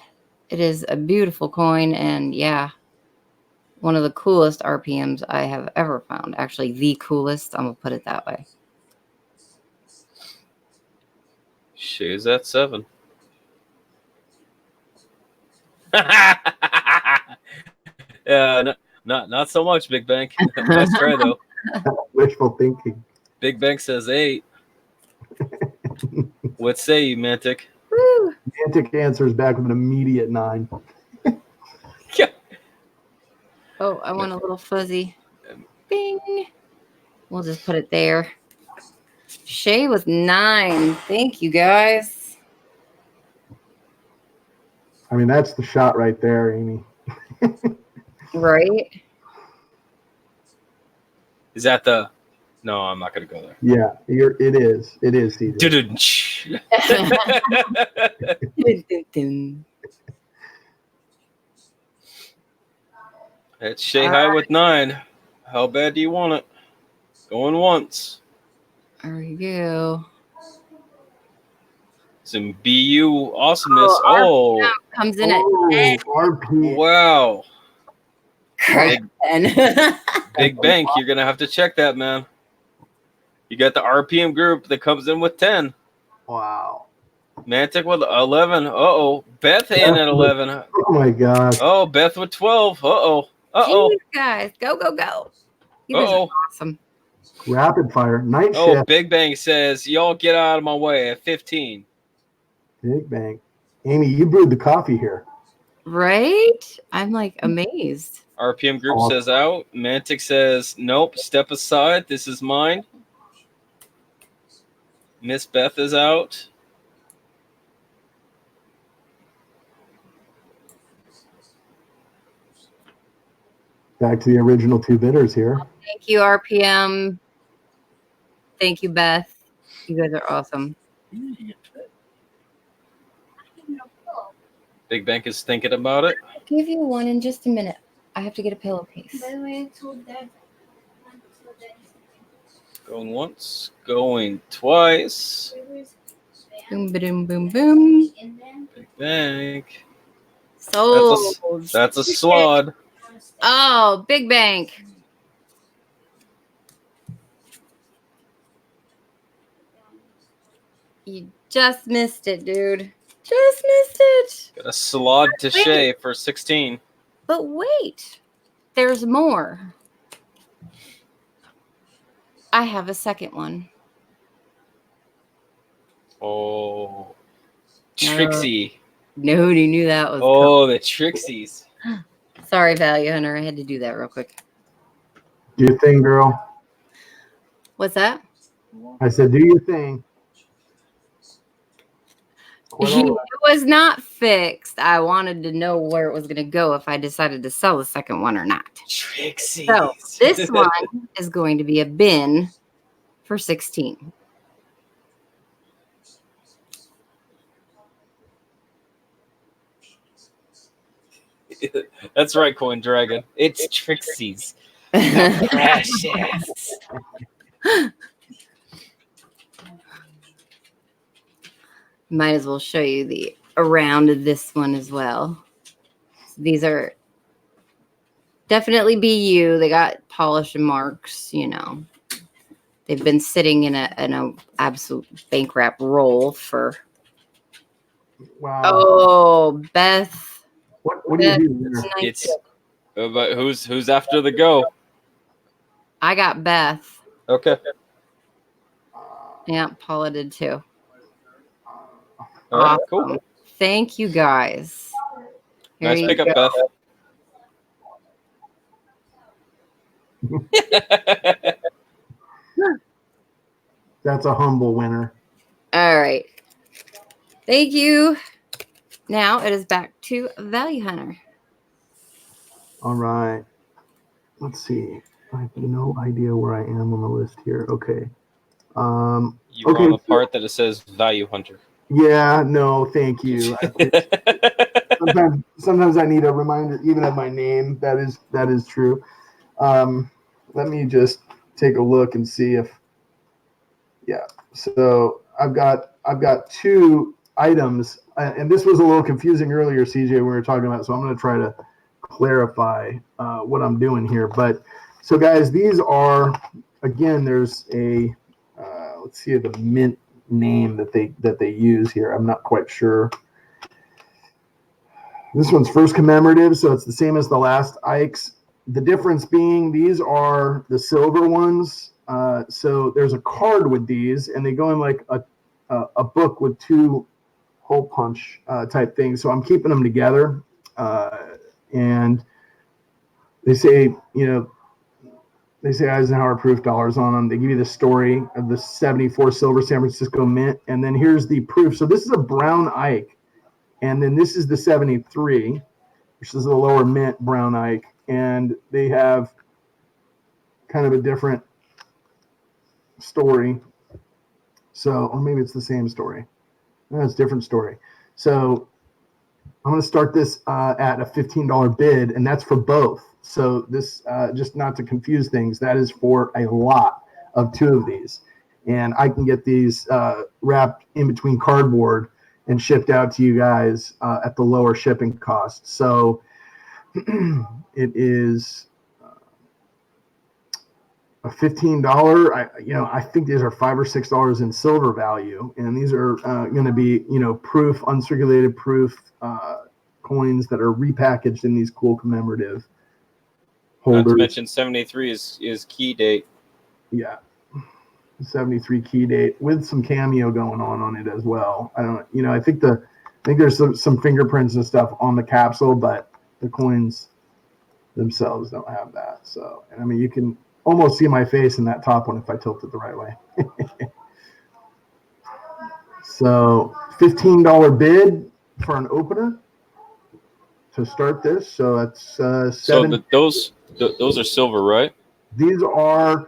it is a beautiful coin, and yeah, one of the coolest RPMs I have ever found. Actually, the coolest. I'm going to put it that way. Shay's at 7. Yeah, not so much, Big Bank. Nice try, though. Wishful thinking. Big Bank says 8. What say you, Mantic? Woo! Mantic answers back with an immediate 9. Yeah. Oh, I want a little fuzzy. Bing. We'll just put it there. Shay with 9. Thank you, guys. I mean, that's the shot right there, Amy. Right? Is that the? No, I'm not gonna go there. Yeah, it is. It is, CJ. Dudunch. It's Shay High with 9. How bad do you want it? Going once. There we go. Some BU awesomeness. Oh, Oh, Comes in at Oh, 10. RP. wow. Crap. Big Bank, you're gonna have to check that, man. You got the RPM group that comes in with 10. Wow. Mantic with 11. Uh-oh. Beth in at 11. Oh my gosh. Oh, Beth with 12. Uh-oh. Uh-oh. Jeez, guys. Go, go, go. You guys are Uh-oh. awesome. Rapid fire. Night Oh, shift. Big Bang says, y'all get out of my way at 15. Big bang. Amy, you brewed the coffee here. Right? I'm like amazed. RPM group Awesome. says out. Mantic says, nope, step aside. This is mine. Miss Beth is out. Back to the original 2 bidders here. Thank you, RPM. Thank you, Beth. You guys are awesome. Big Bank is thinking about it. I'll give you one in just a minute. I have to get a pillowcase. By the way, I told Dad. Going once, going twice. Boom, boom, boom, boom. Big Bank. Sold. That's a slod. Oh, Big Bank. You just missed it, dude. Just missed it. Got a slod to Wait. Shay for 16. But wait, there's more. I have a second one. Oh, Trixie. Nobody knew that was Oh, the Trixies. coming. Sorry, Value Hunter. I had to do that real quick. Do your thing, girl. What's that? I said, do your thing. Quite all It right. was not fixed. I wanted to know where it was going to go if I decided to sell the second one or not. Trixies. So this one is going to be a bin for 16. That's right, Coin Dragon. It's Trixies. Precious. Might as well show you the around of this one as well. These are definitely BU. They got polish and marks, you know. They've been sitting in a absolute bank wrap roll for. Wow. Oh, Beth. What do you do there? It's but who's after the go? I got Beth. Okay. Yeah, Paula did too. All right, Awesome. cool. Thank you guys. Here Nice you pickup, go. Beth. That's a humble winner. All right. Thank you. Now it is back to Value Hunter. All right. Let's see. I have no idea where I am on the list here. Okay. You're Okay, on the so- part that it says Value Hunter. Yeah, no, thank you. Sometimes I need a reminder, even of my name. That is true. Let me just take a look and see if. Yeah. So I've got 2 items, and this was a little confusing earlier, CJ, when we were talking about. So I'm going to try to clarify what I'm doing here. But so guys, these are, again, there's a let's see the mint name that they use here. I'm not quite sure. This one's first commemorative, so it's the same as the last Ike's. The difference being these are the silver ones. So there's a card with these, and they go in like a book with 2 hole punch type thing. So I'm keeping them together. And they say, they say Eisenhower proof dollars on them. They give you the story of the 74 silver San Francisco Mint. And then here's the proof. So this is a brown Ike. And then this is the 73, which is the lower mint brown Ike. And they have kind of a different story. So, or maybe it's the same story. No, it's a different story. So I'm going to start this at a $15 bid, and that's for both. So this, just not to confuse things, that is for a lot of 2 of these. And I can get these wrapped in between cardboard and shipped out to you guys at the lower shipping cost. So it is a $15. I think these are $5 or $6 in silver value, and these are going to be, proof, uncirculated proof coins that are repackaged in these cool commemorative holders. Not to mention 73 is key date. Yeah, 73 key date with some cameo going on it as well. I think there's some fingerprints and stuff on the capsule, but the coins themselves don't have that. So, and I mean, you can almost see my face in that top one if I tilt it the right way. So $15 bid for an opener to start this. So that's seven. So those are silver, right? These are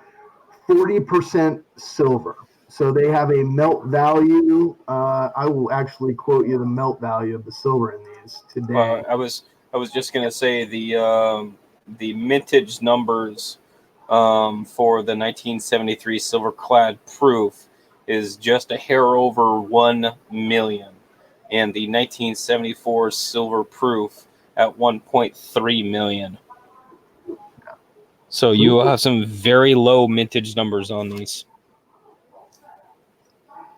40% silver. So they have a melt value. I will actually quote you the melt value of the silver in these today. I was just gonna say the mintage numbers for the 1973 silver clad proof is just a hair over 1 million, and the 1974 silver proof at 1.3 million. So you will have some very low mintage numbers on these.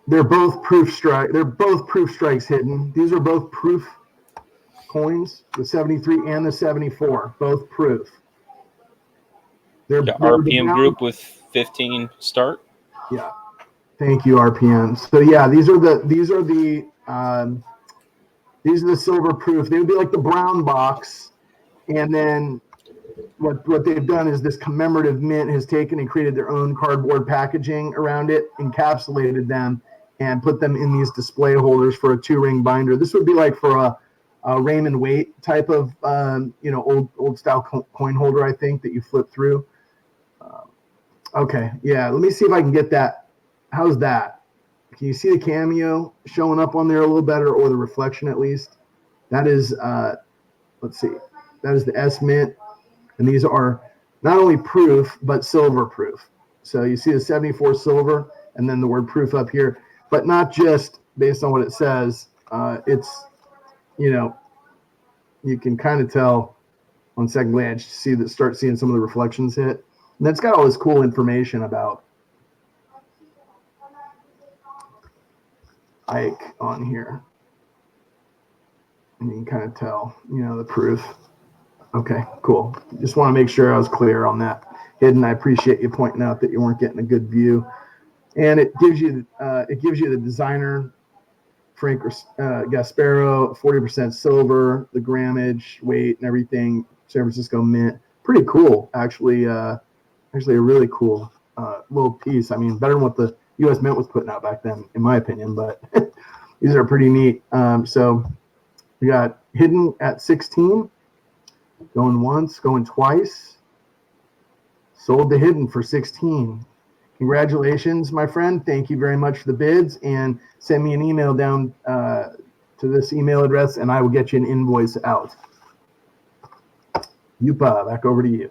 They're both proof strike. They're both proof strikes hidden. These are both proof coins, the 73 and the 74, both proof. They're RPM group with 15 start. Yeah. Thank you, RPM. So yeah, these are the silver proof. They would be like the brown box, and then what they've done is this commemorative mint has taken and created their own cardboard packaging around it, encapsulated them, and put them in these display holders for a 2-ring binder. This would be like for a Raymond Waite type of old style coin holder, I think, that you flip through. Okay, yeah, let me see if I can get that. How's that? Can you see the cameo showing up on there a little better, or the reflection at least? That is, let's see, that is the S Mint, and these are not only proof, but silver proof. So you see the 74 silver, and then the word proof up here, but not just based on what it says. It's, you can kind of tell on second glance, start seeing some of the reflections hit. And it's got all this cool information about Ike on here. And you can kind of tell, the proof. Okay, cool. Just want to make sure I was clear on that. Hidden, I appreciate you pointing out that you weren't getting a good view. And it gives you the designer, Frank Gasparo, 40% silver, the grammage, weight, and everything. San Francisco Mint. Pretty cool, actually. Actually, a really cool little piece. I mean, better than what the U.S. Mint was putting out back then, in my opinion. But these are pretty neat. So we got hidden at 16, going once, going twice. Sold to hidden for 16. Congratulations, my friend. Thank you very much for the bids. And send me an email down to this email address, and I will get you an invoice out. Yupa, back over to you.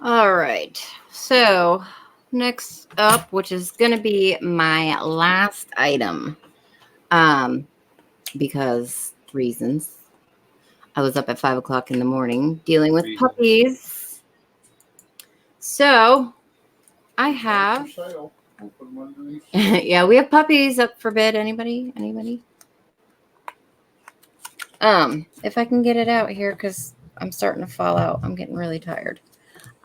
All right. So next up, which is going to be my last item, because reasons. I was up at 5 o'clock in the morning dealing with puppies. So I have, yeah, we have puppies up for bid. Anybody? If I can get it out here, because I'm starting to fall out. I'm getting really tired.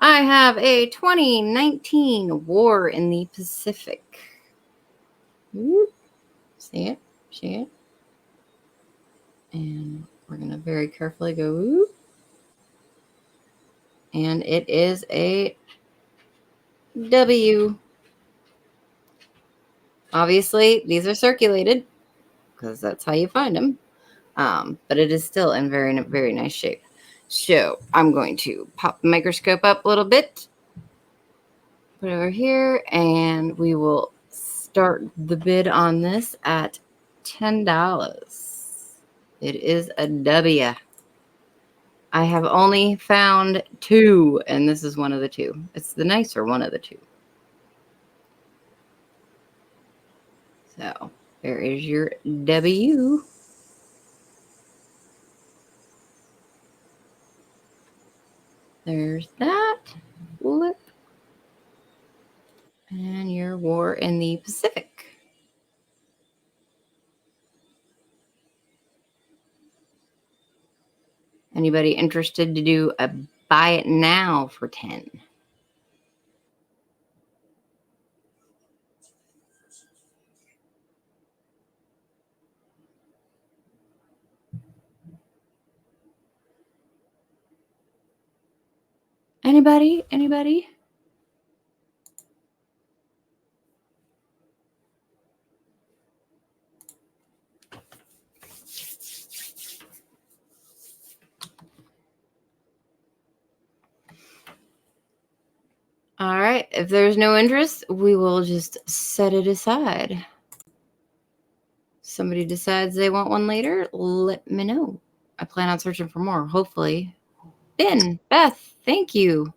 I have a 2019 War in the Pacific. See it? See it? And we're going to very carefully go, whoop. And it is a W. Obviously, these are circulated because that's how you find them. But it is still in very, very nice shape. So I'm going to pop the microscope up a little bit. Put it over here, and we will start the bid on this at $10. It is a W. I have only found 2, and this is one of the 2. It's the nicer one of the 2. So there is your W. There's that. Flip. And your War in the Pacific. Anybody interested to do a buy it now for 10? Anybody? Anybody? All right. If there's no interest, we will just set it aside. Somebody decides they want one later, let me know. I plan on searching for more, hopefully. Beth, thank you.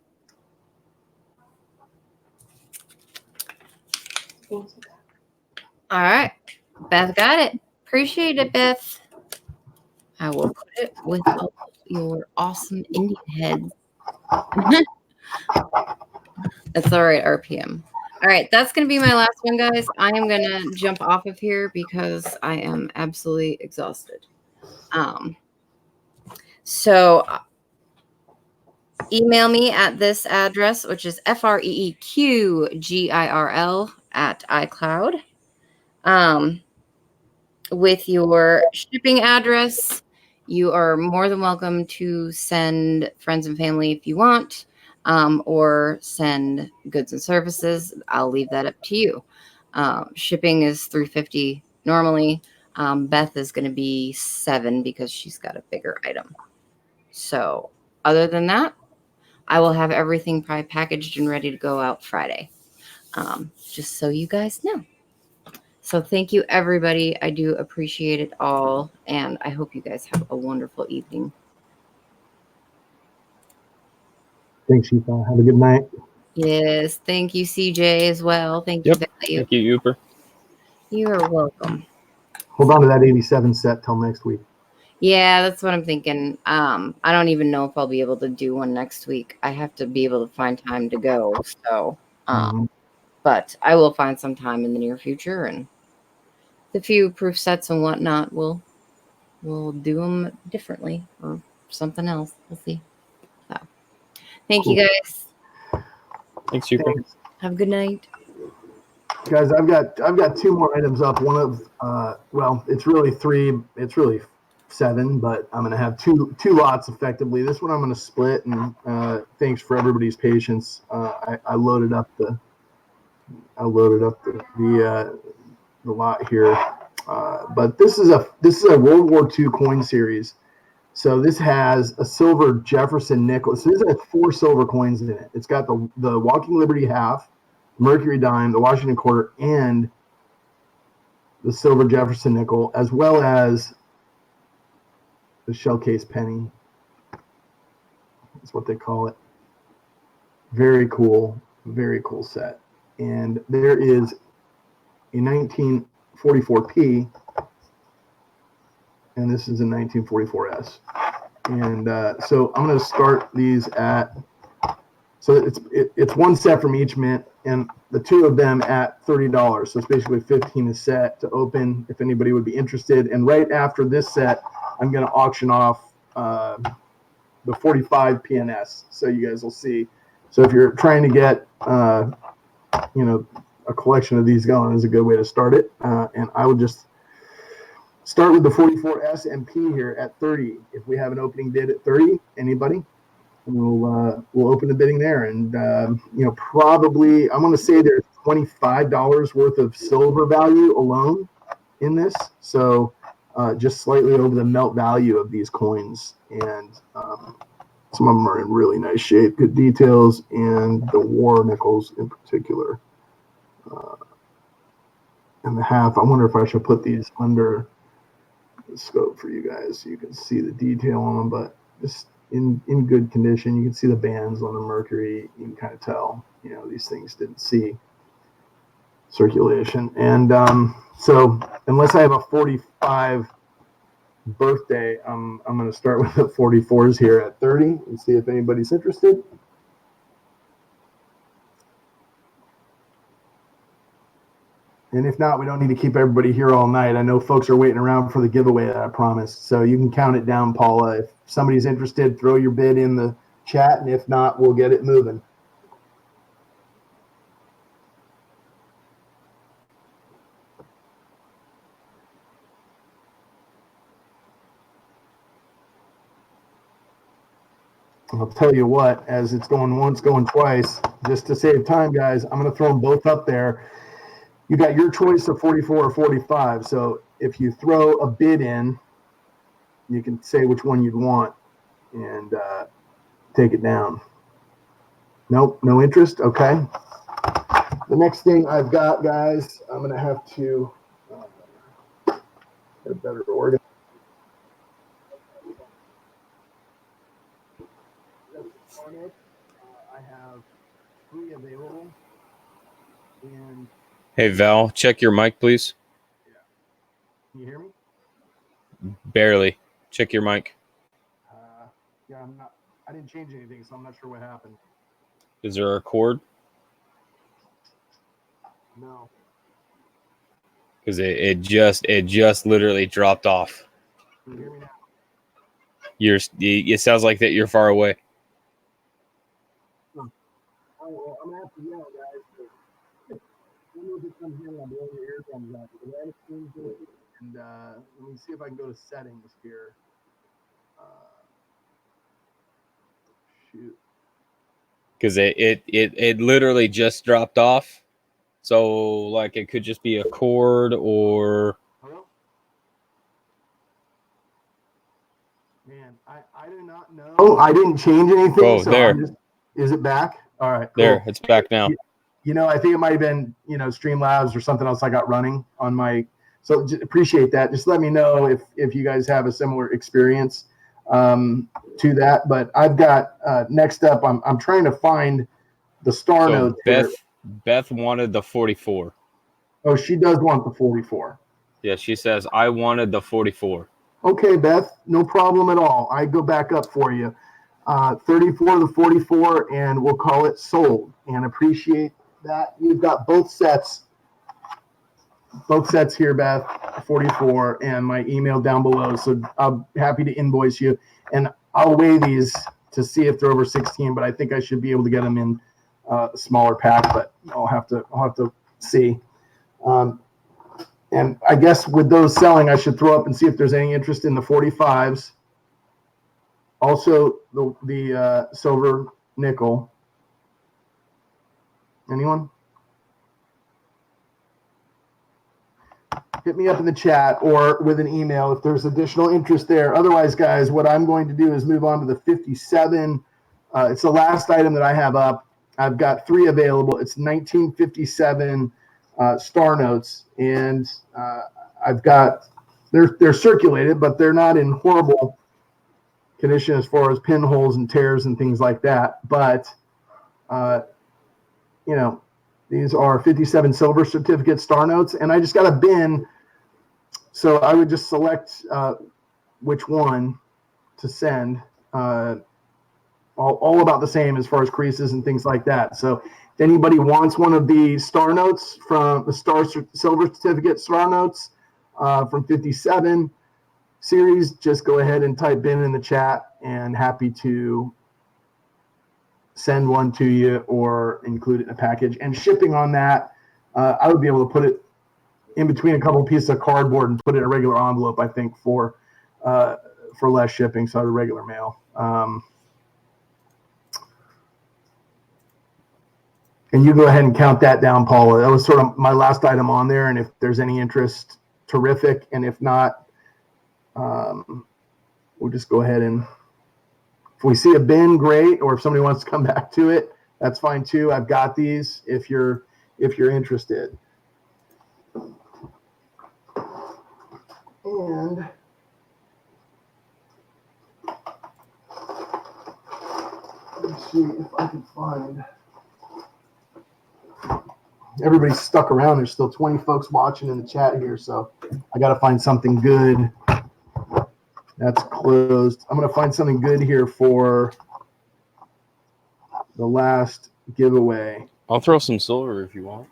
All right. Beth got it. Appreciate it, Beth. I will put it with all your awesome Indian heads. That's all right, RPM. All right, that's going to be my last one, guys. I am going to jump off of here because I am absolutely exhausted. So email me at this address, which is freeqgirl@icloud, with your shipping address. You are more than welcome to send friends and family if you want, or send goods and services. I'll leave that up to you. Shipping is $3.50 normally. Beth is going to be $7 because she's got a bigger item. So other than that, I will have everything probably packaged and ready to go out Friday. Just so you guys know. So thank you, everybody. I do appreciate it all. And I hope you guys have a wonderful evening. Thanks, Shifa. Have a good night. Yes. Thank you, CJ, as well. Thank you, Value. Thank you, Uper. You are welcome. Hold on to that 87 set till next week. Yeah, that's what I'm thinking. I don't even know if I'll be able to do one next week. I have to be able to find time to go. So, but I will find some time in the near future, and the few proof sets and whatnot, we'll do them differently or something else. We'll see. So, thank you guys. Thanks, Uper. Thanks. Have a good night. Guys, I've got 2 more items up. One of well, it's really 3. It's really 7, but I'm gonna have two lots effectively. This one I'm gonna split, and thanks for everybody's patience. I loaded up the lot here, but this is a World War II coin series. So this has a silver Jefferson nickel. So this has 4 silver coins in it. It's got the Walking Liberty half, Mercury dime, the Washington quarter, and the silver Jefferson nickel, as well as the shell case penny. That's what they call it. Very cool set. And there is a 1944P, and this is a 1944S. And so I'm going to start these at, so it's 1 set from each mint, and the 2 of them at $30. So it's basically $15 a set to open if anybody would be interested. And right after this set, I'm going to auction off the 45 PNS, so you guys will see. So if you're trying to get a collection of these going, is a good way to start it. And I would just start with the 44 SMP here at 30. If we have an opening bid at 30, anybody? We'll open the bidding there, and probably I'm going to say there's $25 worth of silver value alone in this, so just slightly over the melt value of these coins, and some of them are in really nice shape, good details, and the war nickels in particular. And the half, I wonder if I should put these under the scope for you guys so you can see the detail on them, but just in good condition. You can see the bands on the mercury. You can kind of tell, these things didn't see circulation. And so unless I have a 45 birthday, I'm going to start with the 44s here at 30 and see if anybody's interested. And if not, we don't need to keep everybody here all night. I know folks are waiting around for the giveaway that I promised. So you can count it down, Paula. If somebody's interested, throw your bid in the chat. And if not, we'll get it moving. I'll tell you what, as it's going once, going twice, just to save time, guys, I'm going to throw them both up there. You got your choice of 44 or 45. So if you throw a bid in, you can say which one you'd want and take it down. Nope, no interest. Okay. The next thing I've got, guys, I'm going to have to get a better organ. I have 3 available. And Hey, Val, check your mic, please. can you hear me? Barely. Check your mic. Yeah, I didn't change anything, so I'm not sure what happened. Is there a cord? No. Because it just literally dropped off. Can you hear me now? It sounds like that you're far away. Oh, well, I'm going to have to yell, guys. Let me get some here and I'll blow your eardrums out. And let me see if I can go to settings here. Shoot. Because it literally just dropped off. So like it could just be a cord or Hello? Man, I do not know. Oh, I didn't change anything. Oh, so there. Is it back? All right. Cool. there. It's back now. I think it might have been, Streamlabs or something else I got running on my. So appreciate that. Just let me know if you guys have a similar experience to that. But I've got next up. I'm trying to find the star So notes here. Beth wanted the 44. Oh, she does want the 44. Yeah, she says I wanted the 44. Okay, Beth, no problem at all. I go back up for you. 34 to 44, and we'll call it sold. And appreciate that. You've got both sets here, Beth, 44, and my email down below. So I'm happy to invoice you. And I'll weigh these to see if they're over 16, but I think I should be able to get them in a smaller pack, but I'll have to see. And I guess with those selling, I should throw up and see if there's any interest in the 45s. Also, the silver nickel. Anyone? Hit me up in the chat or with an email if there's additional interest there. Otherwise, guys, what I'm going to do is move on to the 57. It's the last item that I have up. I've got 3 available. It's 1957 star notes, and I've got they're circulated, but they're not in horrible condition as far as pinholes and tears and things like that. But these are 57 silver certificate star notes, and I just got a bin, so I would just select which one to send. All about the same as far as creases and things like that. So if anybody wants one of the star notes from the silver certificate star notes from 57 series, just go ahead and type bin in the chat, and happy to send one to you or include it in a package. And shipping on that, I would be able to put it in between a couple of pieces of cardboard and put it in a regular envelope, I think, for less shipping, so the regular mail. And you go ahead and count that down, Paula. That was sort of my last item on there, and if there's any interest, terrific, and if not, we'll just go ahead and, if we see a bin, great, or if somebody wants to come back to it, that's fine too. I've got these if you're interested. And let's see if I can find. Everybody's stuck around. There's still 20 folks watching in the chat here, so I got to find something good. That's closed. I'm going to find something good here for the last giveaway. I'll throw some silver if you want.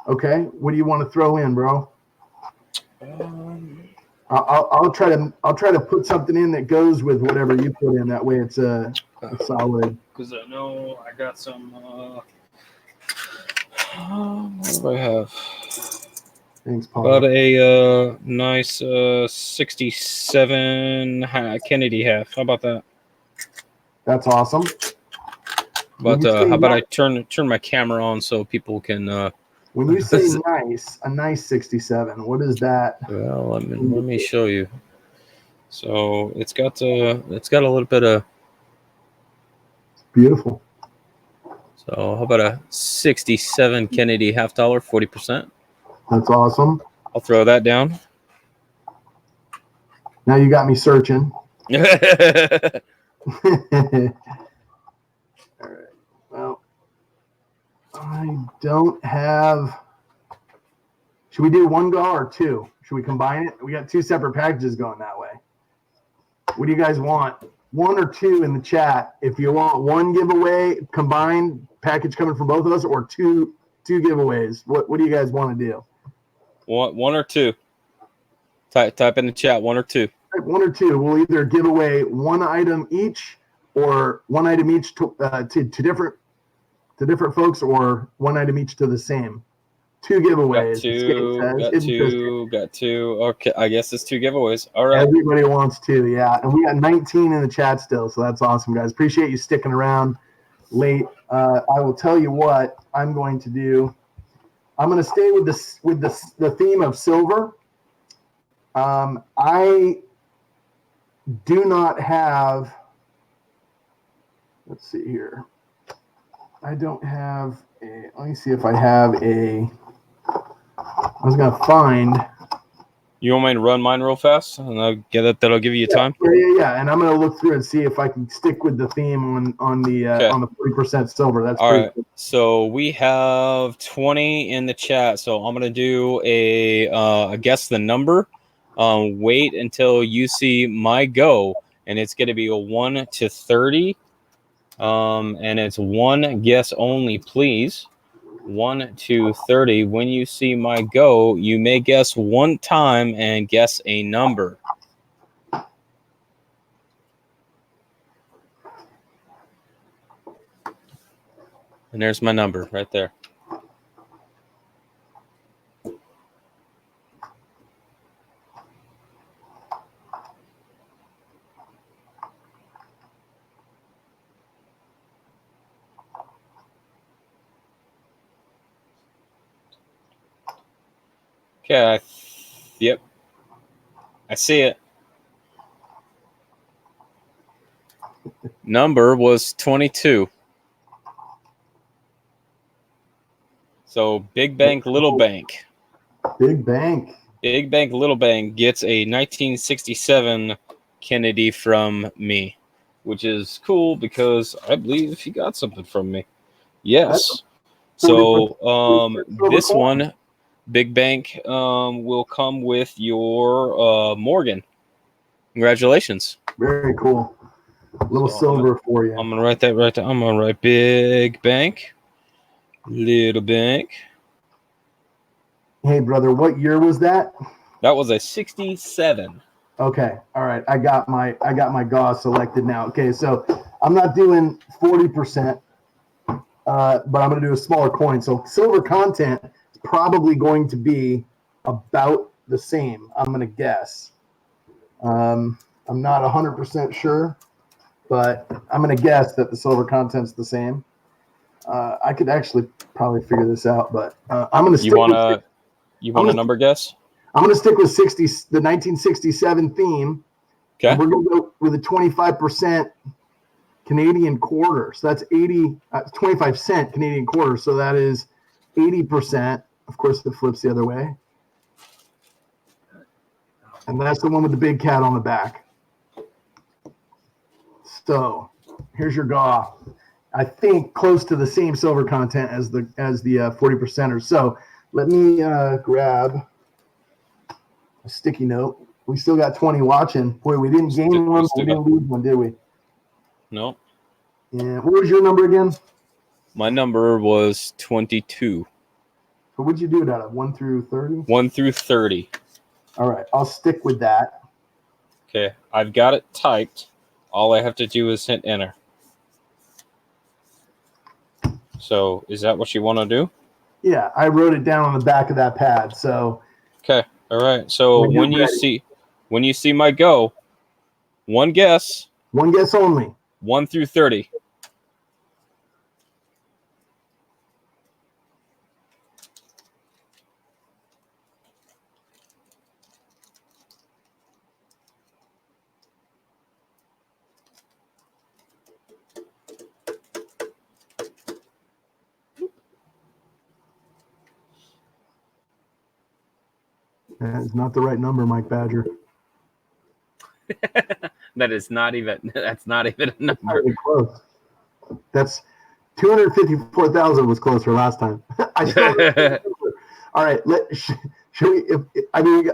Okay, what do you want to throw in, bro? I'll try to put something in that goes with whatever you put in. That way, it's a solid. Because I know I got some. What do I have? Thanks, Paul. About a nice 67 Kennedy half. How about that? That's awesome. But how about I turn my camera on so people can. When you say nice, a nice 67, what is that? Well, let me show you. So it's got a little bit of. Beautiful. So how about a 67 Kennedy $50, 40%? That's awesome. I'll throw that down. Now you got me searching. All right. Well, I don't have. Should we do one go or two? Should we combine it? We got two separate packages going that way. What do you guys want? One or two in the chat. If you want one giveaway combined package coming from both of us, or two giveaways. What do you guys want to do? One or two. Type in the chat. One or two. One or two. We'll either give away one item each, or one item each to different folks, or one item each to the same. Two giveaways. Got two. Okay, I guess it's two giveaways. All right. Everybody wants two, yeah. And we got 19 in the chat still, so that's awesome, guys. Appreciate you sticking around late. I will tell you what I'm going to do. I'm going to stay with the theme of silver. I do not have. Let's see here. I don't have a. Let me see if I have a. I was going to find. You want me to run mine real fast, and that'll give you time. Yeah. And I'm going to look through and see if I can stick with the theme on the 40% silver. That's all right. Cool. So we have 20 in the chat. So I'm going to do a guess the number. Wait until you see my go, and it's going to be a 1 to 30. And it's one guess only, please. 1 to 30. When you see my go, you may guess one time and guess a number. And there's my number right there. Okay, yep. I see it. Number was 22. So big bank, little bank. Big bank. Big bank, little bank gets a 1967 Kennedy from me, which is cool because I believe he got something from me. Yes. So this one, big bank, will come with your Morgan. Congratulations. Very cool. A little silver for you. I'm gonna write that right there. I'm gonna write big bank, little bank. Hey brother, what year was that? That was a 67. Okay. All right. I got my gauze selected now. Okay, so I'm not doing 40%, but I'm gonna do a smaller coin. So silver content is probably going to be about the same. I'm going to guess. I'm not 100% sure, but I'm going to guess that the silver content's the same. I could actually probably figure this out, but I'm going to stick with You want a number guess? I'm going to stick with the 1967 theme. Okay. And we're going to go with a 25% Canadian quarter. So that's 25 cent Canadian quarter. So that is 80%. Of course, it flips the other way. And that's the one with the big cat on the back. So here's your GAW. I think close to the same silver content as the 40%ers. So let me grab a sticky note. We still got 20 watching. Boy, we didn't gain one, we didn't lose one, did we? No. And what was your number again? My number was 22. So what'd you do it out of? 1 through 30? 1 through 30. All right, I'll stick with that. Okay, I've got it typed. All I have to do is hit enter. So, is that what you want to do? Yeah, I wrote it down on the back of that pad. So Okay. All right. So When you're ready. when you see my go, one guess, one guess only. 1 through 30. That is not the right number, Mike Badger. That's not even a Not number. even close. That's 254,000 was closer last time. I still all right. Should we?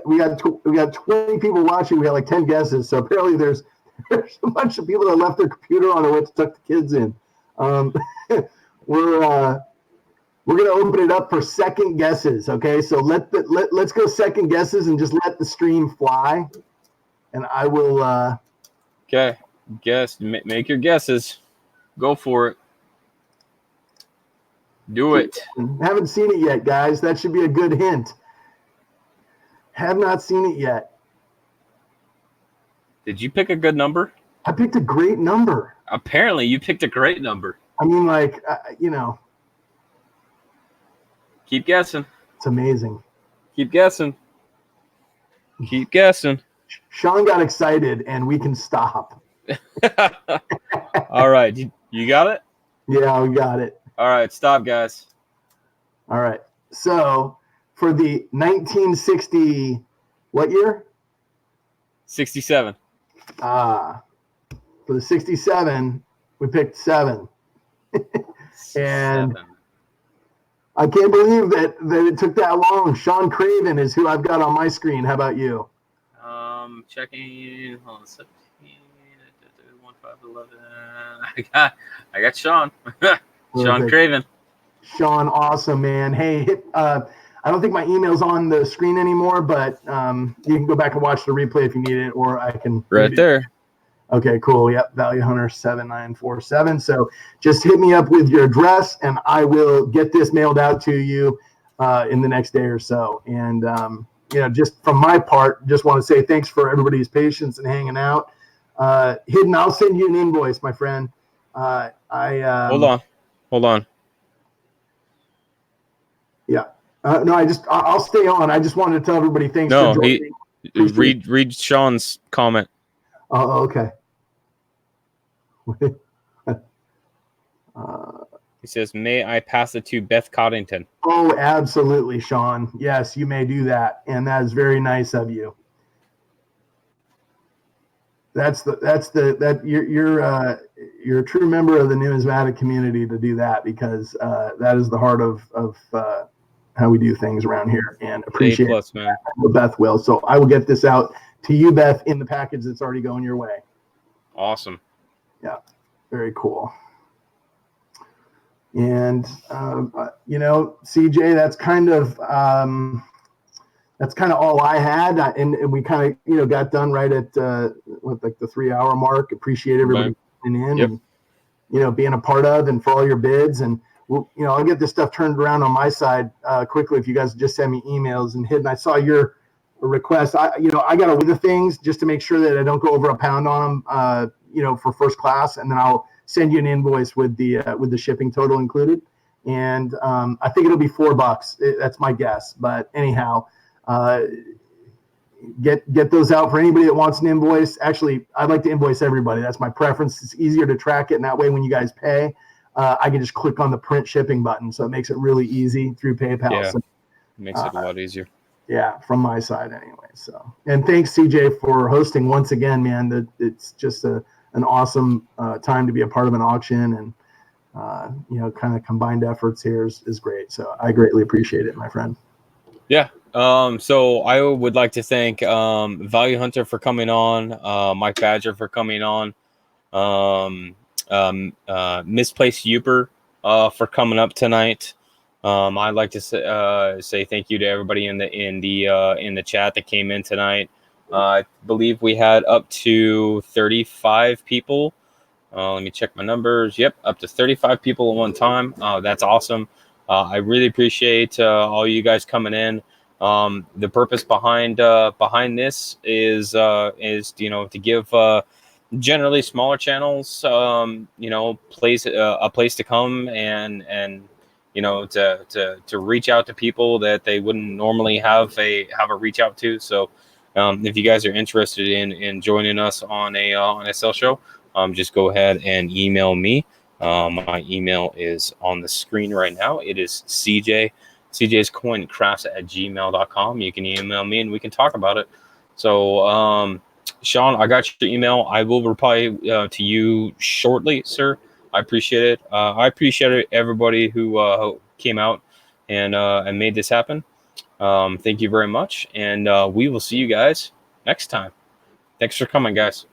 We got 20 people watching. We got like 10 guesses. So apparently there's a bunch of people that left their computer on and went to tuck the kids in. We're gonna open it up for second guesses. Okay, so let's go second guesses and just let the stream fly. And I will. Okay. Guess. Make your guesses. Go for it. Do it. Haven't seen it yet, guys. That should be a good hint. Have not seen it yet. Did you pick a good number? I picked a great number. Apparently, you picked a great number. I mean, like, Keep guessing. it's amazing. Keep guessing. Keep guessing. Sean got excited, and we can stop. All right. You got it? Yeah, we got it. All right. Stop, guys. All right. So for the 1960, what year? 67. For the 67, we picked 7. And 7. I can't believe that it took that long. Sean Craven is who I've got on my screen. How about you? Checking. Hold on. 17. 1, 5, 11. I got Sean. Sean Perfect. Craven. Sean, awesome, man. Hey, I don't think my email's on the screen anymore, but you can go back and watch the replay if you need it, or I can. Right there. Okay, cool. Yep, Value Hunter 7947. So just hit me up with your address, and I will get this mailed out to you in the next day or so. And just from my part, just want to say thanks for everybody's patience and hanging out. Hidden, I'll send you an invoice, my friend. Hold on. Yeah. No, I'll stay on. I just wanted to tell everybody thanks. No, for joining. read Sean's comment. Oh, okay. He says, "May I pass it to Beth Coddington?" Oh, absolutely, Sean. Yes, you may do that, and that is very nice of you. You're a true member of the numismatic community to do that, because that is the heart of how we do things around here, and appreciate A+, man. it. Beth will. So I will get this out to you, Beth, in the package that's already going your way. Awesome. Yeah, very cool. And CJ, that's kind of all I had, and we kind of got done right at the 3-hour mark. Appreciate everybody tuning in, Yep. and being a part of, and for all your bids. And well, I'll get this stuff turned around on my side quickly if you guys just send me emails. And Hidden, I saw your request. I got to weigh the things just to make sure that I don't go over a pound on them, for first class, and then I'll send you an invoice with the shipping total included. And I think it'll be $4. That's my guess. But anyhow, get those out for anybody that wants an invoice. Actually, I'd like to invoice everybody. That's my preference. It's easier to track it, and that way when you guys pay, I can just click on the print shipping button. So it makes it really easy through PayPal. Yeah, so, makes it a lot easier. Yeah, from my side anyway. So, and thanks CJ for hosting once again, man. It's just an awesome time to be a part of an auction, and kind of combined efforts here is great. So I greatly appreciate it, my friend. Yeah. So I would like to thank Value Hunter for coming on, Mike Badger for coming on, Misplaced Youper for coming up tonight. I'd like to say thank you to everybody in the chat that came in tonight. I believe we had up to 35 people. Let me check my numbers. Yep, up to 35 people at one time. That's awesome. I really appreciate all you guys coming in. The purpose behind this is to give generally smaller channels a place to come and to reach out to people that they wouldn't normally have a reach out to. So if you guys are interested in joining us on a SL show, just go ahead and email me. My email is on the screen right now. It is cjscoincrafts@gmail.com. You can email me and we can talk about it. So, Sean, I got your email. I will reply to you shortly, sir. I appreciate it. I appreciate everybody who came out and made this happen. Thank you very much. And we will see you guys next time. Thanks for coming, guys.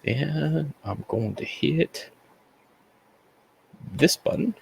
And I'm going to hit this button